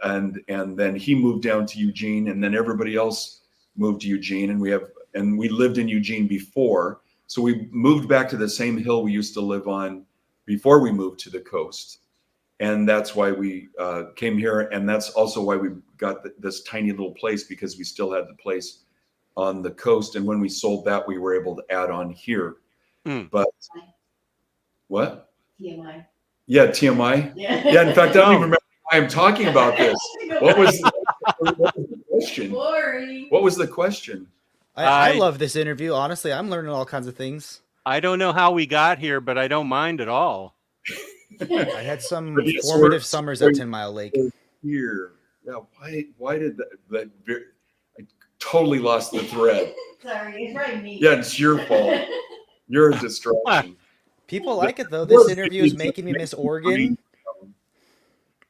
And then he moved down to Eugene, and then everybody else moved to Eugene, and we lived in Eugene before. So we moved back to the same hill we used to live on before we moved to the coast. And that's why we came here. And that's also why we got this tiny little place, because we still had the place on the coast. And when we sold that, we were able to add on here. But what? TMI. Yeah, TMI. Yeah. In fact, I don't even remember why I'm talking about this. What was the question? Boring. What was the question? I love this interview. Honestly, I'm learning all kinds of things. I don't know how we got here, but I don't mind at all. I had some formative summers at 10 Mile Lake. Here. Yeah, why did that I totally lost the thread. Sorry, it's right me. Yeah, it's your fault. You're a distraction. People like it though. This interview is making me miss Oregon.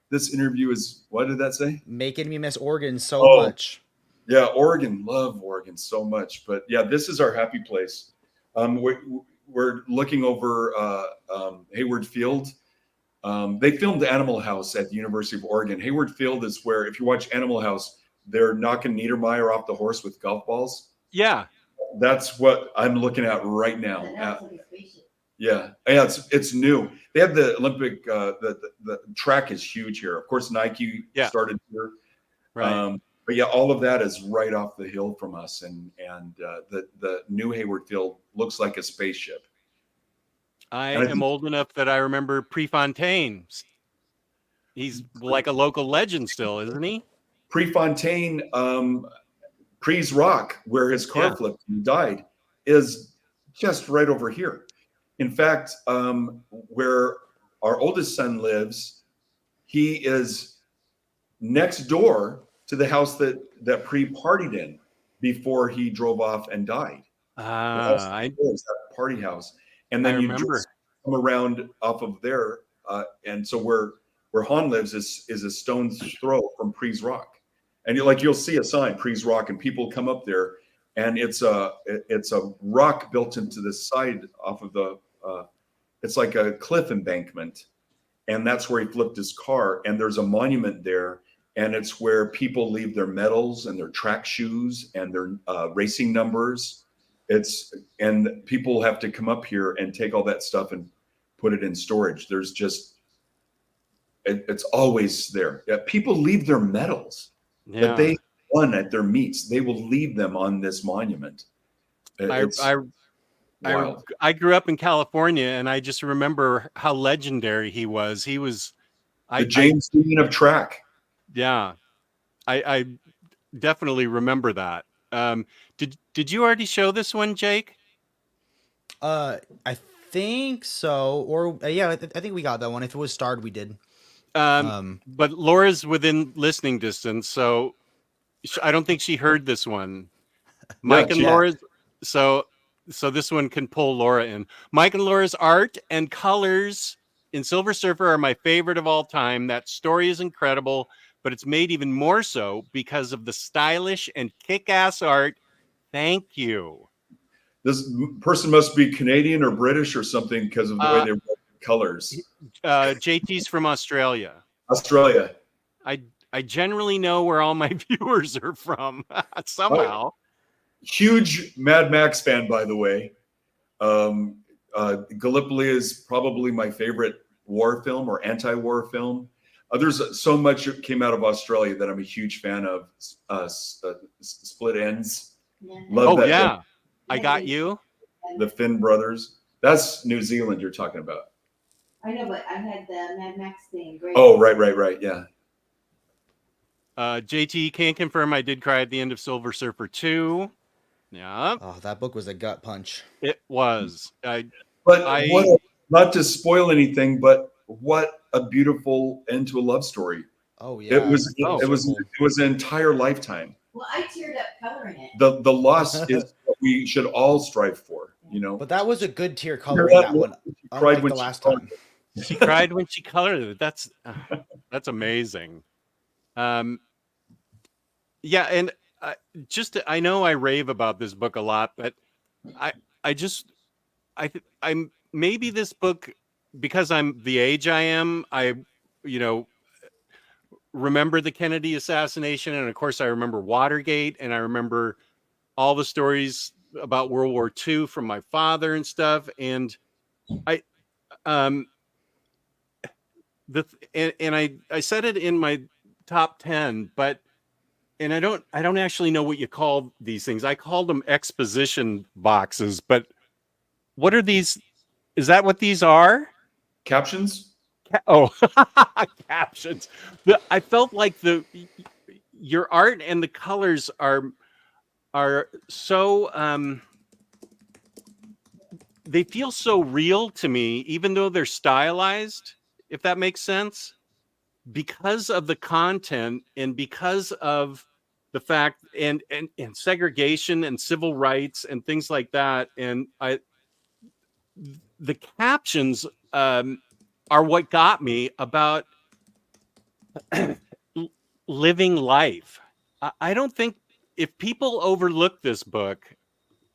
This interview is, what did that say? Making me miss Oregon so much. Yeah, Oregon. Love Oregon so much. But yeah, this is our happy place. We're looking over Hayward Field. They filmed Animal House at the University of Oregon. Hayward Field is where, if you watch Animal House, they're knocking Niedermeyer off the horse with golf balls. Yeah. That's what I'm looking at right now. Yeah, it's new. They have the Olympic. The track is huge here. Of course, Nike started here. Right. but yeah, all of that is right off the hill from us, and the new Hayward Field looks like a spaceship. I And I am think old enough that I remember Prefontaine. He's like a local legend still, isn't he? Prefontaine, Pre's Rock, where his car Yeah. flipped and died, is just right over here. In fact, where our oldest son lives, he is next door to the house that Pre partied in before he drove off and died. The house I is that party house, and I then you remember. just come around off of there, and so where Han lives is a stone's throw from Pre's Rock, and you'll see a sign Pre's Rock, and people come up there, and it's a rock built into the side off of the it's like a cliff embankment, and that's where he flipped his car, and there's a monument there, and it's where people leave their medals and their track shoes and their racing numbers. And people have to come up here and take all that stuff and put it in storage. There's just it's always there. Yeah, people leave their medals that they won at their meets. They will leave them on this monument. It's wild. I grew up in California, and I just remember how legendary he was. He was The James Dean of track. Yeah, I definitely remember that. Did you already show this one, Jake? I think so. Or yeah, I think we got that one. If it was starred, we did. But Laura's within listening distance, so I don't think she heard this one. Mike and Laura's, so this one can pull Laura in. Mike and Laura's art and colors in Silver Surfer are my favorite of all time. That story is incredible, but it's made even more so because of the stylish and kick-ass art. Thank you. This person must be Canadian or British or something because of the way they wrote the colors. JT's from Australia. Australia. I generally know where all my viewers are from somehow. Huge Mad Max fan, by the way. Gallipoli is probably my favorite war film or anti-war film. There's so much that came out of Australia that I'm a huge fan of. Split Ends. Yeah. Love that. Yeah. I Got You. The Finn brothers. That's New Zealand you're talking about. I know, but I had the Mad Max thing. Great. Oh, right. Yeah. JT can't confirm I did cry at the end of Silver Surfer 2. Yeah. Oh, that book was a gut punch. It was. Not to spoil anything, but what a beautiful end to a love story. Oh yeah. It was an entire lifetime. Well, I teared up coloring it. The loss is what we should all strive for, But that was a good tier coloring that one. Unlike the last time. She cried when she colored it. That's amazing. Yeah, and I know I rave about this book a lot, but I'm maybe this book, because I'm the age I am, I remember the Kennedy assassination, and of course I remember Watergate, and I remember all the stories about World War II from my father and stuff, and I said it in my top 10, but I don't actually know what you call these things. I called them exposition boxes, but what are these? Is that what these are? Captions? Captions. I felt like your art and the colors are so they feel so real to me, even though they're stylized, if that makes sense, because of the content and because of the fact and segregation and civil rights and things like that. And the captions are what got me about living life. I don't think, if people overlook this book,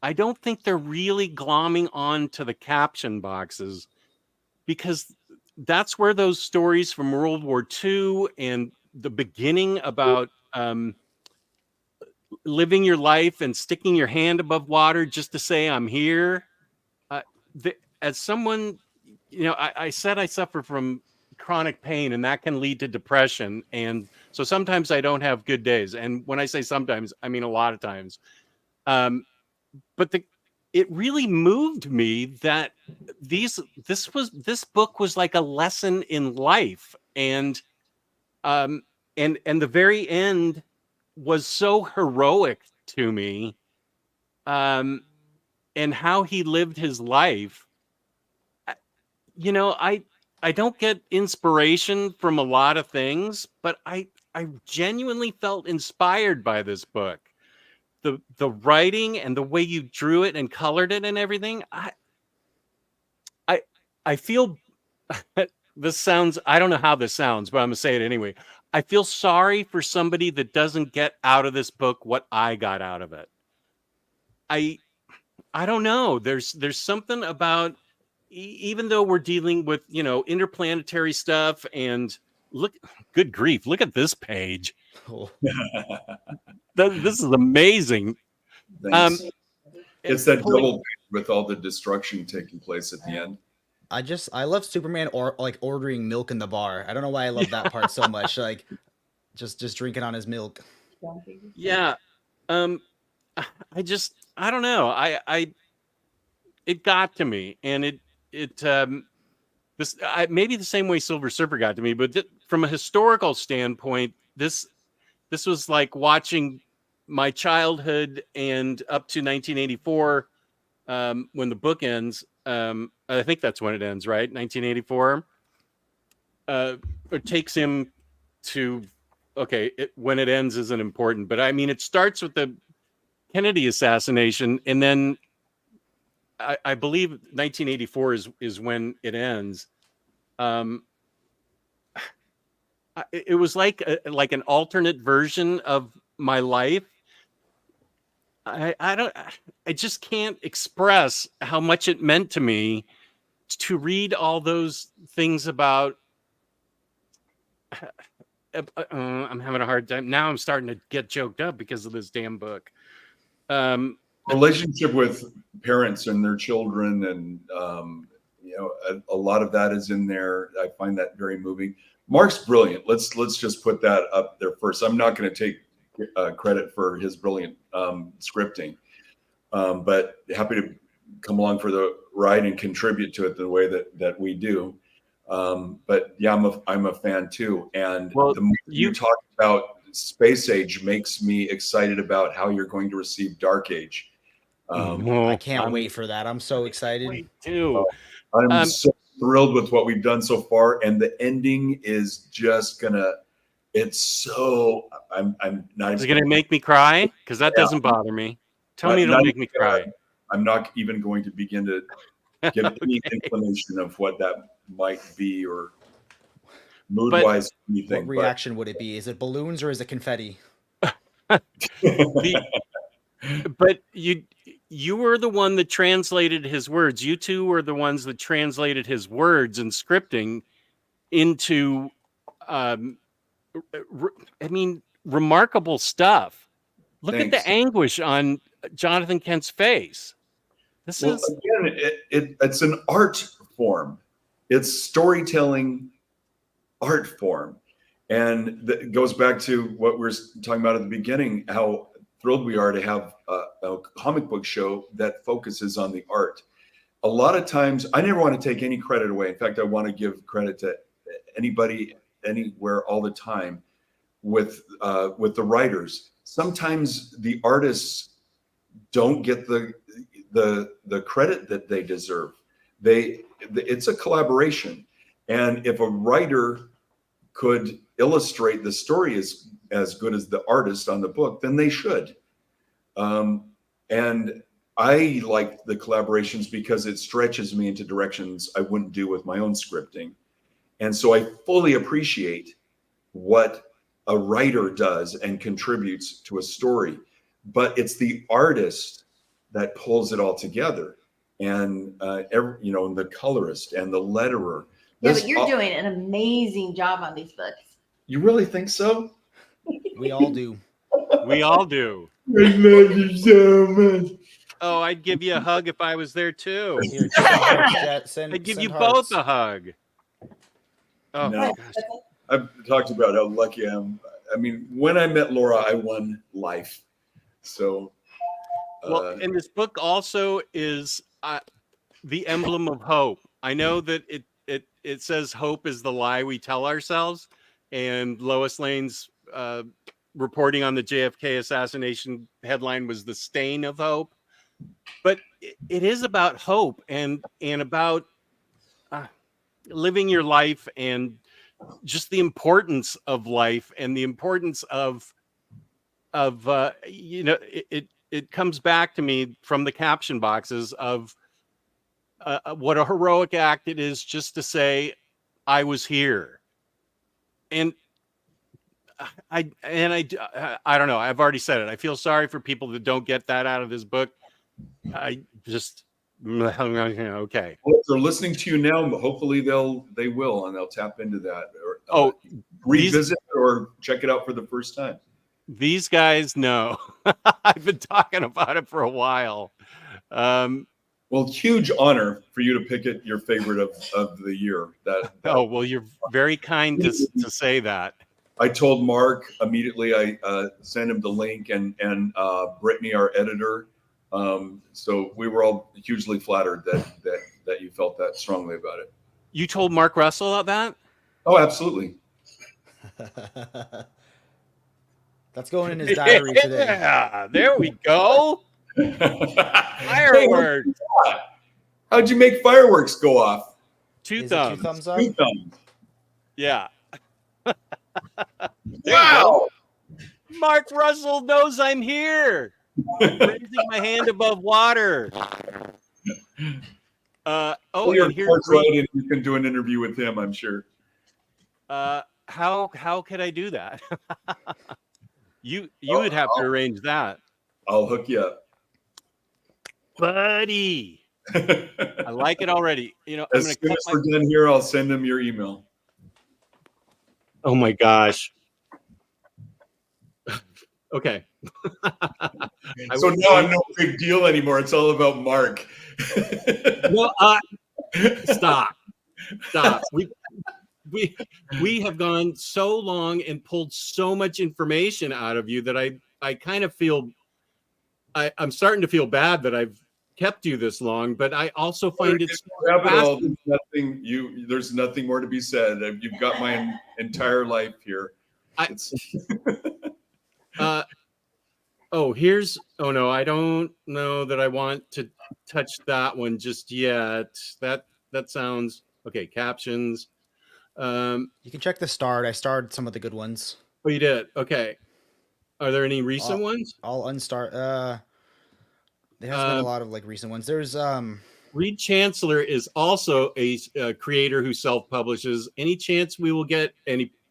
I don't think they're really glomming on to the caption boxes, because that's where those stories from World War II and the beginning about living your life and sticking your hand above water just to say I'm here. As someone, I said I suffer from chronic pain, and that can lead to depression. And So sometimes I don't have good days. And when I say sometimes, I mean a lot of times. But it really moved me that this book was like a lesson in life. And the very end was so heroic to me. And how he lived his life. You know, I don't get inspiration from a lot of things, but I genuinely felt inspired by this book. The writing and the way you drew it and colored it and everything. I feel this sounds, I don't know how this sounds, but I'm gonna say it anyway. I feel sorry for somebody that doesn't get out of this book what I got out of it. I don't know. There's something about, even though we're dealing with, you know, interplanetary stuff, and look, good grief, look at this page. Oh. This is amazing. Thanks. It's that pulling- double page with all the destruction taking place at the end. I love Superman or like ordering milk in the bar. I don't know why I love that part so much. Like just drinking on his milk. Yeah. I don't know. It got to me, and maybe the same way Silver Surfer got to me, but from a historical standpoint, this was like watching my childhood and up to 1984, when the book ends. I think that's when it ends, right? 1984. It takes him to, when it ends isn't important, but I mean, it starts with the Kennedy assassination, and then I believe 1984 is when it ends. It was like an alternate version of my life. I just can't express how much it meant to me to read all those things about. I'm having a hard time now. I'm starting to get choked up because of this damn book. Relationship with parents and their children, and you know, a lot of that is in there. I find that very moving. Mark's brilliant. Let's just put that up there first. I'm not going to take credit for his brilliant scripting, but happy to come along for the ride and contribute to it the way that we do. But yeah, I'm a fan too. And the more you talk about Space Age makes me excited about how you're going to receive Dark Age. I can't wait for that. I'm so excited. Wait too. I'm so thrilled with what we've done so far, and the ending is just gonna. It's so. I'm not. Is it gonna make me cry? Because that doesn't bother me. Tell me it'll make me cry. I'm not even going to begin to give any inclination of what that might be, or mood-wise, anything. What reaction would it be? Is it balloons or is it confetti? But you were the one that translated his words. You two were the ones that translated his words and scripting into, I mean, remarkable stuff. Look at the anguish on Jonathan Kent's face. Again, it's an art form. It's storytelling art form. And that goes back to what we were talking about at the beginning, how thrilled we are to have a comic book show that focuses on the art. A lot of times, I never want to take any credit away. In fact, I want to give credit to anybody, anywhere, all the time with the writers. Sometimes the artists don't get the credit that they deserve. It's a collaboration. And if a writer could illustrate the story as good as the artist on the book, then they should. And I like the collaborations because it stretches me into directions I wouldn't do with my own scripting. And so I fully appreciate what a writer does and contributes to a story, but it's the artist that pulls it all together. And the colorist and the letterer. Yeah, but you're doing an amazing job on these books. You really think so? We all do. We all do. I love you so much. Oh, I'd give you a hug if I was there too. Here, I'd give you both a hug. Oh, no. I've talked about how lucky I am. I mean, when I met Laura, I won life. So, Well, and this book also is the emblem of hope. I know that it says hope is the lie we tell ourselves, and Lois Lane's reporting on the JFK assassination headline was the stain of hope. But it is about hope and about living your life and just the importance of life and the importance of it comes back to me from the caption boxes of what a heroic act it is just to say I was here. And I don't know, I've already said it. I feel sorry for people that don't get that out of this book. I just okay. Well, if they're listening to you now, hopefully they will, and they'll tap into that, or revisit or check it out for the first time. These guys know. I've been talking about it for a while. Well, huge honor for you to pick it your favorite of the year. Oh, well, you're very kind to say that. I told Mark immediately. I sent him the link, and Brittany, our editor. So we were all hugely flattered that you felt that strongly about it. You told Mark Russell about that? Oh, absolutely. That's going in his diary today. Yeah, there we go. Fireworks. Hey, how'd you make fireworks go off? Two Is thumbs. it 2 thumbs up? 2 thumbs. Yeah. Wow. Mark Russell knows I'm here. Raising my hand above water. Your and here's report's right, and you can do an interview with him, I'm sure. How could I do that? You would have to arrange that. I'll hook you up. Buddy. I like it already. As soon as we're done here, I'll send him your email. Oh my gosh. Okay. So now I'm no big deal anymore. It's all about Mark. No, stop. We have gone so long and pulled so much information out of you that I kind of feel I'm starting to feel bad that I've kept you this long, but I also find it there's nothing more to be said. You've got my entire life here. No, I don't know that I want to touch that one just yet. That sounds okay. Captions. You can check the start. I starred some of the good ones. Oh, you did? Okay. Are there any recent ones? I'll unstart. There has been a lot of recent ones. There's Reed Chancellor is also a creator who self-publishes. Any chance we will get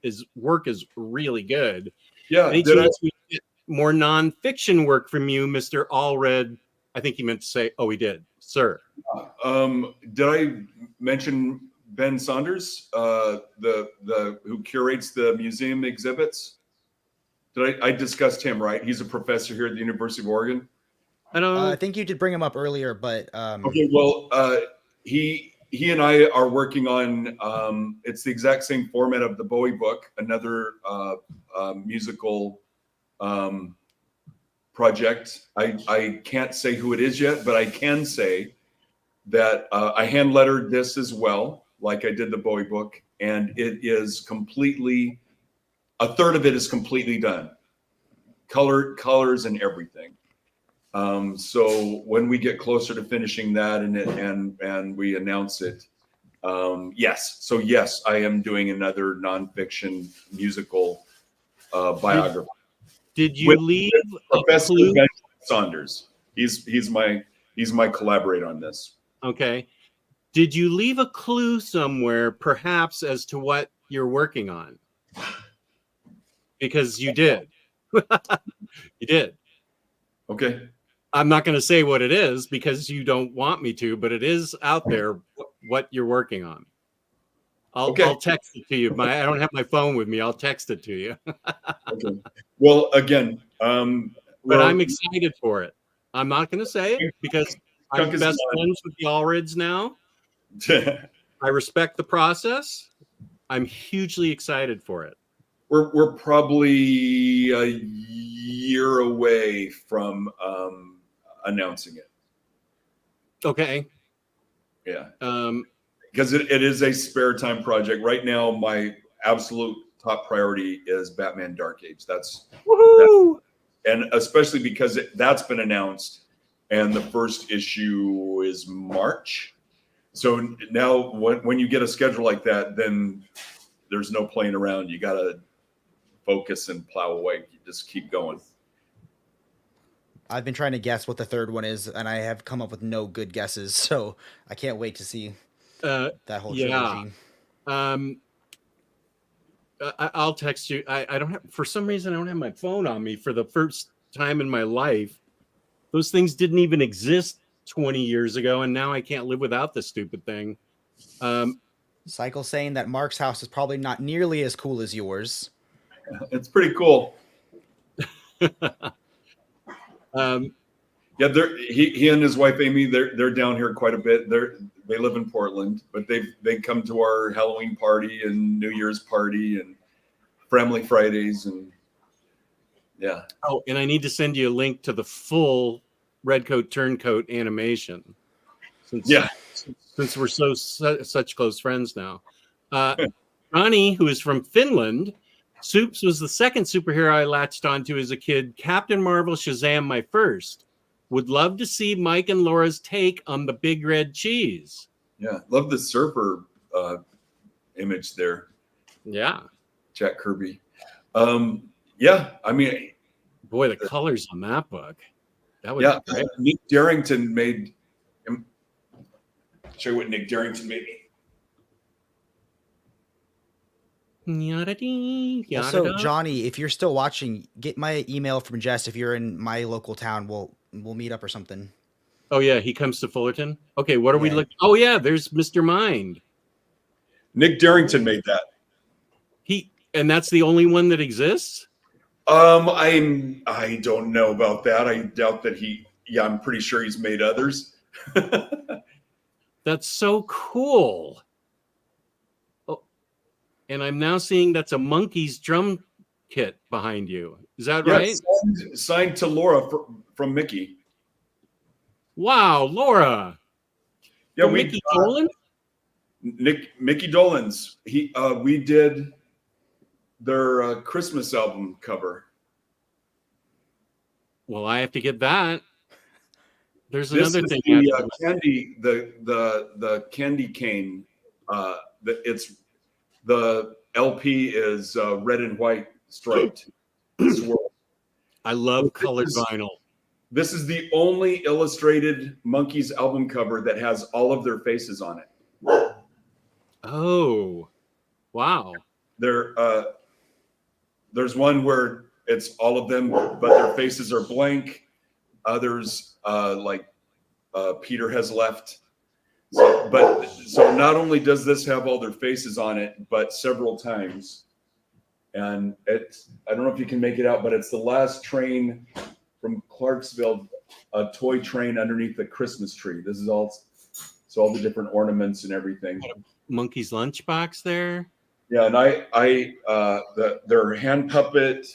his work is really good. Yeah. Any chance we get more nonfiction work from you, Mr. Allred? I think he meant to say, oh, he did, sir. Did I mention Ben Saunders, the who curates the museum exhibits? I discussed him, right? He's a professor here at the University of Oregon. I think you did bring him up earlier, but okay. Well, he and I are working on. It's the exact same format of the Bowie book, another musical project. I can't say who it is yet, but I can say that I hand lettered this as well, like I did the Bowie book, and it is completely. A third of it is completely done, colors and everything. So when we get closer to finishing that and we announce it, yes. So yes, I am doing another nonfiction musical biography. Did you leave Professor Ben Saunders? He's my collaborator on this. Okay. Did you leave a clue somewhere, perhaps, as to what you're working on? Because you did. You did. Okay. I'm not going to say what it is because you don't want me to, but it is out there what you're working on. I'll text it to you. I don't have my phone with me. I'll text it to you. Okay. Well, again, but I'm excited for it. I'm not going to say it because I'm best friends with the Allreds now. I respect the process. I'm hugely excited for it. We're probably a year away from announcing it. Okay. Yeah. Um, Because it is a spare time project. Right now, my absolute top priority is Batman Dark Age. woohoo! And especially because that's been announced, and the first issue is March. So now when you get a schedule like that, then there's no playing around. You got to focus and plow away. You just keep going. I've been trying to guess what the third one is, and I have come up with no good guesses. So I can't wait to see that whole Yeah. trilogy. I'll text you. I don't have, for some reason, I don't have my phone on me for the first time in my life. Those things didn't even exist 20 years ago, and now I can't live without this stupid thing. Cycle saying that Mark's house is probably not nearly as cool as yours. It's pretty cool. Yeah, he and his wife Amy, they're down here quite a bit. They live in Portland, but they come to our Halloween party and New Year's party and Family Fridays, and yeah. Oh, and I need to send you a link to the full Redcoat Turncoat animation. Since we're such close friends now. Ronnie, who is from Finland, Soups was the second superhero I latched onto as a kid. Captain Marvel, Shazam, my first. Would love to see Mike and Laura's take on the big red cheese. Yeah, love the surfer image there. Yeah. Jack Kirby. Yeah, I mean, boy, the colors on that book. That would be great. Nick Darrington made. Show you what Nick Darrington made me. Also, Johnny, if you're still watching, get my email from Jess. If you're in my local town, we'll meet up or something. Oh yeah, he comes to Fullerton. Okay, what are we looking? Oh yeah, there's Mr. Mind. Nick Darrington made that. And that's the only one that exists? I don't know about that. I doubt that I'm pretty sure he's made others. That's so cool. Oh, and I'm now seeing that's a monkey's drum kit behind you. Is that right? Signed to Laura from Mickey. Wow, Laura. Yeah, Mickey Dolan? Mickey Dolenz. We did their Christmas album cover. Well, I have to get that. There's This another is thing. The candy cane. It's the LP is red and white striped. I love colored vinyl. This is the only illustrated Monkees album cover that has all of their faces on it. Oh, wow. There's one where it's all of them, but their faces are blank. Others, like Peter has left. So not only does this have all their faces on it, but several times. And I don't know if you can make it out, but it's the last train from Clarksville, a toy train underneath the Christmas tree. This is all the different ornaments and everything. Monkey's lunchbox there. Yeah, and their hand puppet,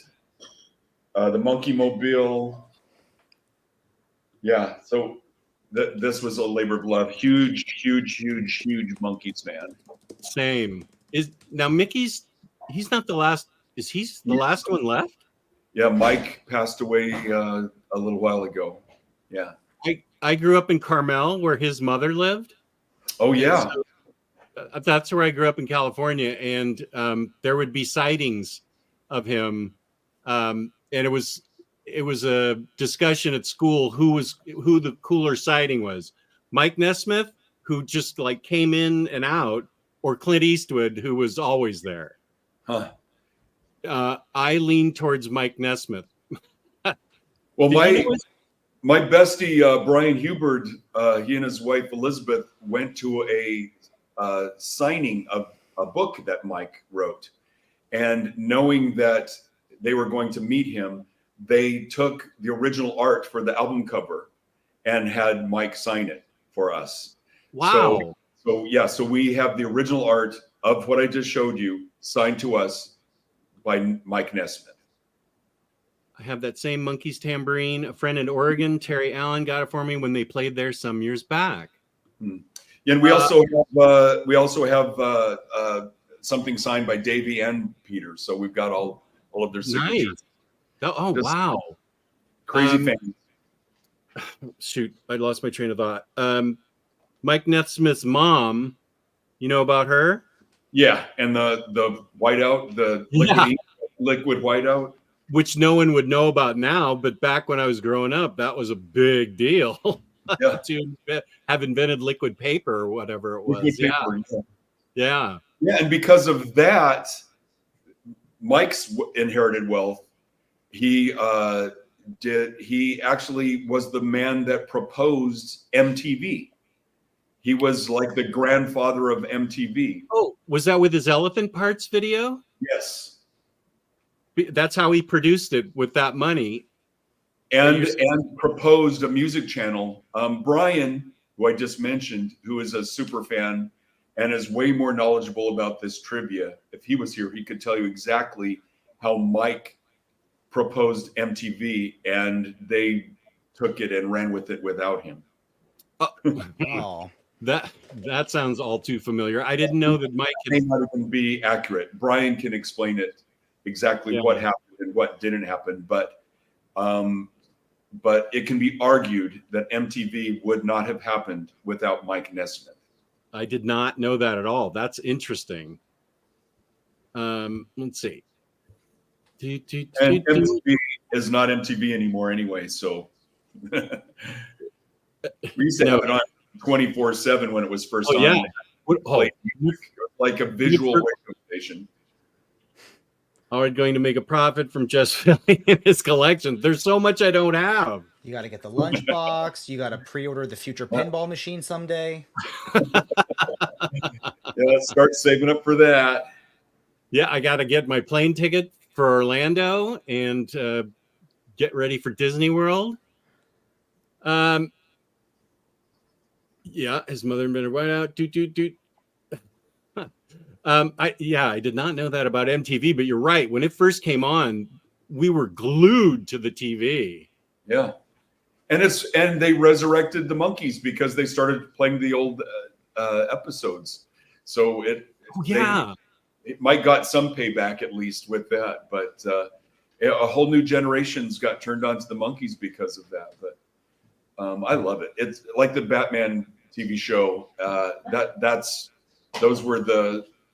the Monkey Mobile. Yeah, so this was a labor of love. Huge Monkees fan. Same. Now Mickey's. He's not the last. Is he the last one left? Yeah, Mike passed away a little while ago. Yeah. I grew up in Carmel, where his mother lived. Oh yeah. So, that's where I grew up in California, and there would be sightings of him, and it was a discussion at school who the cooler sighting was, Mike Nesmith, who just like came in and out, or Clint Eastwood, who was always there. Huh. I lean towards Mike Nesmith. Well, my bestie Brian Hubert, he and his wife Elizabeth went to a signing of a book that Mike wrote, and knowing that they were going to meet him, they took the original art for the album cover and had Mike sign it for us. Wow. So we have the original art of what I just showed you signed to us by Mike Nesmith. I have that same Monkey's tambourine. A friend in Oregon, Terry Allen, got it for me when they played there some years back. And we also have something signed by Davey and Peter. So we've got all of their signatures. Nice. Oh, Just wow. Crazy fans. Shoot, I lost my train of thought. Mike Nesmith's mom, you know about her? Yeah, and the whiteout, the liquid whiteout. Which no one would know about now, but back when I was growing up, that was a big deal. Yeah. To have invented liquid paper or whatever it was. Liquid paper, Yeah. Yeah, and because of that, Mike's inherited wealth. He actually was the man that proposed MTV. He was like the grandfather of MTV. Oh, was that with his elephant parts video? Yes. That's how he produced it with that money. And proposed a music channel. Brian, who I just mentioned, who is a super fan and is way more knowledgeable about this trivia. If he was here, he could tell you exactly how Mike proposed MTV, and they took it and ran with it without him. Oh. That sounds all too familiar. I didn't know that Mike may not even be accurate. Brian can explain it exactly what happened and what didn't happen, but it can be argued that MTV would not have happened without Mike Nesmith. I did not know that at all. That's interesting. Let's see. And MTV is not MTV anymore anyway, so we used to have it on 24/7 when it was first on. Yeah. Like a visual radio station. Allred going to make a profit from just filling in his collection. There's so much I don't have. You got to get the lunchbox. You got to pre-order the future pinball machine someday. Yeah, start saving up for that. Yeah, I got to get my plane ticket for Orlando and get ready for Disney World. Yeah, his mother had been a whiteout. I did not know that about MTV, but you're right. When it first came on, we were glued to the TV. Yeah, and they resurrected the Monkees because they started playing the old episodes. So it Mike got some payback at least with that, but a whole new generations got turned on to the Monkees because of that. But I love it. It's like the Batman TV show. Those were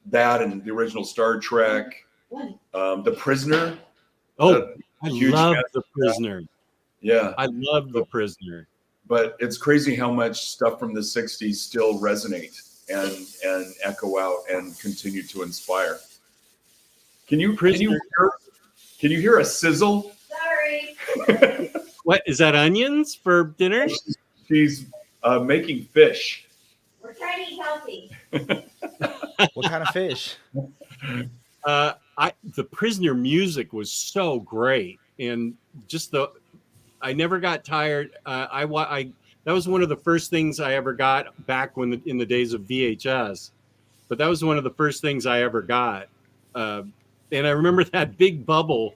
that and the original Star Trek, The Prisoner. Oh, I love The Prisoner. Yeah, I love The Prisoner. But it's crazy how much stuff from the 60s still resonate and echo out and continue to inspire. Can you hear a sizzle? Sorry. What is that? Onions for dinner? She's making fish. We're trying to eat healthy. What kind of fish? The Prisoner music was so great, and just I never got tired. That was one of the first things I ever got back in the days of VHS. But that was one of the first things I ever got, and I remember that big bubble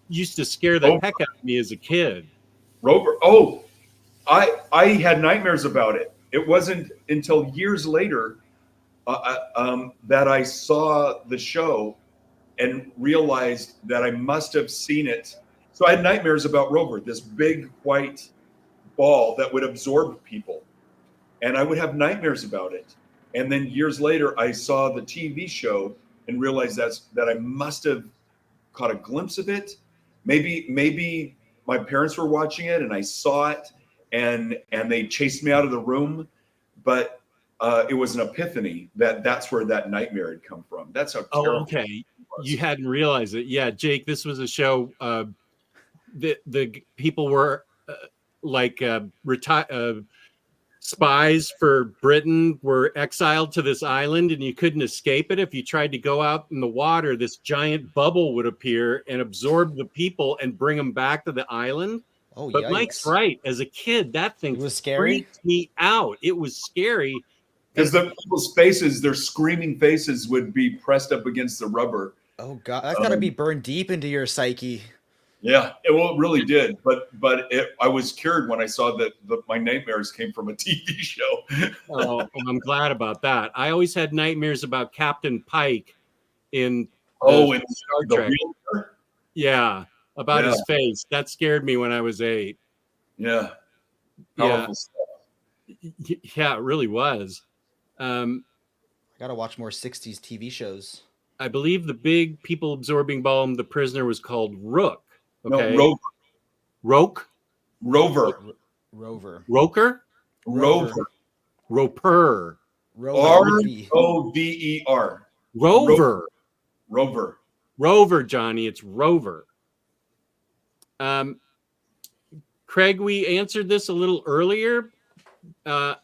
used to scare the heck out of me as a kid. Rover. Oh, I had nightmares about it. It wasn't until years later that I saw the show and realized that I must have seen it. So I had nightmares about Rover, this big white ball that would absorb people. And I would have nightmares about it. And then years later, I saw the TV show and realized that I must have caught a glimpse of it. Maybe my parents were watching it and I saw it and they chased me out of the room. But it was an epiphany that's where that nightmare had come from. That's how terrible. Oh, okay. You hadn't realized it. Yeah, Jake, this was a show. The people were spies for Britain were exiled to this island, and you couldn't escape it. If you tried to go out in the water, this giant bubble would appear and absorb the people and bring them back to the island. Oh, but yikes. Mike's right. As a kid, that thing was scary. Freaked me out. It was scary. Because the people's faces, their screaming faces would be pressed up against the rubber. Oh God, that's got to be burned deep into your psyche. Yeah, it really did. But I was cured when I saw that my nightmares came from a TV show. Oh, I'm glad about that. I always had nightmares about Captain Pike in And Star the Trek. wheelchair? Yeah, about Yeah. his face. That scared me when I was 8. Yeah. Yeah, Powerful stuff. yeah, it really was. I gotta watch more '60s TV shows. I believe the big people absorbing bomb, the prisoner, was called Rook. Okay, No, Roke, Rover. Rover. Roker, Rover. Roper, Rover. with V. Rover. Rover, Rover. Rover, Johnny. It's Rover. Craig, we answered this a little earlier. They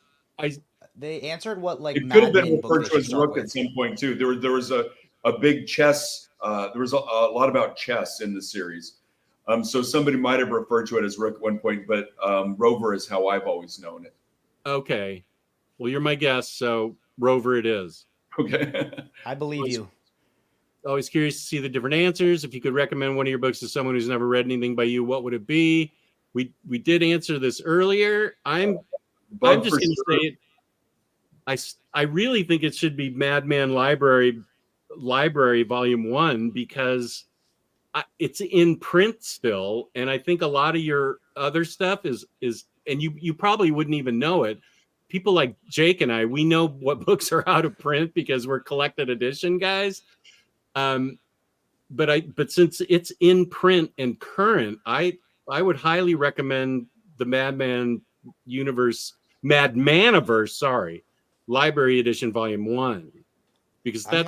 answered what like It could have Mad been Men book referred they to should as start Rook at with. some point too. There was a big chess. There was a lot about chess in the series. So somebody might have referred to it as Rook at one point, but Rover is how I've always known it. Okay. Well, you're my guest, so Rover it is. Okay. I believe you. Always curious to see the different answers. If you could recommend one of your books to someone who's never read anything by you, what would it be? We did answer this earlier. I'm just going to say it. I really think it should be Madman Library Volume 1 because it's in print still, and I think a lot of your other stuff is and you probably wouldn't even know it. People like Jake and I, we know what books are out of print because we're collected edition guys. But since it's in print and current, I would highly recommend the Madmaniverse, Library Edition Volume 1 because I'm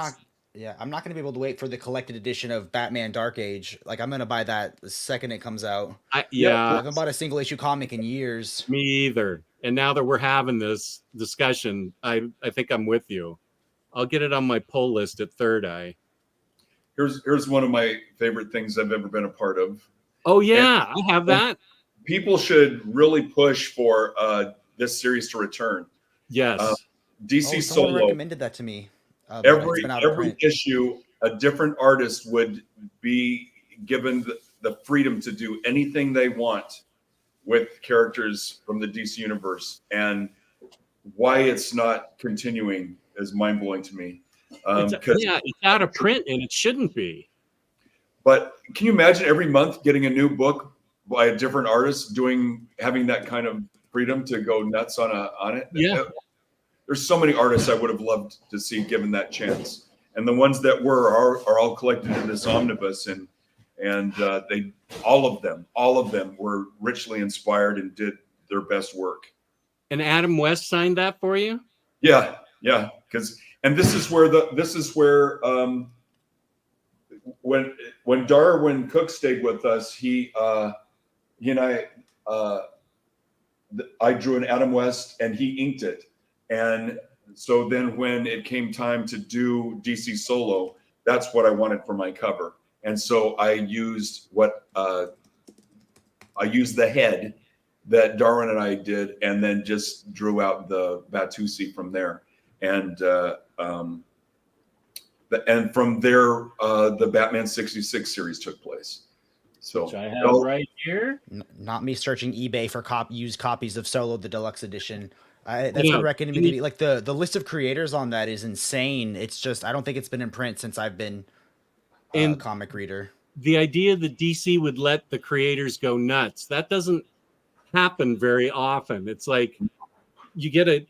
not gonna be able to wait for the collected edition of Batman Dark Age. Like I'm gonna buy that the second it comes out. I haven't bought a single issue comic in years. Me either. And now that we're having this discussion, I think I'm with you. I'll get it on my pull list at Third Eye. Here's one of my favorite things I've ever been a part of. Oh yeah, I have that. People should really push for this series to return. Yes. DC someone Solo recommended that to me. Every issue, a different artist would be given the freedom to do anything they want with characters from the DC universe, and why it's not continuing is mind blowing to me. It's out of print and it shouldn't be. But can you imagine every month getting a new book by a different artist having that kind of freedom to go nuts on it? Yeah. There's so many artists I would have loved to see given that chance, and the ones that are all collected in this omnibus, and they all of them were richly inspired and did their best work. And Adam West signed that for you? Yeah, and this is where when Darwin Cook stayed with us, he and I drew an Adam West and he inked it. And so then when it came time to do DC Solo, that's what I wanted for my cover. And so I used the head that Darwin and I did, and then just drew out the Batusi from there. And from there, the Batman 66 series took place. So which I have right here. Not me searching eBay for used copies of Solo the Deluxe Edition. That's been recommended to me. Like the list of creators on that is insane. It's just I don't think it's been in print since I've been a comic reader. The idea that DC would let the creators go nuts, that doesn't happen very often. It's like you get a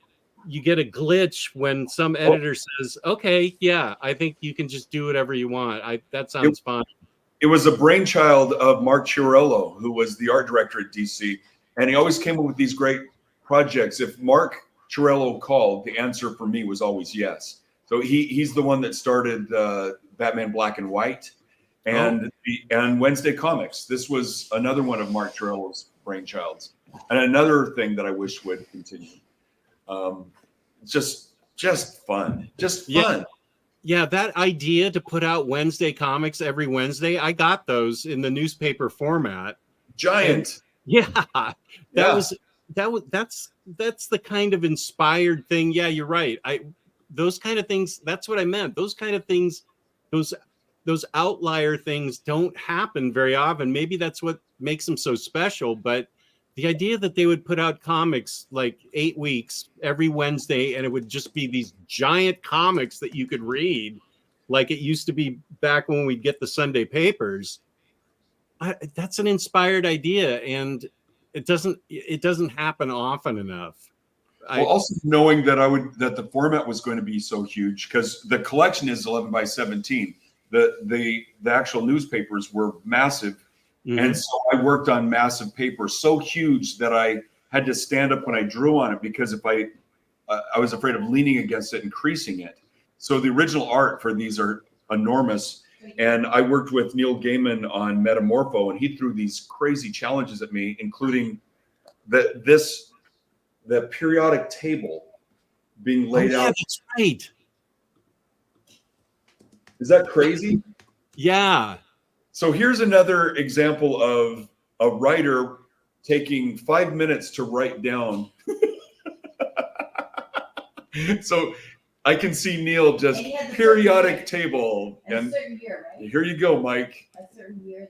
glitch when some editor says, "Okay, yeah, I think you can just do whatever you want." That sounds fine. It was a brainchild of Mark Chiarello, who was the art director at DC, and he always came up with these great projects. If Mark Chiarello called, the answer for me was always yes. So he's the one that started Batman Black and White and Wednesday Comics. This was another one of Mark Chiarello's brainchilds, and another thing that I wish would continue. Just fun, fun. Yeah, that idea to put out Wednesday Comics every Wednesday, I got those in the newspaper format. Giant. That's the kind of inspired thing. Yeah, you're right. Those kind of things, that's what I meant. Those kind of things, those those outlier things don't happen very often. Maybe that's what makes them so special. But the idea that they would put out comics like 8 weeks every Wednesday, and it would just be these giant comics that you could read, like it used to be back when we'd get the Sunday papers. That's an inspired idea, and it doesn't happen often enough. Well, also knowing that that the format was going to be so huge, because the collection is 11 by 17. The actual newspapers were massive. And so I worked on massive paper, so huge that I had to stand up when I drew on it, because if I was afraid of leaning against it and creasing it. So the original art for these are enormous. And I worked with Neil Gaiman on Metamorpho, and he threw these crazy challenges at me, including the periodic table being laid out. That's right. Is that crazy? Yeah. So here's another example of a writer taking 5 minutes to write down. So I can see Neil just periodic table. And year, right? here you go, Mike. A certain year.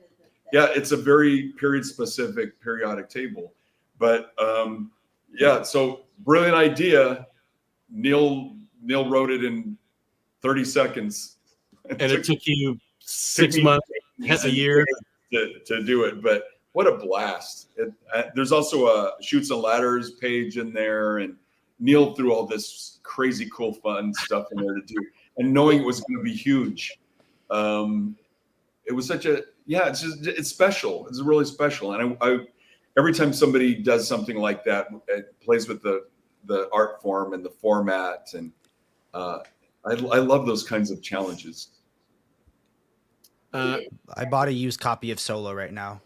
Yeah, it's a very period specific periodic table. But yeah, so brilliant idea. Neil wrote it in 30 seconds. And it took you 6 months, a year to do it. But what a blast. There's also a Chutes and Ladders page in there, and Neil threw all this crazy cool fun stuff in there to do. And knowing it was going to be huge, it was such a, it's special. It's really special. And I every time somebody does something like that, it plays with the art form and the format. And I love those kinds of challenges. I bought a used copy of Solo right now.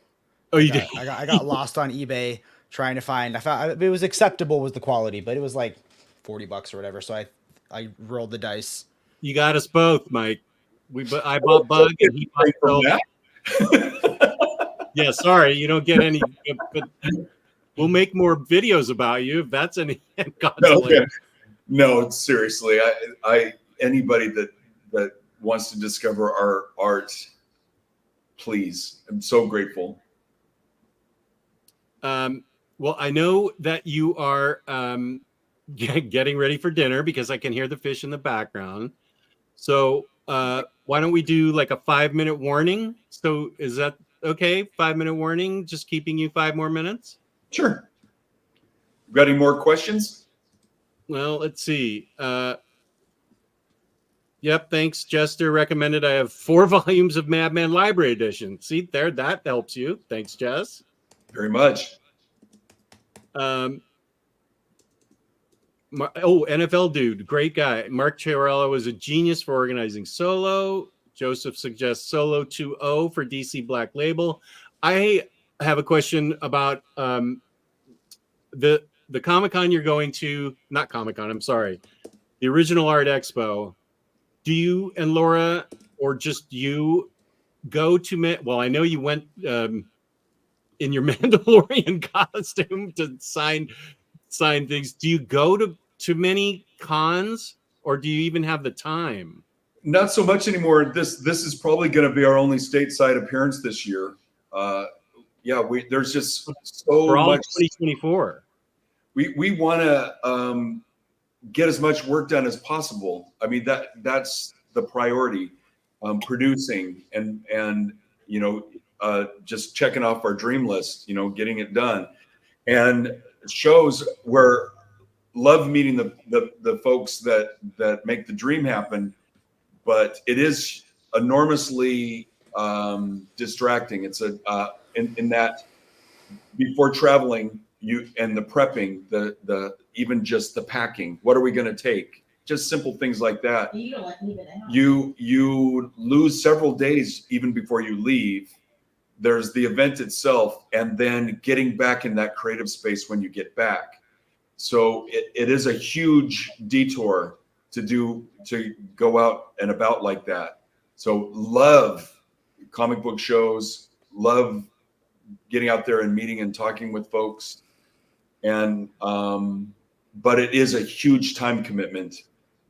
Oh, you did? I got lost on eBay trying to find. I found it was acceptable with the quality, but it was like $40 or whatever. So I rolled the dice. You got us both, Mike. I bought Bug and he bought Solo. Yeah, sorry, you don't get any. But we'll make more videos about you if that's any consolation. No, seriously, I anybody that wants to discover our art, please. I'm so grateful. Well, I know that you are getting ready for dinner because I can hear the fish in the background. So why don't we do like a 5-minute warning? So is that okay? 5-minute warning, just keeping you 5 more minutes? Sure. Got any more questions? Well, let's see. Yep, thanks. Jester recommended I have 4 volumes of Madman Library Edition. See there, that helps you. Thanks, Jess. Very much. NFL dude, great guy. Mark Chiarella was a genius for organizing Solo. Joseph suggests Solo 2.0 for DC Black Label. I have a question about the Comic-Con you're going to, not Comic-Con, I'm sorry, the Original Art Expo. Do you and Laura, or just you, go to, well, I know you went in your Mandalorian costume to sign things. Do you go to many cons, or do you even have the time? Not so much anymore. This is probably going to be our only stateside appearance this year. There's just so for all much 2024. We want to get as much work done as possible. I mean, that's the priority. Producing and just checking off our dream list, getting it done. And shows where love meeting the folks that make the dream happen, but it is enormously distracting. It's in that before traveling, and the prepping, the even just the packing. What are we going to take? Just simple things like that. You don't leave it out. You lose several days even before you leave. There's the event itself, and then getting back in that creative space when you get back. So it is a huge detour to go out and about like that. So love comic book shows, love getting out there and meeting and talking with folks. And but it is a huge time commitment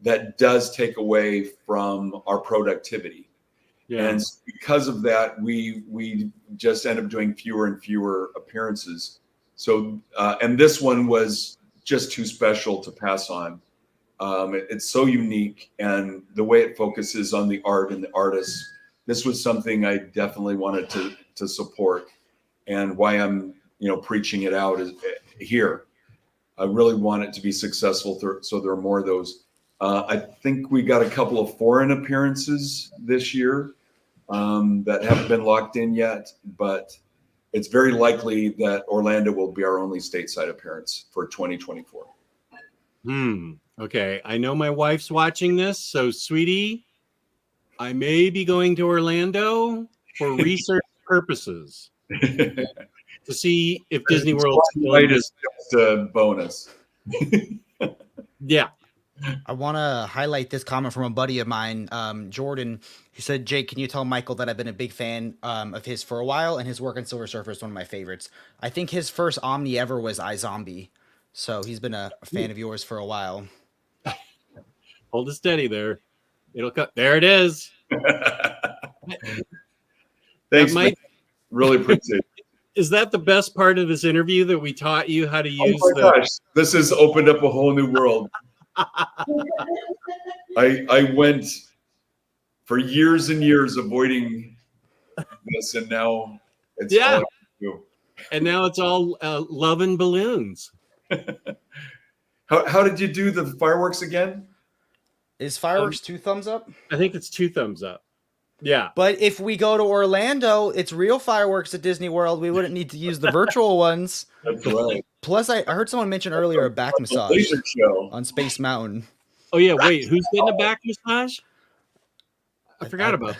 that does take away from our productivity. Yeah. And because of that, we just end up doing fewer and fewer appearances. So, and this one was just too special to pass on. It's so unique, and the way it focuses on the art and the artists. This was something I definitely wanted to support, and why I'm preaching it out is here. I really want it to be successful, so there are more of those. I think we got a couple of foreign appearances this year that haven't been locked in yet, but it's very likely that Orlando will be our only stateside appearance for 2024. Okay. I know my wife's watching this, so sweetie, I may be going to Orlando for research purposes to see if Disney World is just a bonus. Yeah. I want to highlight this comment from a buddy of mine, Jordan. He said, Jake, can you tell Michael that I've been a big fan of his for a while, and his work on Silver Surfer is one of my favorites. I think his first Omni ever was iZombie, so he's been a fan of yours for a while. Hold it steady there. It'll cut. There it is. Thanks, Mike. Really appreciate it. Is that the best part of this interview, that we taught you how to use gosh, this has opened up a whole new world. I went for years and years avoiding this, and now it's all I can do. And now it's all love and balloons. How did you do the fireworks again? Is fireworks 2 thumbs up? I think it's 2 thumbs up. Yeah. But if we go to Orlando, it's real fireworks at Disney World. We wouldn't need to use the virtual ones. That's right. Plus, I heard someone mention earlier a back massage Laser show on Space Mountain. Oh yeah, wait, who's getting a back massage? I forgot about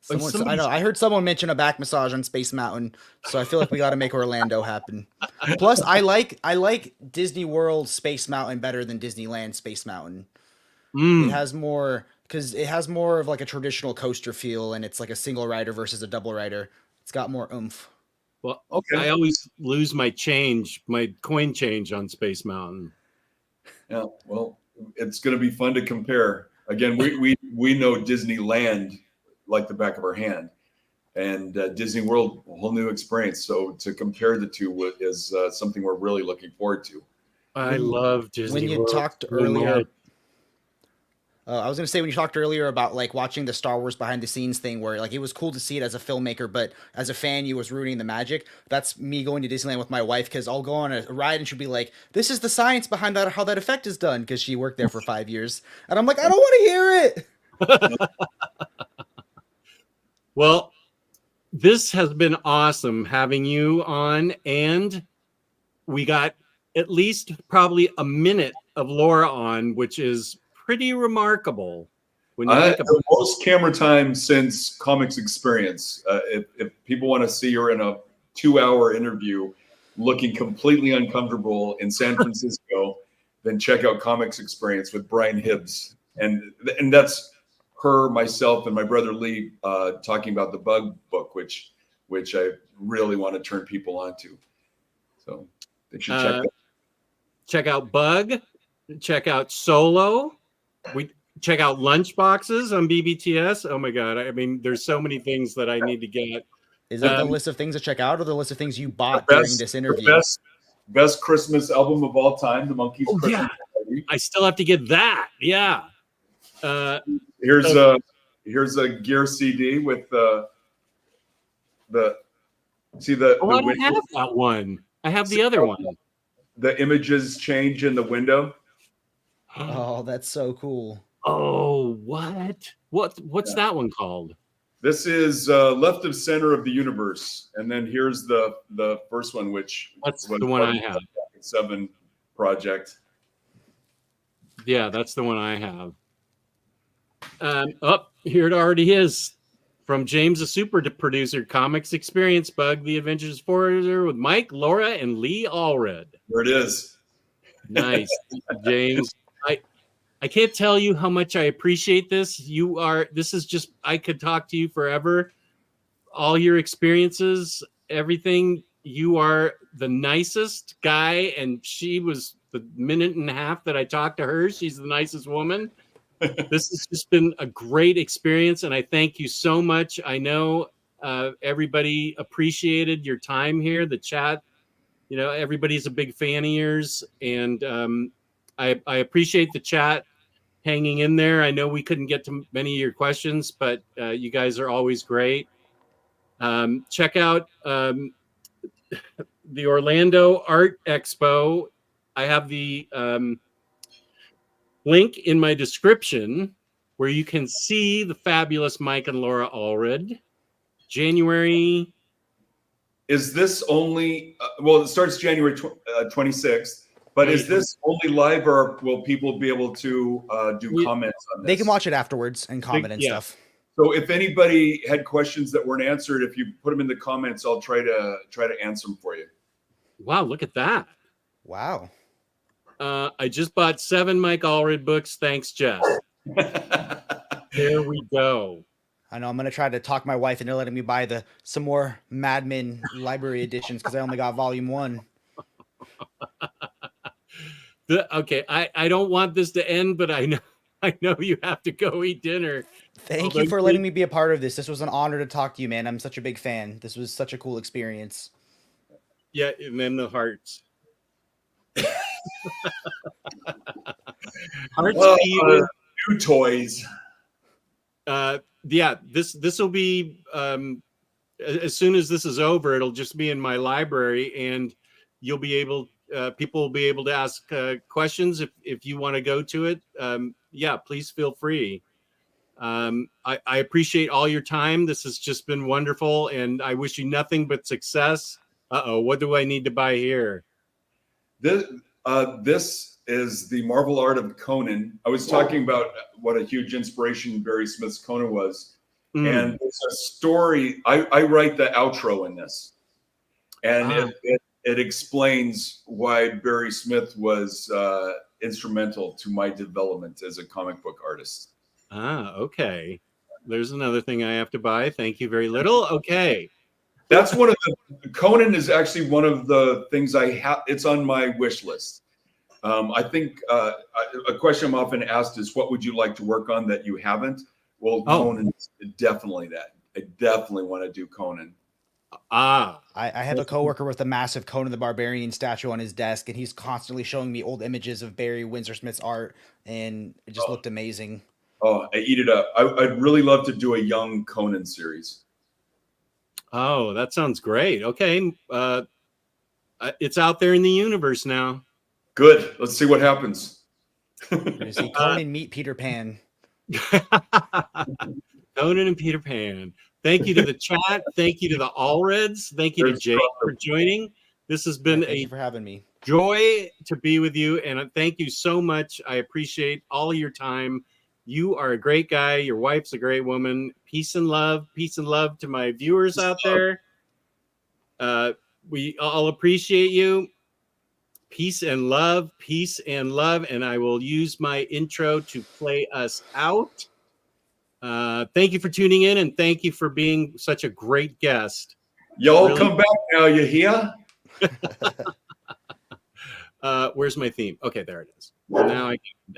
that. I heard someone mention a back massage on Space Mountain, so I feel like we got to make Orlando happen. Plus, I like Disney World Space Mountain better than Disneyland Space Mountain. It has more, because it has more of like a traditional coaster feel, and it's like a single rider versus a double rider. It's got more oomph. Well, okay. I always lose my coin change on Space Mountain. Yeah, well, it's going to be fun to compare. Again, we know Disneyland like the back of our hand, and Disney World, a whole new experience. So to compare the two is something we're really looking forward to. I love Disney World. When you talked earlier, I was going to say, when you talked earlier about like watching the Star Wars behind the scenes thing, where like it was cool to see it as a filmmaker, but as a fan, you was rooting the magic. That's me going to Disneyland with my wife, because I'll go on a ride and she'll be like, "This is the science behind that, how that effect is done," because she worked there for 5 years, and I'm like, I don't want to hear it. Well, this has been awesome having you on, and we got at least probably a minute of Laura on, which is pretty remarkable. When you think about the most camera time since Comics Experience. If people want to see her in a 2-hour interview looking completely uncomfortable in San Francisco, then check out Comics Experience with Brian Hibbs. And that's her, myself, and my brother Lee talking about the Bug book, which I really want to turn people onto. So they should check out Bug, check out Solo. We check out Lunchboxes on BBTS. Oh my God. I mean, there's so many things that I need to get. Is that the list of things to check out, or the list of things you bought during this interview? Best Christmas album of all time, the Monkees. Oh, yeah. I still have to get that. Yeah. Here's a Gear CD with the I don't have that one. I have the other one. The images change in the window. Oh, that's so cool. Oh, what's that one called? This is Left of Center of the Universe, and then here's the first one, which that's the one I have. 7 project. Yeah, that's the one I have. Here it already is. From James, the super producer, Comics Experience, Bug, the Adventures Forwarder with Mike, Laura, and Lee Allred. There it is. Nice, James. I can't tell you how much I appreciate this. This is just, I could talk to you forever. All your experiences, everything. You are the nicest guy, and she was the minute and a half that I talked to her. She's the nicest woman. This has just been a great experience, and I thank you so much. I know everybody appreciated your time here. The chat, everybody's a big fan of yours, and I appreciate the chat hanging in there. I know we couldn't get to many of your questions, but you guys are always great. Check out the Orlando Art Expo. I have the link in my description where you can see the fabulous Mike and Laura Allred. January. Is this only, well, it starts January 26th, but is this only live, or will people be able to do comments on this? They can watch it afterwards and comment and stuff. So if anybody had questions that weren't answered, if you put them in the comments, I'll try to answer them for you. Wow, look at that. Wow. I just bought 7 Mike Allred books. Thanks, Jess. There we go. I know I'm going to try to talk my wife into letting me buy some more Mad Men library editions because I only got volume 1. Okay, I don't want this to end, but I know you have to go eat dinner. Thank you for letting me be a part of this. This was an honor to talk to you, man. I'm such a big fan. This was such a cool experience. Yeah, and then the hearts. Hearts new toys. Yeah, this will be as soon as this is over, it'll just be in my library, and you'll be able people will be able to ask questions if you want to go to it. Yeah, please feel free. I appreciate all your time. This has just been wonderful, and I wish you nothing but success. What do I need to buy here? This is the Marvel Art of Conan. I was talking about what a huge inspiration Barry Smith's Conan was. And it's a story. I write the outro in this. And it explains why Barry Smith was instrumental to my development as a comic book artist. Okay. There's another thing I have to buy. Thank you very little. Okay. That's one of Conan is actually one of the things I have. It's on my wish list. I think a question I'm often asked is, what would you like to work on that you haven't? Well, Conan is definitely that. I definitely want to do Conan. I have a coworker with a massive Conan the Barbarian statue on his desk, and he's constantly showing me old images of Barry Windsor Smith's art, and it just looked amazing. Oh, I eat it up. I'd really love to do a young Conan series. Oh, that sounds great. Okay. It's out there in the universe now. Good. Let's see what happens. You're gonna see Conan meet Peter Pan. Conan and Peter Pan. Thank you to the chat. Thank you to the Allreds. Thank you to Jake for joining. This has been Thank you for having me. Joy to be with you, and thank you so much. I appreciate all of your time. You are a great guy. Your wife's a great woman. Peace and love. Peace and love to my viewers out there. We all appreciate you. Peace and love. Peace and love. And I will use my intro to play us out. Thank you for tuning in, and thank you for being such a great guest. Y'all really come back now. You hear? Where's my theme? Okay, there it is. Now I can.